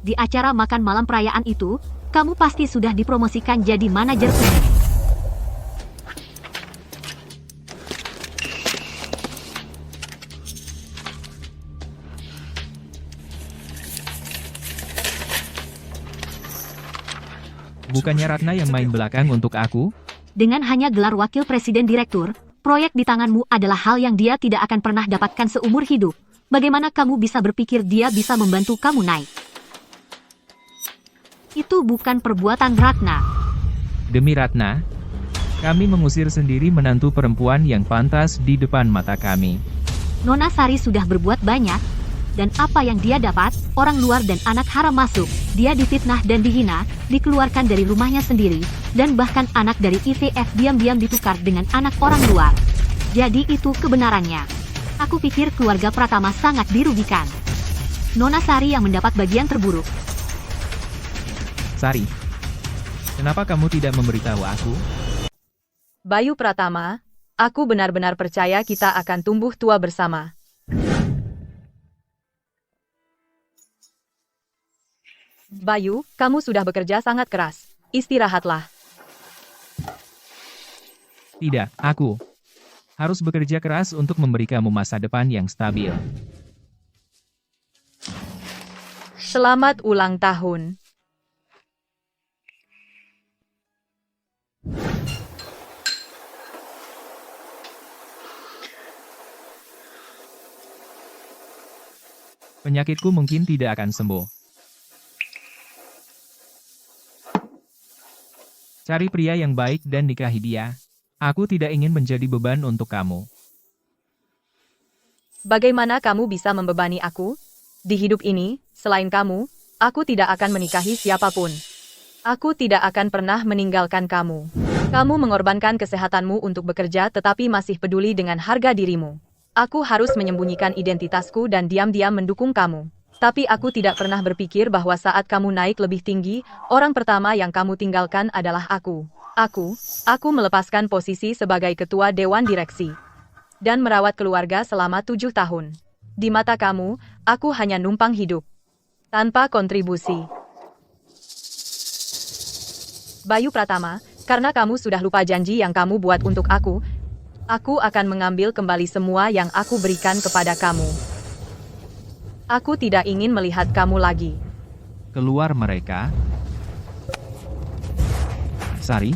di acara makan malam perayaan itu, kamu pasti sudah dipromosikan jadi manajer umum. Bukannya Ratna yang main belakang untuk aku? Dengan hanya gelar wakil presiden direktur, proyek di tanganmu adalah hal yang dia tidak akan pernah dapatkan seumur hidup. Bagaimana kamu bisa berpikir dia bisa membantu kamu naik? Itu bukan perbuatan Ratna. Demi Ratna, kami mengusir sendiri menantu perempuan yang pantas di depan mata kami. Nona Sari sudah berbuat banyak, dan apa yang dia dapat, orang luar dan anak haram masuk, dia difitnah dan dihina, dikeluarkan dari rumahnya sendiri, dan bahkan anak dari IVF diam-diam ditukar dengan anak orang luar. Jadi itu kebenarannya. Aku pikir keluarga Pratama sangat dirugikan. Nona Sari yang mendapat bagian terburuk. Sari, kenapa kamu tidak memberitahu aku? Bayu Pratama, aku benar-benar percaya kita akan tumbuh tua bersama. Bayu, kamu sudah bekerja sangat keras. Istirahatlah. Tidak, aku harus bekerja keras untuk memberi kamu masa depan yang stabil. Selamat ulang tahun. Penyakitku mungkin tidak akan sembuh. Cari pria yang baik dan nikahi dia. Aku tidak ingin menjadi beban untuk kamu. Bagaimana kamu bisa membebani aku? Di hidup ini, selain kamu, aku tidak akan menikahi siapapun. Aku tidak akan pernah meninggalkan kamu. Kamu mengorbankan kesehatanmu untuk bekerja tetapi masih peduli dengan harga dirimu. Aku harus menyembunyikan identitasku dan diam-diam mendukung kamu. Tapi aku tidak pernah berpikir bahwa saat kamu naik lebih tinggi, orang pertama yang kamu tinggalkan adalah aku. Aku melepaskan posisi sebagai ketua dewan direksi dan merawat keluarga selama 7 tahun. Di mata kamu, aku hanya numpang hidup tanpa kontribusi. Bayu Pratama, karena kamu sudah lupa janji yang kamu buat untuk aku akan mengambil kembali semua yang aku berikan kepada kamu. Aku tidak ingin melihat kamu lagi. Keluar mereka. Sari?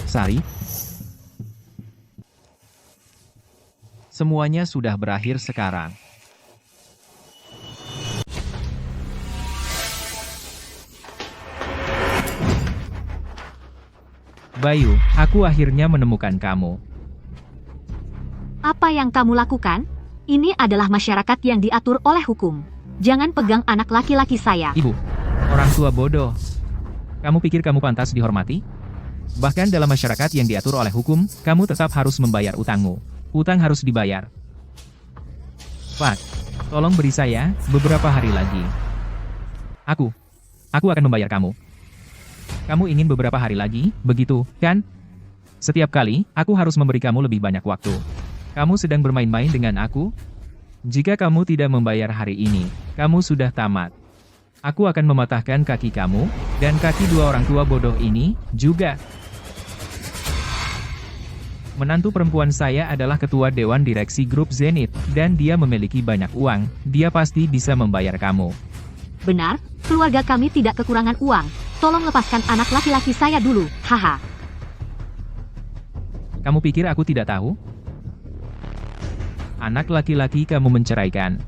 Sari? Semuanya sudah berakhir sekarang. Bayu, aku akhirnya menemukan kamu. Apa yang kamu lakukan? Ini adalah masyarakat yang diatur oleh hukum. Jangan pegang anak laki-laki saya. Ibu, orang tua bodoh. Kamu pikir kamu pantas dihormati? Bahkan dalam masyarakat yang diatur oleh hukum, kamu tetap harus membayar utangmu. Utang harus dibayar. Pak, tolong beri saya beberapa hari lagi. Aku akan membayar kamu. Kamu ingin beberapa hari lagi, begitu, kan? Setiap kali, aku harus memberi kamu lebih banyak waktu. Kamu sedang bermain-main dengan aku? Jika kamu tidak membayar hari ini, kamu sudah tamat. Aku akan mematahkan kaki kamu, dan kaki dua orang tua bodoh ini, juga. Menantu perempuan saya adalah ketua dewan direksi grup Zenith, dan dia memiliki banyak uang, dia pasti bisa membayar kamu. Benar, keluarga kami tidak kekurangan uang. Tolong lepaskan anak laki-laki saya dulu, haha. Kamu pikir aku tidak tahu? Anak laki-laki kamu menceraikan.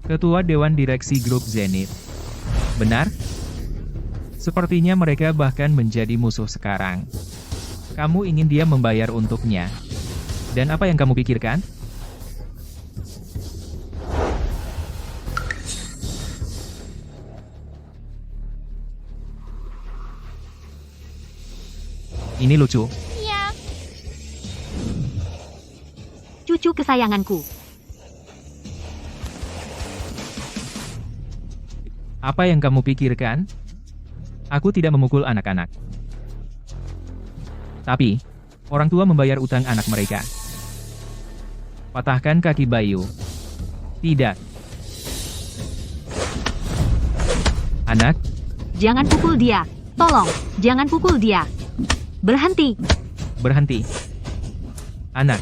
Ketua Dewan Direksi Grup Zenith. Benar? Sepertinya mereka bahkan menjadi musuh sekarang. Kamu ingin dia membayar untuknya. Dan apa yang kamu pikirkan? Ini lucu. Iya. Cucu kesayanganku. Apa yang kamu pikirkan? Aku tidak memukul anak-anak. Tapi, orang tua membayar utang anak mereka. Patahkan kaki Bayu. Tidak. Anak, Jangan pukul dia. Tolong, jangan pukul dia. Berhenti. berhenti. Anak.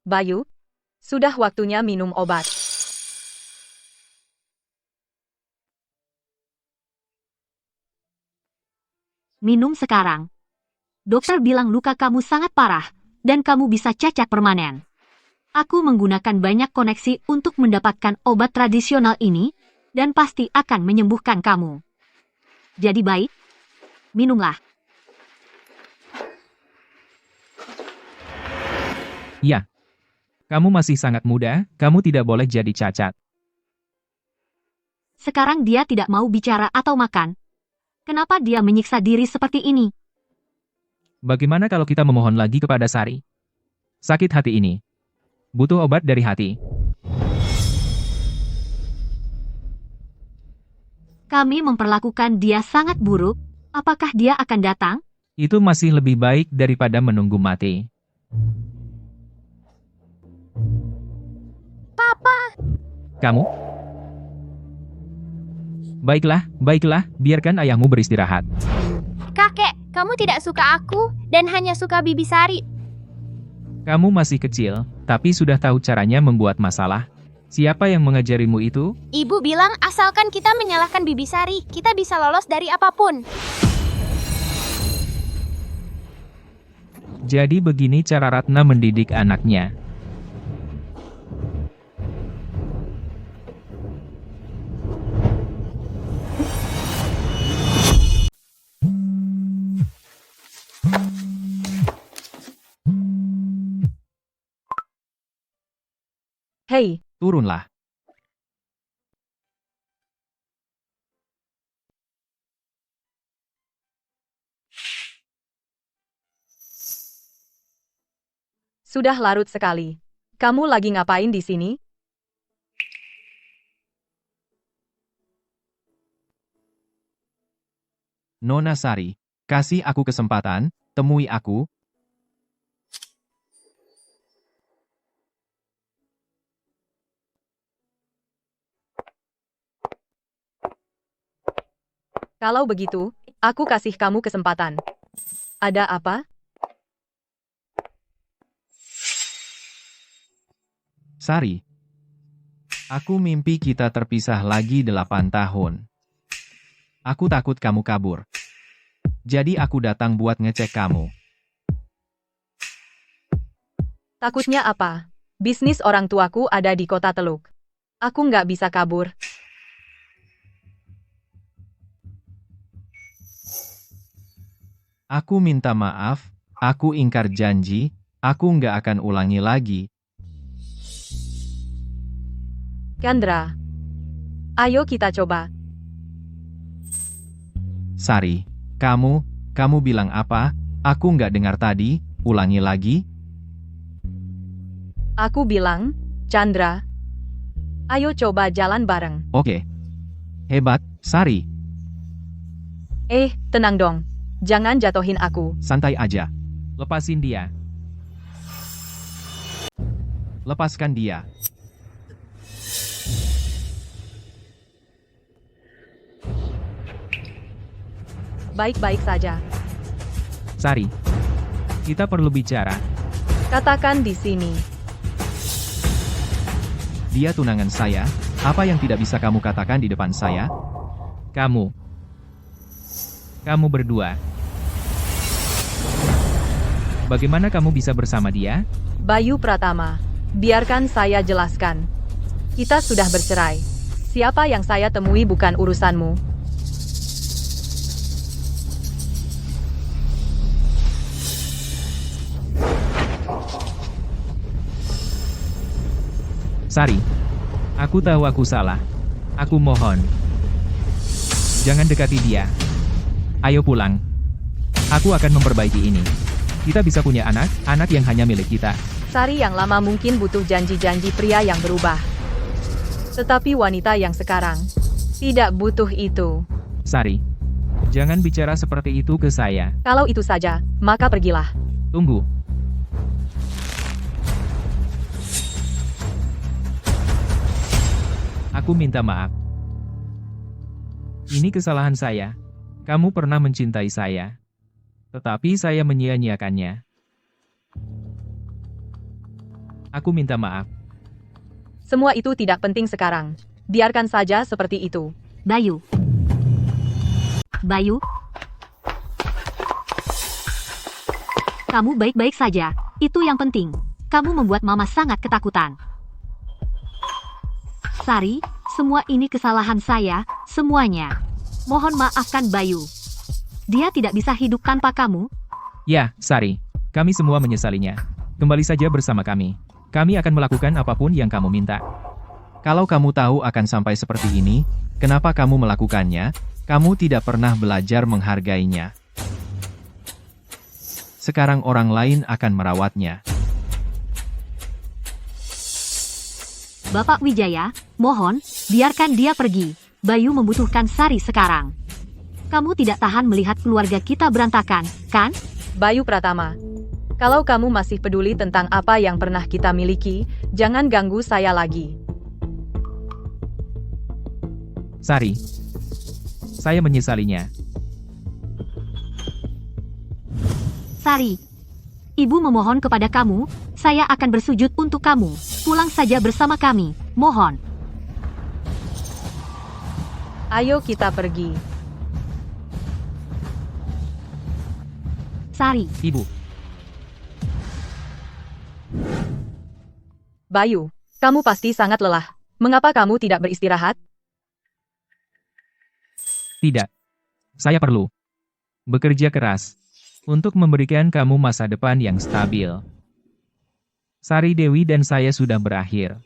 Bayu, sudah waktunya minum obat. Minum sekarang. Dokter bilang luka kamu sangat parah, dan kamu bisa cacat permanen. Aku menggunakan banyak koneksi untuk mendapatkan obat tradisional ini, dan pasti akan menyembuhkan kamu. Jadi baik, minumlah. Ya. Kamu masih sangat muda, kamu tidak boleh jadi cacat. Sekarang dia tidak mau bicara atau makan. Kenapa dia menyiksa diri seperti ini? Bagaimana kalau kita memohon lagi kepada Sari? Sakit hati ini. Butuh obat dari hati. Kami memperlakukan dia sangat buruk. Apakah dia akan datang? Itu masih lebih baik daripada menunggu mati. Papa. Kamu? Baiklah, biarkan ayahmu beristirahat. Kakek, kamu tidak suka aku dan hanya suka Bibi Sari. Kamu masih kecil, tapi sudah tahu caranya membuat masalah. Siapa yang mengajarimu itu? Ibu bilang asalkan kita menyalahkan Bibi Sari, kita bisa lolos dari apapun. Jadi begini cara Ratna mendidik anaknya. Hei, Turunlah. Sudah larut sekali. Kamu lagi ngapain di sini? Nona Sari, kasih aku kesempatan, temui aku. Kalau begitu, aku kasih kamu kesempatan. Ada apa? Sari. Aku mimpi kita terpisah lagi 8 tahun. Aku takut kamu kabur. Jadi aku datang buat ngecek kamu. Takutnya apa? Bisnis orang tuaku ada di kota Teluk. Aku nggak bisa kabur. Aku minta maaf, aku ingkar janji, aku nggak akan ulangi lagi. Chandra. Ayo kita coba. Sari, kamu bilang apa? Aku nggak dengar tadi, ulangi lagi. Aku bilang, Chandra. Ayo coba jalan bareng. Oke. Hebat, Sari, Tenang dong. Jangan jatohin aku. santai aja. Lepasin dia. Lepaskan dia. Baik-baik saja. Sari. Kita perlu bicara. Katakan di sini. Dia tunangan saya, apa yang tidak bisa kamu katakan di depan saya? Kamu berdua. Bagaimana kamu bisa bersama dia? Bayu Pratama. Biarkan saya jelaskan. Kita sudah bercerai. Siapa yang saya temui bukan urusanmu. Sari. Aku tahu aku salah. Aku mohon. Jangan dekati dia. Ayo pulang. Aku akan memperbaiki ini. Kita bisa punya anak yang hanya milik kita. Sari yang lama mungkin butuh janji-janji pria yang berubah. Tetapi wanita yang sekarang tidak butuh itu. Sari. Jangan bicara seperti itu ke saya. Kalau itu saja, maka pergilah. Tunggu. Aku minta maaf. Ini kesalahan saya. Kamu pernah mencintai saya. Tetapi saya menyia-nyiakannya. Aku minta maaf. Semua itu tidak penting sekarang. Biarkan saja seperti itu. Bayu. Bayu. Kamu baik-baik saja. Itu yang penting. Kamu membuat Mama sangat ketakutan. Sari, semua ini kesalahan saya, semuanya. Mohon maafkan Bayu. Dia tidak bisa hidup tanpa kamu. Ya, Sari. Kami semua menyesalinya. Kembali saja bersama kami. Kami akan melakukan apapun yang kamu minta. Kalau kamu tahu akan sampai seperti ini, kenapa kamu melakukannya? Kamu tidak pernah belajar menghargainya. Sekarang orang lain akan merawatnya. Bapak Wijaya, mohon, biarkan dia pergi. Bayu membutuhkan Sari sekarang. Kamu tidak tahan melihat keluarga kita berantakan, kan? Bayu Pratama. Kalau kamu masih peduli tentang apa yang pernah kita miliki, jangan ganggu saya lagi. Sari. Saya menyesalinya. Sari. Ibu memohon kepada kamu, saya akan bersujud untuk kamu. Pulang saja bersama kami, mohon. Ayo kita pergi. Sari. Ibu. Bayu, kamu pasti sangat lelah. Mengapa kamu tidak beristirahat? Tidak. Saya perlu bekerja keras untuk memberikan kamu masa depan yang stabil. Sari Dewi dan saya sudah berakhir.